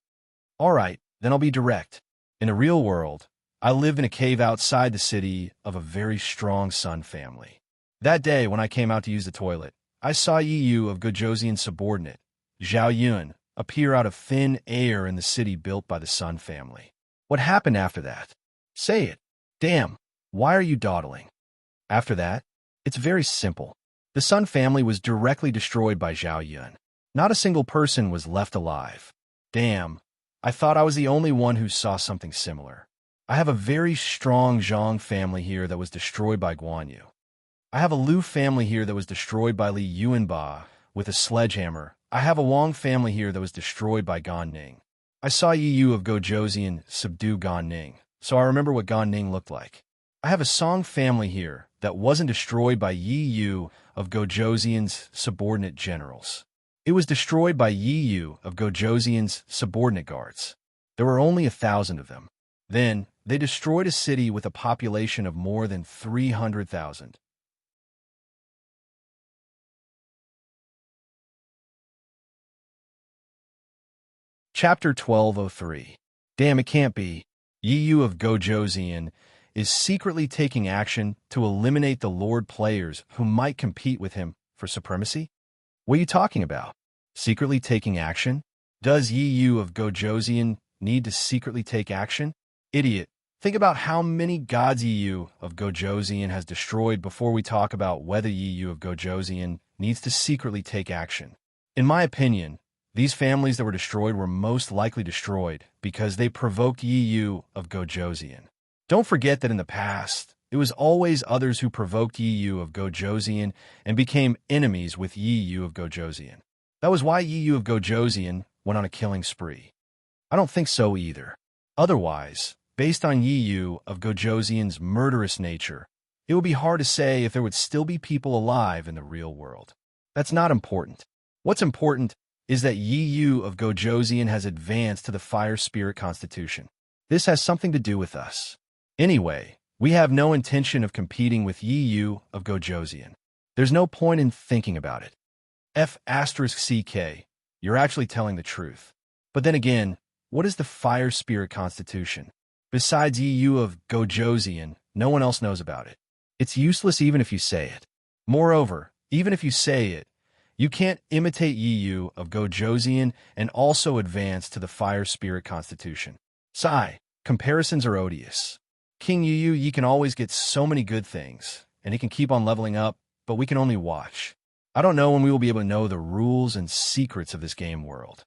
All right, then I'll be direct. In the real world, I lived in a cave outside the city of a very strong sun family. That day, when I came out to use the toilet, I saw Yu of Gojoseon's subordinate, Zhao Yun, appear out of thin air in the city built by the Sun family. What happened after that? Say it. Damn, why are you dawdling? After that, it's very simple. The Sun family was directly destroyed by Zhao Yun. Not a single person was left alive. Damn, I thought I was the only one who saw something similar. I have a very strong Zhang family here that was destroyed by Guan Yu. I have a Liu family here that was destroyed by Li Yuanba with a sledgehammer. I have a Wang family here that was destroyed by Gan Ning. I saw Yi Yu of Gojoseon subdue Gan Ning, so I remember what Gan Ning looked like. I have a Song family here that wasn't destroyed by Yi Yu of Gojoseon's subordinate generals. It was destroyed by Yi Yu of Gojoseon's subordinate guards. There were only 1,000 of them. Then, they destroyed a city with a population of more than 300,000. Chapter 1203. Damn, it can't be. Yi Yu of Gojoseon is secretly taking action to eliminate the Lord players who might compete with him for supremacy? What are you talking about? Secretly taking action? Does Yi Yu of Gojoseon need to secretly take action? Idiot. Think about how many gods Yi Yu of Gojoseon has destroyed before we talk about whether Yi Yu of Gojoseon needs to secretly take action. In my opinion, these families that were destroyed were most likely destroyed because they provoked Yi Yu of Gojoseon. Don't forget that in the past, it was always others who provoked Yi Yu of Gojoseon and became enemies with Yi Yu of Gojoseon. That was why Yi Yu of Gojoseon went on a killing spree. I don't think so either. Otherwise, based on Yi Yu of Gojoseon's murderous nature, it would be hard to say if there would still be people alive in the real world. That's not important. What's important is that Yi Yu of Gojoseon has advanced to the Fire Spirit Constitution. This has something to do with us. Anyway, we have no intention of competing with Yi Yu of Gojoseon. There's no point in thinking about it. F***CK, you're actually telling the truth. But then again, what is the Fire Spirit Constitution? Besides Yi Yu of Gojoseon, no one else knows about it. It's useless even if you say it. Moreover, even if you say it, you can't imitate Yi Yu of Gojoseon and also advance to the Fire Spirit Constitution. Sigh, comparisons are odious. King Yi Yu, ye can always get so many good things, and he can keep on leveling up, but we can only watch. I don't know when we will be able to know the rules and secrets of this game world.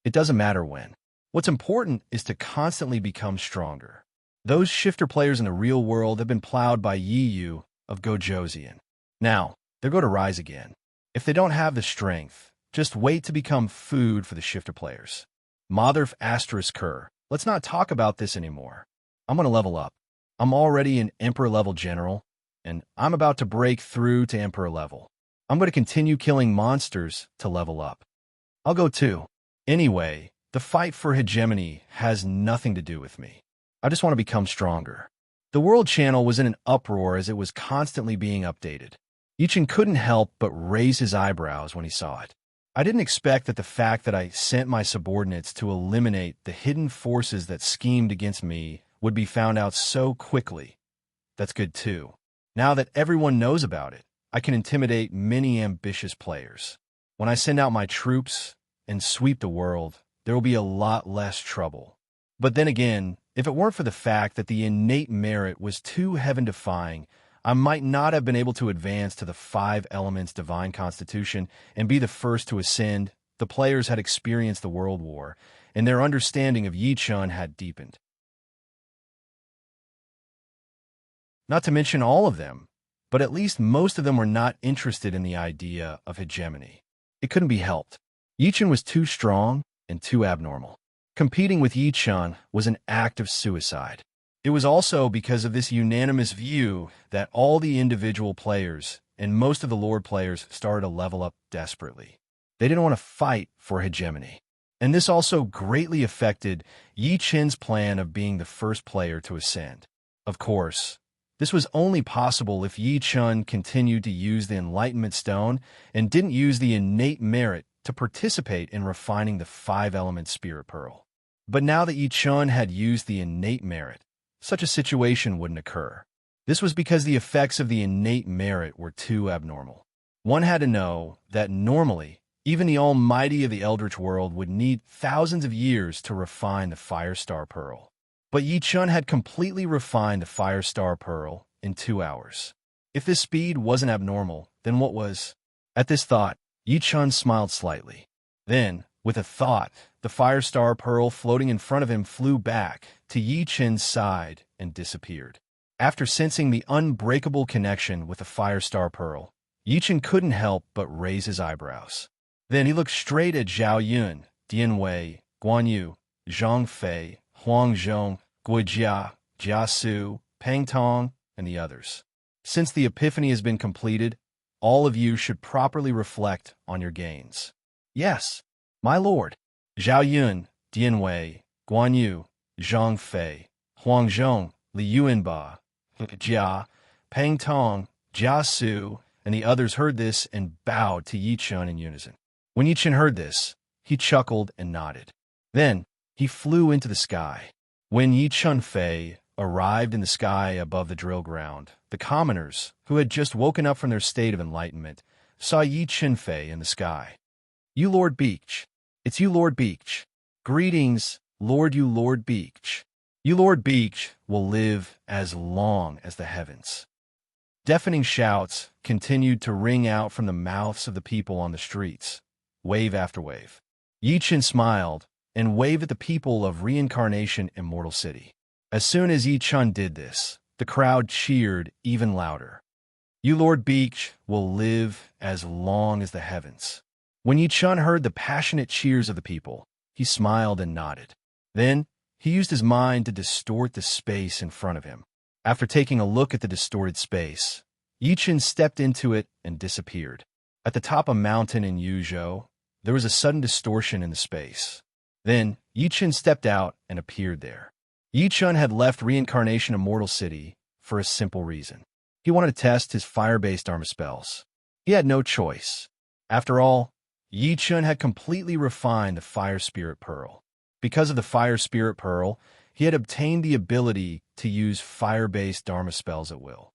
It doesn't matter when. What's important is to constantly become stronger. Those shifter players in the real world have been plowed by Yi Yu of Gojoseon. Now, they're going to rise again. If they don't have the strength, just wait to become food for the shifter players. Mother asterisk cur. Let's not talk about this anymore. I'm going to level up. I'm already an Emperor level general, and I'm about to break through to Emperor level. I'm going to continue killing monsters to level up. I'll go too. Anyway, the fight for hegemony has nothing to do with me. I just want to become stronger. The World Channel was in an uproar as it was constantly being updated. Yichen couldn't help but raise his eyebrows when he saw it. I didn't expect that the fact that I sent my subordinates to eliminate the hidden forces that schemed against me would be found out so quickly. That's good too. Now that everyone knows about it, I can intimidate many ambitious players. When I send out my troops and sweep the world, there will be a lot less trouble. But then again, if it weren't for the fact that the innate merit was too heaven-defying, I might not have been able to advance to the 5 elements divine constitution and be the first to ascend. The players had experienced the World War, and their understanding of Yichun had deepened. Not to mention all of them, but at least most of them were not interested in the idea of hegemony. It couldn't be helped. Yichun was too strong and too abnormal. Competing with Yichun was an act of suicide. It was also because of this unanimous view that all the individual players and most of the Lord players started to level up desperately. They didn't want to fight for hegemony. And this also greatly affected Yi Chen's plan of being the first player to ascend. Of course, this was only possible if Yi Chen continued to use the Enlightenment Stone and didn't use the innate merit to participate in refining the 5-element Spirit Pearl. But now that Yi Chen had used the innate merit, such a situation wouldn't occur. This was because the effects of the innate merit were too abnormal. One had to know that normally, even the Almighty of the Eldritch world would need thousands of years to refine the Fire Star Pearl. But Yi Chun had completely refined the Fire Star Pearl in 2 hours. If this speed wasn't abnormal, then what was? At this thought, Yi Chun smiled slightly. Then, with a thought, the Fire Star Pearl floating in front of him flew back to Yi Chun's side and disappeared. After sensing the unbreakable connection with the Fire Star Pearl, Yi Chun couldn't help but raise his eyebrows. Then he looked straight at Zhao Yun, Dian Wei, Guan Yu, Zhang Fei, Huang Zhong, Gui Jia, Jia Su, Peng Tong, and the others. Since the epiphany has been completed, all of you should properly reflect on your gains. Yes, my lord. Zhao Yun, Dian Wei, Guan Yu, Zhang Fei, Huang Zhong, Li Yuanba, Jia, Peng Tong, Jia Su, and the others heard this and bowed to Yi Chun in unison. When Yi Chun heard this, he chuckled and nodded. Then he flew into the sky. When Yi Chun Fei arrived in the sky above the drill ground, the commoners, who had just woken up from their state of enlightenment, saw Yi Chun Fei in the sky. You Lord Beach. It's you Lord Beach. Greetings, Lord you Lord Beach. You Lord Beach will live as long as the heavens. Deafening shouts continued to ring out from the mouths of the people on the streets, wave after wave. Yi Chun smiled and waved at the people of Reincarnation Immortal City. As soon as Yi Chun did this, the crowd cheered even louder. You Lord Beach will live as long as the heavens. When Yi Chun heard the passionate cheers of the people, he smiled and nodded. Then, he used his mind to distort the space in front of him. After taking a look at the distorted space, Yi Chun stepped into it and disappeared. At the top of a mountain in Yuzhou, there was a sudden distortion in the space. Then, Yi Chun stepped out and appeared there. Yi Chun had left Reincarnation Immortal City for a simple reason. He wanted to test his fire-based Dharma spells. He had no choice. After all, Yi Chun had completely refined the Fire Spirit Pearl. Because of the Fire Spirit Pearl, he had obtained the ability to use fire-based Dharma spells at will.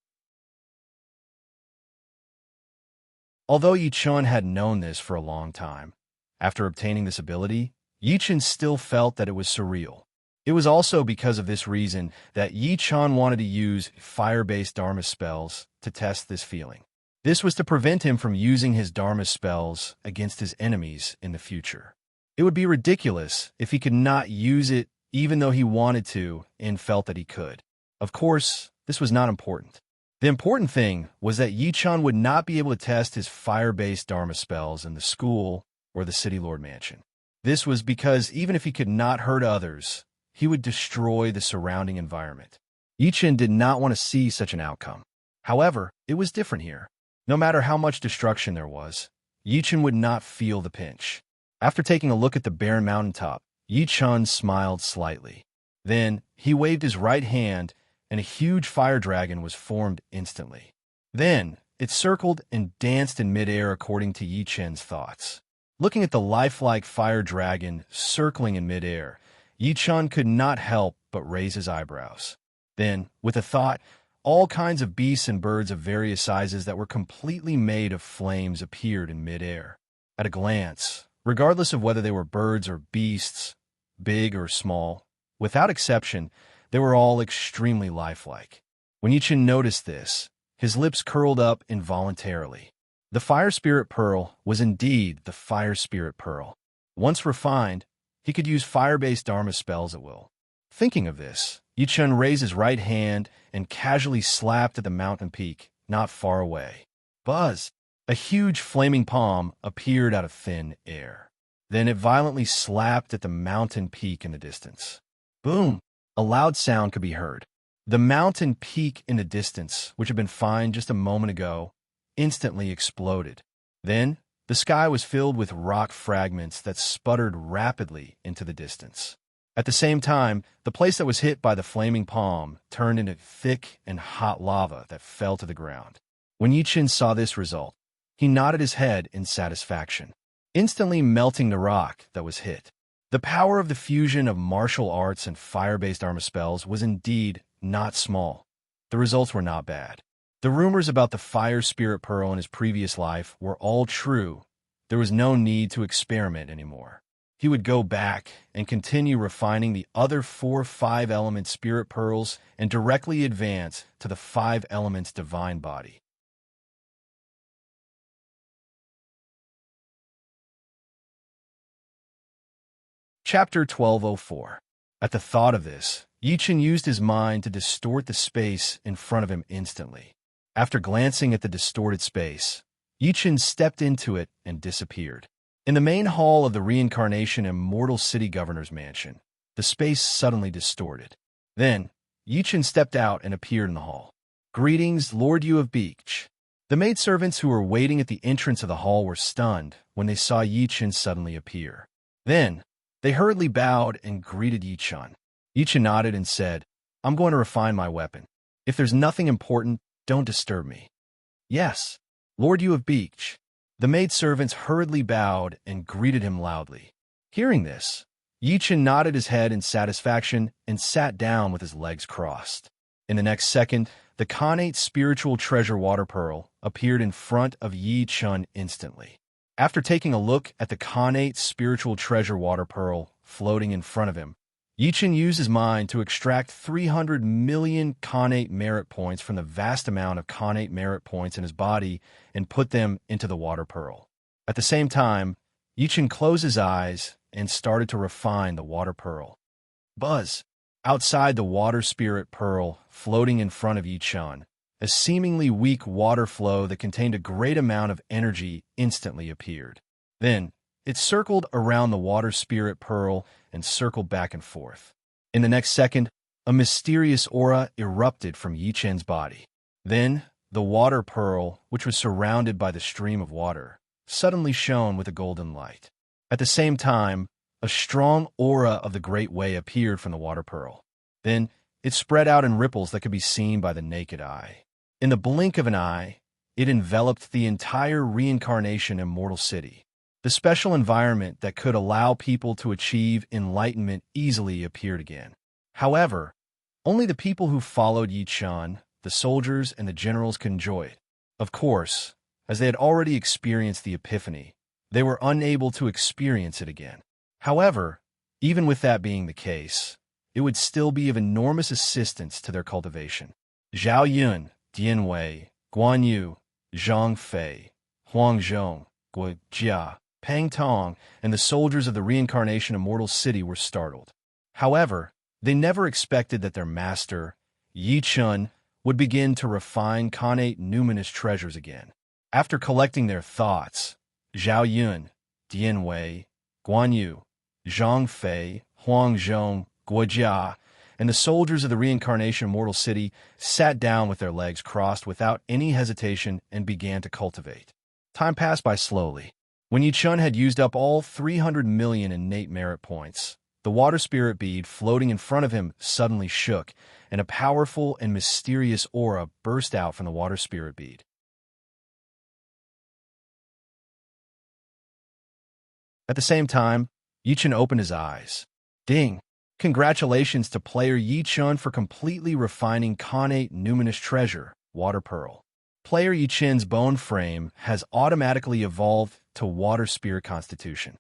Although Yi Chun had known this for a long time, after obtaining this ability, Yi Chun still felt that it was surreal. It was also because of this reason that Yi Chun wanted to use fire-based Dharma spells to test this feeling. This was to prevent him from using his Dharma spells against his enemies in the future. It would be ridiculous if he could not use it even though he wanted to and felt that he could. Of course, this was not important. The important thing was that Yi Chun would not be able to test his fire-based Dharma spells in the school or the City Lord Mansion. This was because even if he could not hurt others, he would destroy the surrounding environment. Yi Chun did not want to see such an outcome. However, it was different here. No matter how much destruction there was, Yi Chun would not feel the pinch. After taking a look at the barren mountaintop, Yi Chun smiled slightly. Then, he waved his right hand, and a huge fire dragon was formed instantly. Then, it circled and danced in midair according to Yi Chun's thoughts. Looking at the lifelike fire dragon circling in midair, Yi Chun could not help but raise his eyebrows. Then, with a thought, all kinds of beasts and birds of various sizes that were completely made of flames appeared in midair. At a glance, regardless of whether they were birds or beasts, big or small, without exception, they were all extremely lifelike. When Yi Chun noticed this, his lips curled up involuntarily. The Fire Spirit Pearl was indeed the Fire Spirit Pearl. Once refined, he could use fire-based Dharma spells at will. Thinking of this, Yi Chun raised his right hand and casually slapped at the mountain peak not far away. Buzz! A huge flaming palm appeared out of thin air. Then it violently slapped at the mountain peak in the distance. Boom! A loud sound could be heard. The mountain peak in the distance, which had been fine just a moment ago, instantly exploded. Then, the sky was filled with rock fragments that sputtered rapidly into the distance. At the same time, the place that was hit by the flaming palm turned into thick and hot lava that fell to the ground. When Yi Chun saw this result, he nodded his head in satisfaction, instantly melting the rock that was hit. The power of the fusion of martial arts and fire-based Dharma spells was indeed not small. The results were not bad. The rumors about the Fire Spirit Pearl in his previous life were all true. There was no need to experiment anymore. he would go back and continue refining the other 4 5-element spirit pearls and directly advance to the 5 elements divine body. Chapter 1204. At the thought of this, Yichen used his mind to distort the space in front of him instantly. After glancing at the distorted space, Yichen stepped into it and disappeared. In the main hall of the Reincarnation Immortal City Governor's Mansion, the space suddenly distorted. Then, Yichen stepped out and appeared in the hall. "Greetings, Lord Yu of Beach." The maidservants who were waiting at the entrance of the hall were stunned when they saw Yichen suddenly appear. Then, they hurriedly bowed and greeted Yichen. Yichen nodded and said, "I'm going to refine my weapon. If there's nothing important, don't disturb me." "Yes, Lord Yu of Beach." The maidservants hurriedly bowed and greeted him loudly. Hearing this, Yichen nodded his head in satisfaction and sat down with his legs crossed. In the next second, the connate spiritual treasure water pearl appeared in front of Yichen instantly. After taking a look at the connate spiritual treasure water pearl floating in front of him, Yichen used his mind to extract 300 million connate merit points from the vast amount of connate merit points in his body and put them into the water pearl. At the same time, Yichen closed his eyes and started to refine the water pearl. Buzz! Outside the water spirit pearl, floating in front of Yichen, a seemingly weak water flow that contained a great amount of energy instantly appeared. Then, it circled around the water spirit pearl and circled back and forth. In the next second, a mysterious aura erupted from Yichen's body. Then, the water pearl, which was surrounded by the stream of water, suddenly shone with a golden light. At the same time, a strong aura of the Great Way appeared from the water pearl. Then, it spread out in ripples that could be seen by the naked eye. In the blink of an eye, it enveloped the entire Reincarnation Immortal City. The special environment that could allow people to achieve enlightenment easily appeared again. However, only the people who followed Yichen, the soldiers and the generals, could enjoy it. Of course, as they had already experienced the epiphany, they were unable to experience it again. However, even with that being the case, it would still be of enormous assistance to their cultivation. Zhao Yun, Dian Wei, Guan Yu, Zhang Fei, Huang Zhong, Guo Jia, Pang Tong, and the soldiers of the Reincarnation Immortal City were startled. However, they never expected that their master, Yichen, would begin to refine connate numinous treasures again. After collecting their thoughts, Zhao Yun, Dian Wei, Guan Yu, Zhang Fei, Huang Zhong, Guo Jia, and the soldiers of the Reincarnation Immortal City sat down with their legs crossed without any hesitation and began to cultivate. Time passed by slowly. When Yichen had used up all 300 million innate merit points, the water spirit bead floating in front of him suddenly shook, and a powerful and mysterious aura burst out from the water spirit bead. At the same time, Yichen opened his eyes. Ding! Congratulations to player Yichen for completely refining connate numinous treasure, water pearl. Player Yichen's bone frame has automatically evolved to water spirit constitution.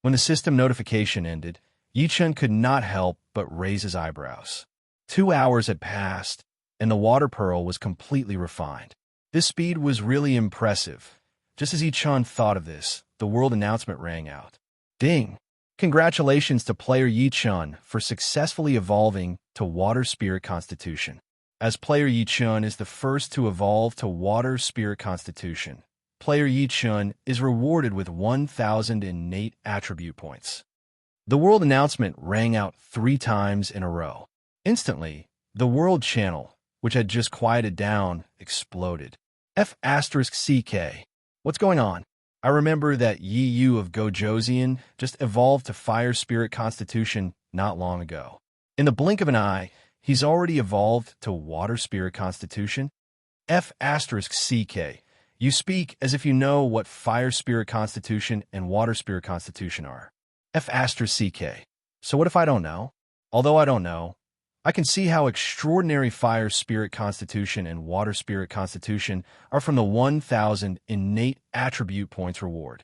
When the system notification ended, Yichen could not help but raise his eyebrows. 2 hours had passed, and the water pearl was completely refined. This speed was really impressive. Just as Yichen thought of this, the world announcement rang out. Ding! Congratulations to player Yichen for successfully evolving to water spirit constitution. As player Yichen is the first to evolve to water spirit constitution, player Yichen is rewarded with 1,000 innate attribute points. The world announcement rang out 3 times in a row. Instantly, the world channel, which had just quieted down, exploded. F***CK. What's going on? I remember that Yi Yu of Gojosian just evolved to fire spirit constitution not long ago. In the blink of an eye, he's already evolved to water spirit constitution. F***CK. You speak as if you know what fire spirit constitution and water spirit constitution are. F***CK. So what if I don't know? Although I don't know, I can see how extraordinary fire spirit constitution and water spirit constitution are from the 1,000 innate attribute points reward.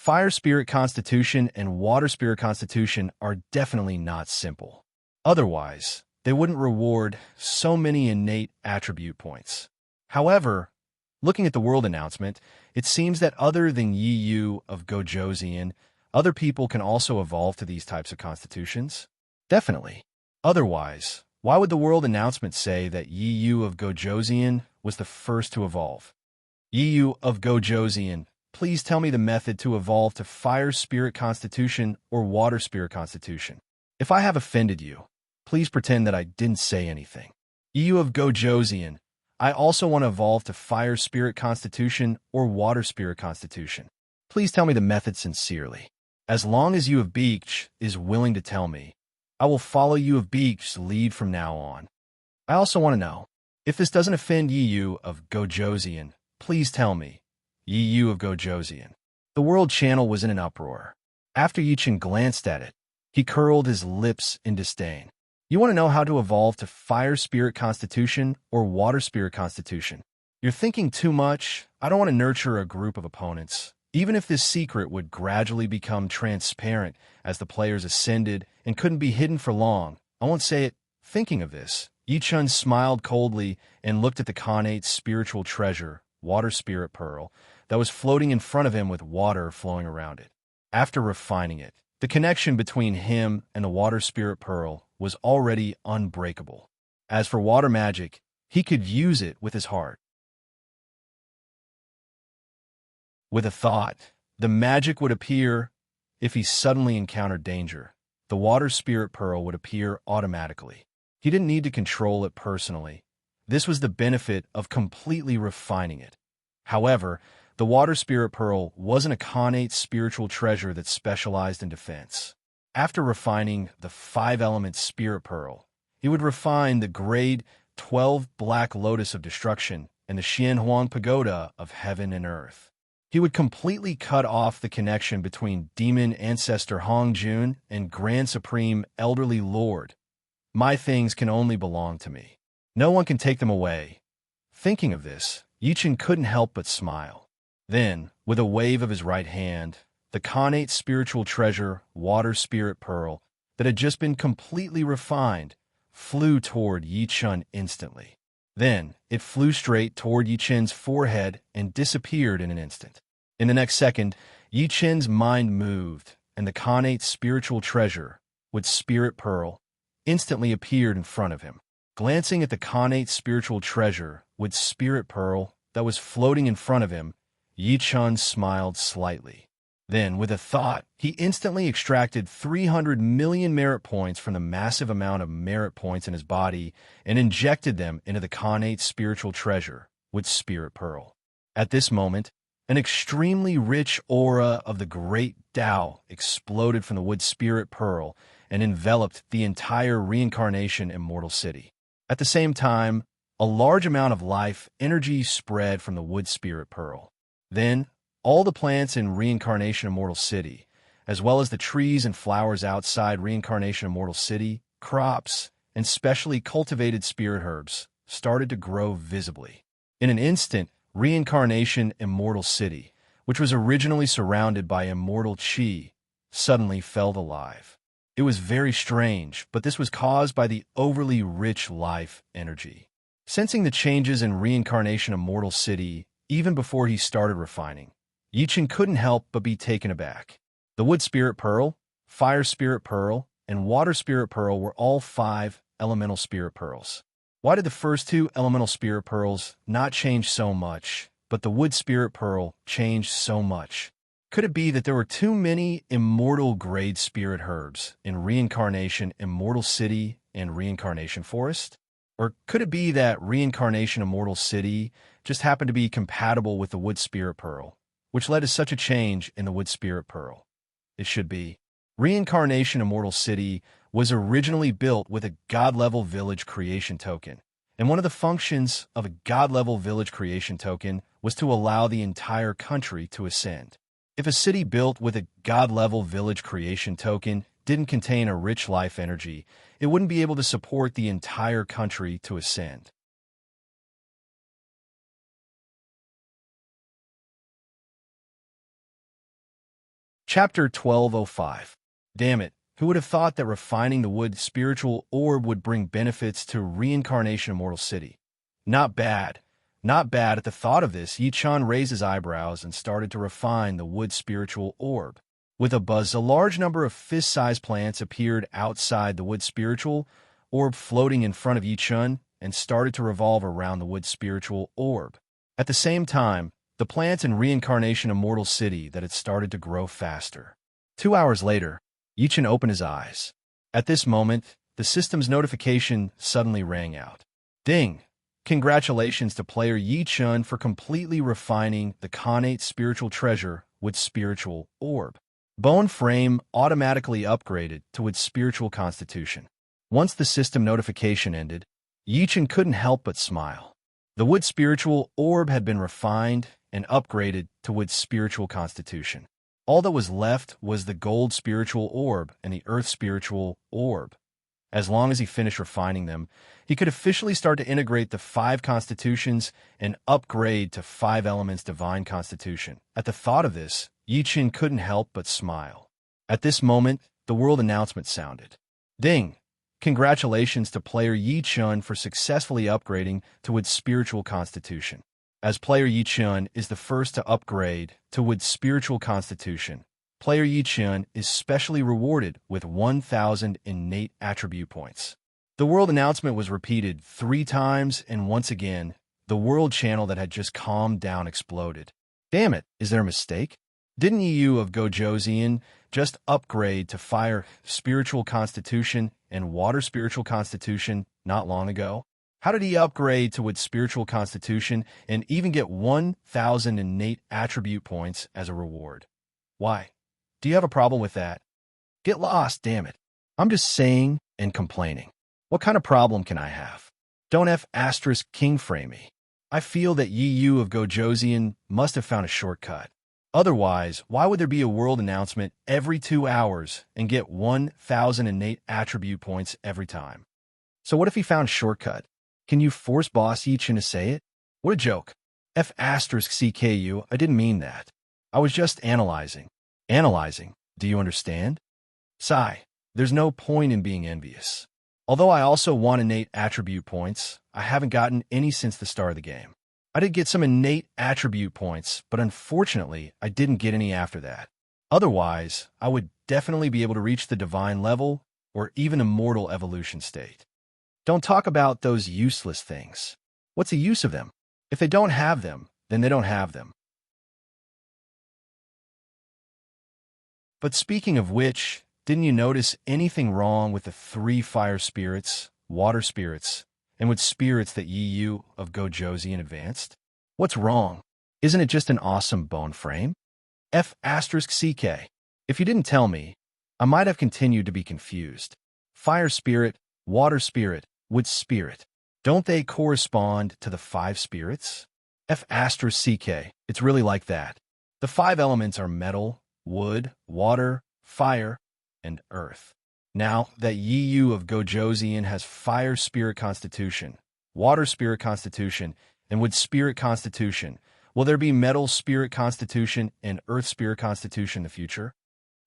Fire spirit constitution and water spirit constitution are definitely not simple. Otherwise, they wouldn't reward so many innate attribute points. However, looking at the world announcement, it seems that other than Yi Yu of Gojosian, other people can also evolve to these types of constitutions? Definitely. Otherwise, why would the world announcement say that Yi Yu of Gojosian was the first to evolve? Yi Yu of Gojosian, please tell me the method to evolve to Fire Spirit Constitution or Water Spirit Constitution. If I have offended you, please pretend that I didn't say anything. Yi Yu of Gojosian, I also want to evolve to Fire Spirit Constitution or Water Spirit Constitution. Please tell me the method sincerely. As long as you of Beach is willing to tell me, I will follow you of Beach's lead from now on. I also want to know, if this doesn't offend Yi Yu of Gojosian, please tell me. Yi Yu of Gojosian. The world channel was in an uproar. After Yichen glanced at it, he curled his lips in disdain. You want to know how to evolve to Fire Spirit Constitution or Water Spirit Constitution? You're thinking too much. I don't want to nurture a group of opponents. Even if this secret would gradually become transparent as the players ascended and couldn't be hidden for long, I won't say it. Thinking of this, Yichun smiled coldly and looked at the Khanate spiritual treasure, Water Spirit Pearl, that was floating in front of him with water flowing around it. After refining it, the connection between him and the Water Spirit Pearl was already unbreakable. As for water magic, he could use it with his heart. With a thought, the magic would appear. If he suddenly encountered danger, the Water Spirit Pearl would appear automatically. He didn't need to control it personally. This was the benefit of completely refining it. However, the Water Spirit Pearl wasn't a Khanate spiritual treasure that specialized in defense. After refining the 5-element Spirit Pearl, he would refine the Grade 12 Black Lotus of Destruction and the Xianhuang Pagoda of Heaven and Earth. He would completely cut off the connection between Demon Ancestor Hong Jun and Grand Supreme Elderly Lord. My things can only belong to me. No one can take them away. Thinking of this, Yichen couldn't help but smile. Then, with a wave of his right hand, the Khanate spiritual treasure, Water Spirit Pearl, that had just been completely refined, flew toward Yichun instantly. Then, it flew straight toward Yichen's forehead and disappeared in an instant. In the next second, Yichen's mind moved, and the Khanate spiritual treasure, with Spirit Pearl, instantly appeared in front of him. Glancing at the Khanate spiritual treasure, with Spirit Pearl, that was floating in front of him, Yichun smiled slightly. Then, with a thought, he instantly extracted 300 million merit points from the massive amount of merit points in his body and injected them into the Khanate spiritual treasure with Spirit Pearl. At this moment, an extremely rich aura of the great Tao exploded from the Wood Spirit Pearl and enveloped the entire Reincarnation Immortal City. At the same time, a large amount of life energy spread from the Wood Spirit Pearl. Then, all the plants in Reincarnation Immortal City, as well as the trees and flowers outside Reincarnation Immortal City, crops, and specially cultivated spirit herbs, started to grow visibly. In an instant, Reincarnation Immortal City, which was originally surrounded by immortal Qi, suddenly felt alive. It was very strange, but this was caused by the overly rich life energy. Sensing the changes in Reincarnation Immortal City even before he started refining, Yichen couldn't help but be taken aback. The Wood Spirit Pearl, Fire Spirit Pearl, and Water Spirit Pearl were all 5 elemental spirit pearls. Why did the first 2 elemental spirit pearls not change so much, but the Wood Spirit Pearl changed so much? Could it be that there were too many immortal grade spirit herbs in Reincarnation Immortal City and Reincarnation Forest? Or could it be that Reincarnation Immortal City just happened to be compatible with the Wood Spirit Pearl, which led to such a change in the Wood Spirit Pearl? It should be. Reincarnation Immortal City was originally built with a God-level village creation token, and one of the functions of a God-level village creation token was to allow the entire country to ascend. If a city built with a God-level village creation token didn't contain a rich life energy, it wouldn't be able to support the entire country to ascend. Chapter 1205. Damn it, who would have thought that refining the wood spiritual orb would bring benefits to reincarnation immortal city? Not bad. Not bad. At the thought of this, Yi-chan raised his eyebrows and started to refine the wood spiritual orb. With a buzz, a large number of fist-sized plants appeared outside the wood spiritual orb floating in front of Yi-chan and started to revolve around the wood spiritual orb. At the same time, the plants in reincarnation immortal city that had started to grow faster. 2 hours later, Yi-chan opened his eyes. At this moment, the system's notification suddenly rang out. Ding! Congratulations to player Yi-chan for completely refining the connate spiritual treasure with spiritual orb. Bone frame automatically upgraded to its spiritual constitution. Once the system notification ended, Yi-chan couldn't help but smile. The wood spiritual orb had been refined and upgraded to wood spiritual constitution. All that was left was the gold spiritual orb and the earth spiritual orb. As long as he finished refining them, he could officially start to integrate the 5 constitutions and upgrade to 5 elements divine constitution. At the thought of this, Yi-chan couldn't help but smile. At this moment, the world announcement sounded. Ding! Congratulations to player Yi-chan for successfully upgrading to its spiritual constitution. As player Yi-chan is the first to upgrade to its spiritual constitution, player Yi-chan is specially rewarded with 1,000 innate attribute points. The world announcement was repeated 3 times, and once again, the world channel that had just calmed down exploded. Damn it, is there a mistake? Didn't Yu of Gojoseon just upgrade to fire spiritual constitution and water spiritual constitution not long ago? How did he upgrade to its spiritual constitution and even get 1,000 innate attribute points as a reward? Why? Do you have a problem with that? Get lost, damn it. I'm just saying and complaining. What kind of problem can I have? Don't King frame me. I feel that Yu of Gojoseon must have found a shortcut. Otherwise, why would there be a world announcement every 2 hours and get 1,000 innate attribute points every time? So what if he found a shortcut? Can you force boss Yi-chan to say it? What a joke. CKU, I didn't mean that. I was just analyzing. Analyzing, do you understand? Sigh, there's no point in being envious. Although I also want innate attribute points, I haven't gotten any since the start of the game. I did get some innate attribute points, but unfortunately, I didn't get any after that. Otherwise, I would definitely be able to reach the divine level or even immortal evolution state. Don't talk about those useless things. What's the use of them? If they don't have them, then they don't have them. But speaking of which, didn't you notice anything wrong with the 3 fire spirits, water spirits, and with spirits that Yu of Gojoseon advanced? What's wrong? Isn't it just an awesome bone frame? CK. If you didn't tell me, I might have continued to be confused. Fire spirit, water spirit, wood spirit. Don't they correspond to the 5 spirits? CK. It's really like that. The 5 elements are metal, wood, water, fire, and earth. Now that Yu of Gojoseon has fire spirit constitution, water spirit constitution, and wood spirit constitution, will there be metal spirit constitution and earth spirit constitution in the future?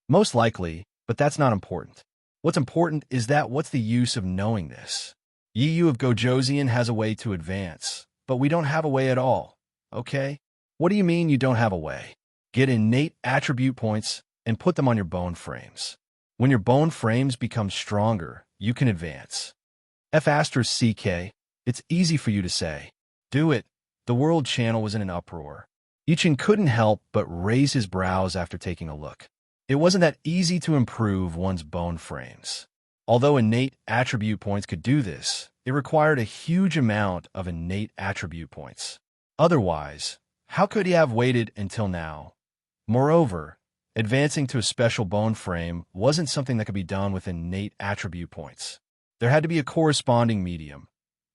Most likely, but that's not important. What's important is that what's the use of knowing this? Yu of Gojoseon has a way to advance, but we don't have a way at all, okay? What do you mean you don't have a way? Get innate attribute points and put them on your bone frames. When your bone frames become stronger, you can advance. CK, it's easy for you to say. Do it. The world channel was in an uproar. Yi-chan couldn't help but raise his brows after taking a look. It wasn't that easy to improve one's bone frames. Although innate attribute points could do this, it required a huge amount of innate attribute points. Otherwise, how could he have waited until now? Moreover, advancing to a special bone frame wasn't something that could be done with innate attribute points. There had to be a corresponding medium.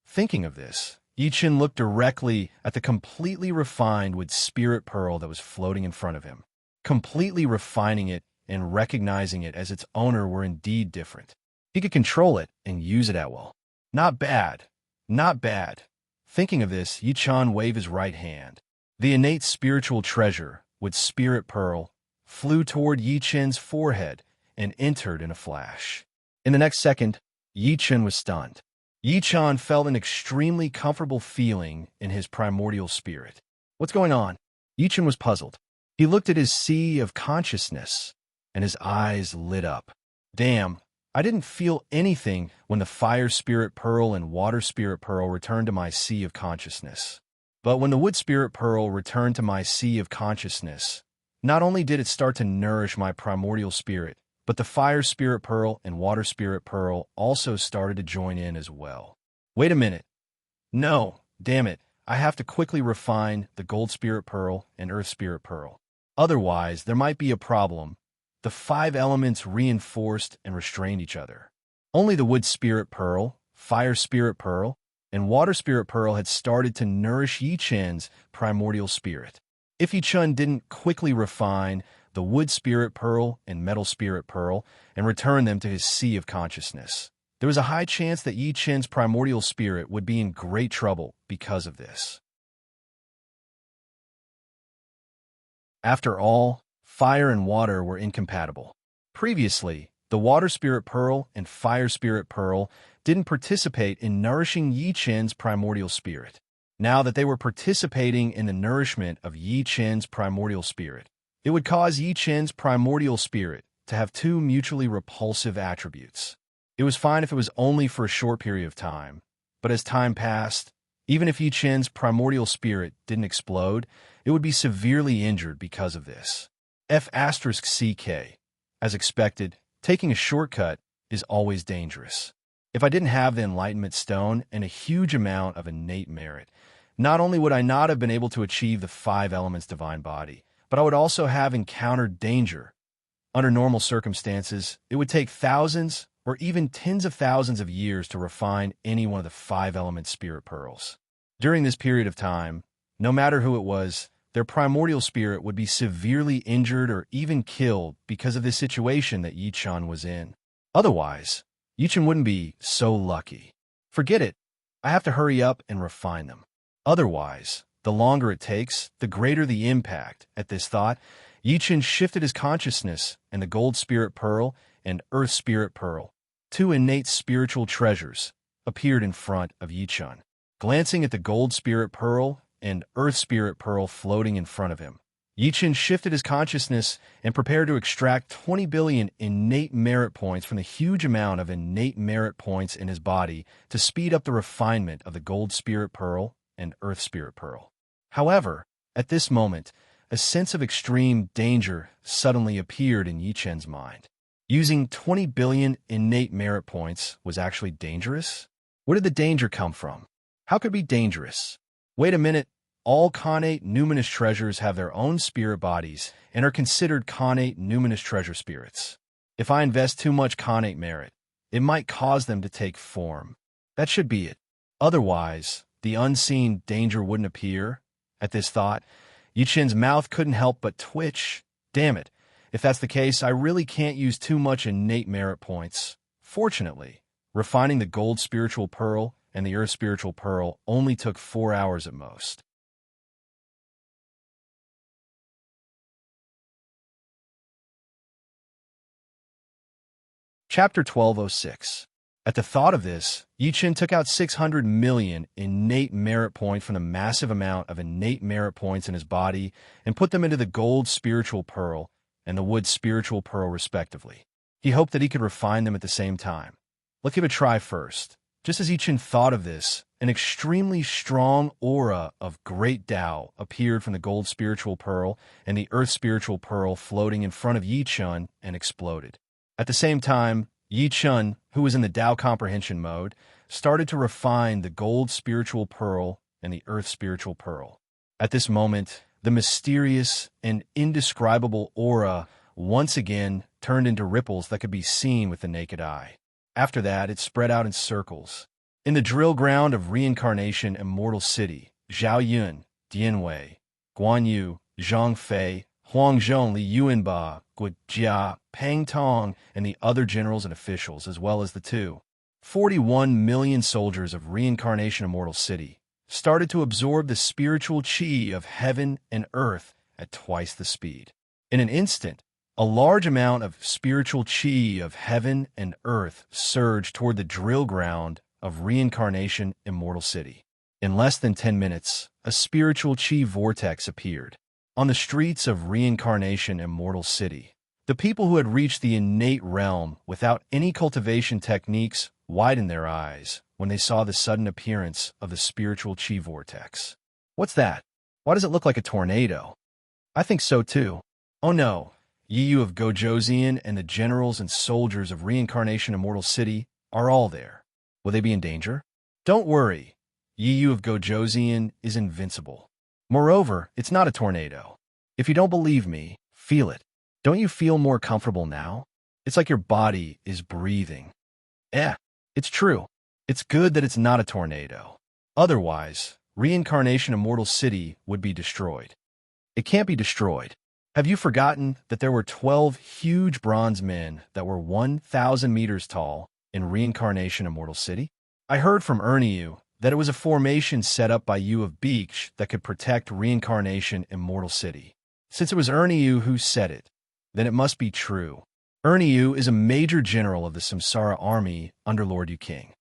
Thinking of this, Yi-chan looked directly at the completely refined wood spirit pearl that was floating in front of him. Completely refining it and recognizing it as its owner were indeed different. He could control it and use it at will. Not bad. Not bad. Thinking of this, Yi-chan waved his right hand. The innate spiritual treasure, with spirit pearl, flew toward Yi Chen's forehead and entered in a flash. In the next second, Yi Chen was stunned. Yi Chen felt an extremely comfortable feeling in his primordial spirit. What's going on? Yi Chen was puzzled. He looked at his sea of consciousness, and his eyes lit up. Damn, I didn't feel anything when the fire spirit pearl and water spirit pearl returned to my sea of consciousness. But when the wood spirit pearl returned to my sea of consciousness, not only did it start to nourish my primordial spirit, but the fire spirit pearl and water spirit pearl also started to join in as well. Wait a minute. No, damn it. I have to quickly refine the gold spirit pearl and earth spirit pearl. Otherwise, there might be a problem. The 5 elements reinforced and restrained each other. Only the wood spirit pearl, fire spirit pearl, and water spirit pearl had started to nourish Yi Chen's primordial spirit. If Yi Chen didn't quickly refine the wood spirit pearl and metal spirit pearl and return them to his sea of consciousness, there was a high chance that Yi Chen's primordial spirit would be in great trouble because of this. After all, fire and water were incompatible. Previously, the water spirit pearl and fire spirit pearl didn't participate in nourishing Yi Chen's primordial spirit. Now that they were participating in the nourishment of Yi Chen's primordial spirit, it would cause Yi Chen's primordial spirit to have 2 mutually repulsive attributes. It was fine if it was only for a short period of time, but as time passed, even if Yi Chen's primordial spirit didn't explode, it would be severely injured because of this. F*CK. As expected, taking a shortcut is always dangerous. If I didn't have the Enlightenment Stone and a huge amount of innate merit, not only would I not have been able to achieve the 5 elements divine body, but I would also have encountered danger. Under normal circumstances, it would take thousands or even tens of thousands of years to refine any one of the 5 element spirit pearls. During this period of time, no matter who it was, their primordial spirit would be severely injured or even killed because of the situation that Yi Chen was in. Otherwise, Yi Chen wouldn't be so lucky. Forget it. I have to hurry up and refine them. Otherwise, the longer it takes, the greater the impact. At this thought, Yi Chen shifted his consciousness, and the gold spirit pearl and earth spirit pearl, 2 innate spiritual treasures, appeared in front of Yi Chen. Glancing at the gold spirit pearl and earth spirit pearl floating in front of him, Yi Chen shifted his consciousness and prepared to extract 20 billion innate merit points from the huge amount of innate merit points in his body to speed up the refinement of the gold spirit pearl and earth spirit pearl. However, at this moment, a sense of extreme danger suddenly appeared in Yi Chen's mind. Using 20 billion innate merit points was actually dangerous? Where did the danger come from? How could it be dangerous? Wait a minute. All connate numinous treasures have their own spirit bodies and are considered connate numinous treasure spirits. If I invest too much connate merit, it might cause them to take form. That should be it. Otherwise, the unseen danger wouldn't appear. At this thought, Yi Chen's mouth couldn't help but twitch. Damn it. If that's the case, I really can't use too much innate merit points. Fortunately, refining the gold spiritual pearl and the earth spiritual pearl only took 4 hours at most. Chapter 1206. At the thought of this, Yi Chen took out 600 million innate merit points from the massive amount of innate merit points in his body and put them into the gold spiritual pearl and the wood spiritual pearl respectively. He hoped that he could refine them at the same time. Let's give it a try first. Just as Yi Chen thought of this, an extremely strong aura of great Tao appeared from the gold spiritual pearl and the earth spiritual pearl floating in front of Yi Chen and exploded. At the same time, Yi Chen, who was in the Tao comprehension mode, started to refine the gold spiritual pearl and the earth spiritual pearl. At this moment, the mysterious and indescribable aura once again turned into ripples that could be seen with the naked eye. After that, it spread out in circles. In the drill ground of reincarnation Immortal City, Zhao Yun, Dianwei, Guan Yu, Zhang Fei, Huangzhong, Li Yuanba, Gu Jia, Pang Tong, and the other generals and officials, as well as the 41 million soldiers of reincarnation Immortal City, started to absorb the spiritual chi of heaven and earth at twice the speed. In an instant, a large amount of spiritual chi of heaven and earth surged toward the drill ground of Reincarnation Immortal City. In less than 10 minutes, a spiritual chi vortex appeared. On the streets of Reincarnation Immortal City, the people who had reached the innate realm without any cultivation techniques widened their eyes when they saw the sudden appearance of the spiritual chi vortex. What's that? Why does it look like a tornado? I think so too. Oh no, Yu of Gojoseon and the generals and soldiers of Reincarnation Immortal City are all there. Will they be in danger? Don't worry, Yu of Gojoseon is invincible. Moreover, it's not a tornado. If you don't believe me, feel it. Don't you feel more comfortable now? It's like your body is breathing. It's true. It's good that it's not a tornado. Otherwise, Reincarnation Immortal City would be destroyed. It can't be destroyed. Have you forgotten that there were 12 huge bronze men that were 1,000 meters tall in Reincarnation Immortal City? I heard from Yu that it was a formation set up by Yu of Beach that could protect Reincarnation Immortal City. Since it was Yu who said it, then it must be true. Yu is a major general of the Samsara army under Lord Yu King.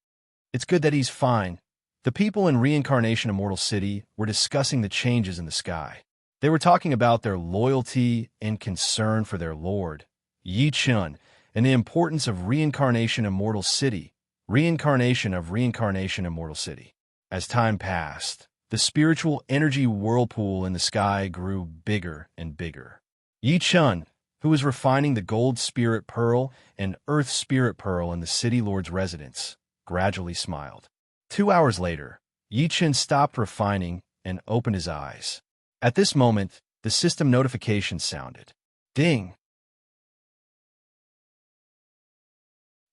It's good that he's fine. The people in Reincarnation Immortal City were discussing the changes in the sky. They were talking about their loyalty and concern for their lord, Yi Chun, and the importance of Reincarnation Immortal City, reincarnation of Reincarnation Immortal City. As time passed, the spiritual energy whirlpool in the sky grew bigger and bigger. Yi Chun, who was refining the gold spirit pearl and earth spirit pearl in the city lord's residence, gradually smiled. 2 hours later, Yi Chun stopped refining and opened his eyes. At this moment, the system notification sounded. Ding!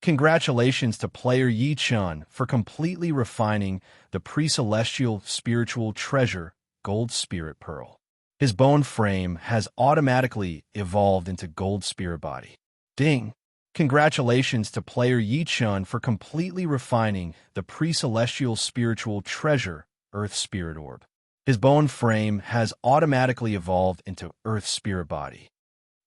Congratulations to player Yi Chun for completely refining the pre-celestial spiritual treasure, Gold Spirit Pearl. His bone frame has automatically evolved into Gold Spirit Body. Ding! Congratulations to player Yi Chun for completely refining the pre-celestial spiritual treasure, Earth Spirit Orb. His bone frame has automatically evolved into Earth Spirit Body.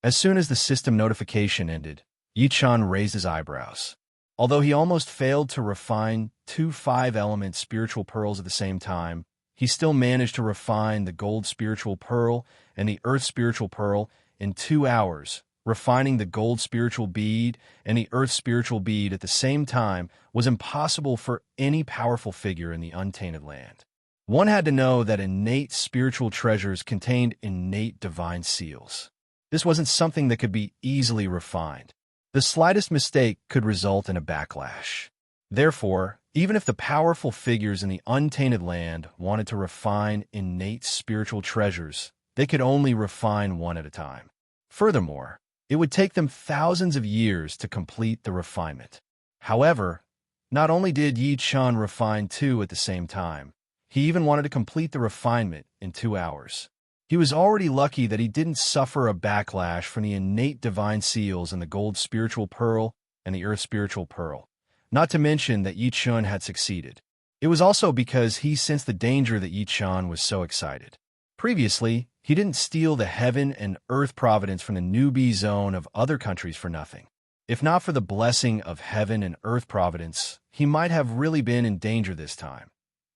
As soon as the system notification ended, Yi Chun raised his eyebrows. Although he almost failed to refine 2 5-element spiritual pearls at the same time, he still managed to refine the Gold Spiritual Pearl and the Earth Spiritual Pearl in 2 hours. Refining the Gold Spiritual Bead and the Earth Spiritual Bead at the same time was impossible for any powerful figure in the Untainted Land. One had to know that innate spiritual treasures contained innate divine seals. This wasn't something that could be easily refined. The slightest mistake could result in a backlash. Therefore, even if the powerful figures in the Untainted Land wanted to refine innate spiritual treasures, they could only refine one at a time. Furthermore, it would take them thousands of years to complete the refinement. However, not only did Yi Chun refine 2 at the same time, he even wanted to complete the refinement in 2 hours. He was already lucky that he didn't suffer a backlash from the innate divine seals in the Gold Spiritual Pearl and the Earth Spiritual Pearl, not to mention that Yi Chun had succeeded. It was also because he sensed the danger that Yi Chun was so excited. Previously, he didn't steal the heaven and earth providence from the newbie zone of other countries for nothing. If not for the blessing of heaven and earth providence, he might have really been in danger this time.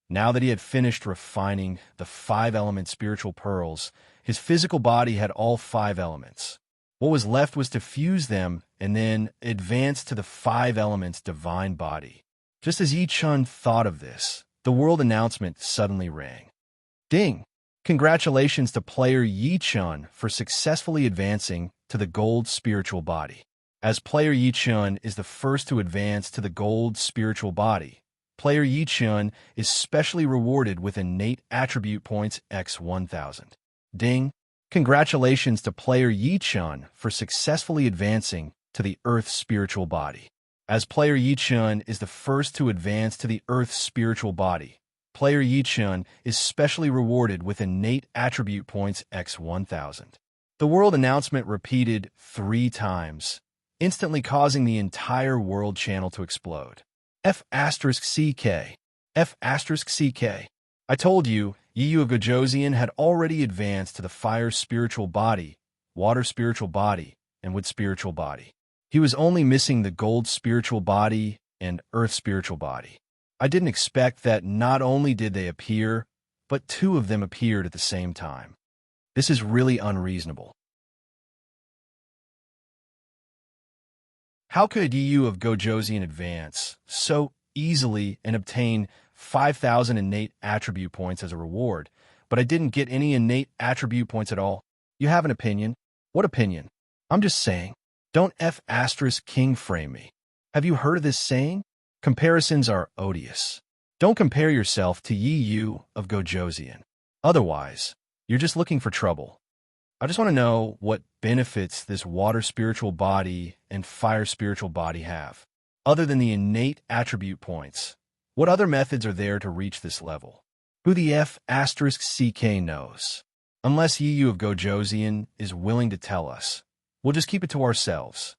Now that he had finished refining the 5-element spiritual pearls, his physical body had all 5 elements. What was left was to fuse them and then advance to the 5 elements divine body. Just as Yi Chun thought of this, the world announcement suddenly rang. Ding! Congratulations to player Yi Chun for successfully advancing to the Gold Spiritual Body. As player Yi Chun is the first to advance to the Gold Spiritual Body, player Yi Chun is specially rewarded with innate attribute points x 1000. Ding! Congratulations to player Yi Chun for successfully advancing to the Earth Spiritual Body. As player Yi Chun is the first to advance to the Earth Spiritual Body, player Yi Chun is specially rewarded with innate attribute points x 1000. The world announcement repeated 3 times, instantly causing the entire world channel to explode. F*CK. F*CK. I told you, Yu of Gojoseon had already advanced to the Fire Spiritual Body, water spiritual body, and wood spiritual body. He was only missing the gold spiritual body and earth spiritual body. I didn't expect that not only did they appear, but two of them appeared at the same time. This is really unreasonable. How could EU of Gojosian advance so easily and obtain 5,000 innate attribute points as a reward, but I didn't get any innate attribute points at all? You have an opinion? What opinion? I'm just saying. Don't King frame me. Have you heard of this saying? Comparisons are odious. Don't compare yourself to EU of Gojosian. Otherwise, you're just looking for trouble. I just want to know what benefits this water spiritual body and fire spiritual body have. Other than the innate attribute points, what other methods are there to reach this level? Who the CK knows? Unless EU of Gojosian is willing to tell us, we'll just keep it to ourselves.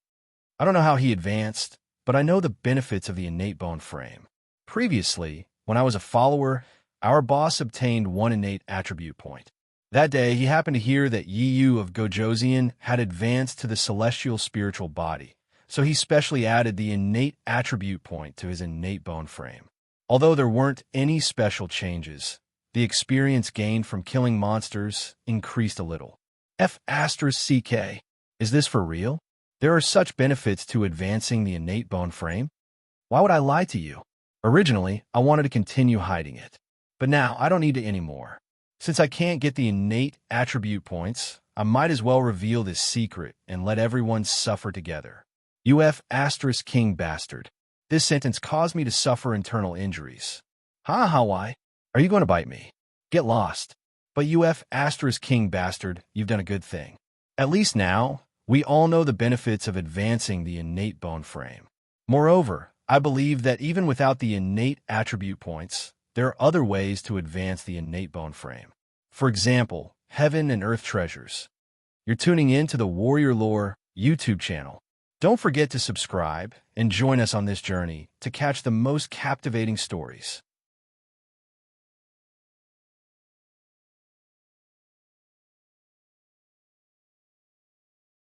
I don't know how he advanced, but I know the benefits of the innate bone frame. Previously, when I was a follower, our boss obtained one innate attribute point. That day, he happened to hear that EU of Gojosian had advanced to the celestial spiritual body, so he specially added the innate attribute point to his innate bone frame. Although there weren't any special changes, the experience gained from killing monsters increased a little. CK. Is this for real? There are such benefits to advancing the innate bone frame? Why would I lie to you? Originally, I wanted to continue hiding it, but now I don't need it anymore. Since I can't get the innate attribute points, I might as well reveal this secret and let everyone suffer together. King bastard. This sentence caused me to suffer internal injuries. Why? Are you going to bite me? Get lost. But King bastard, you've done a good thing. At least now, we all know the benefits of advancing the innate bone frame. Moreover, I believe that even without the innate attribute points, there are other ways to advance the innate bone frame. For example, heaven and earth treasures. You're tuning in to the Warrior Lore YouTube channel. Don't forget to subscribe and join us on this journey to catch the most captivating stories.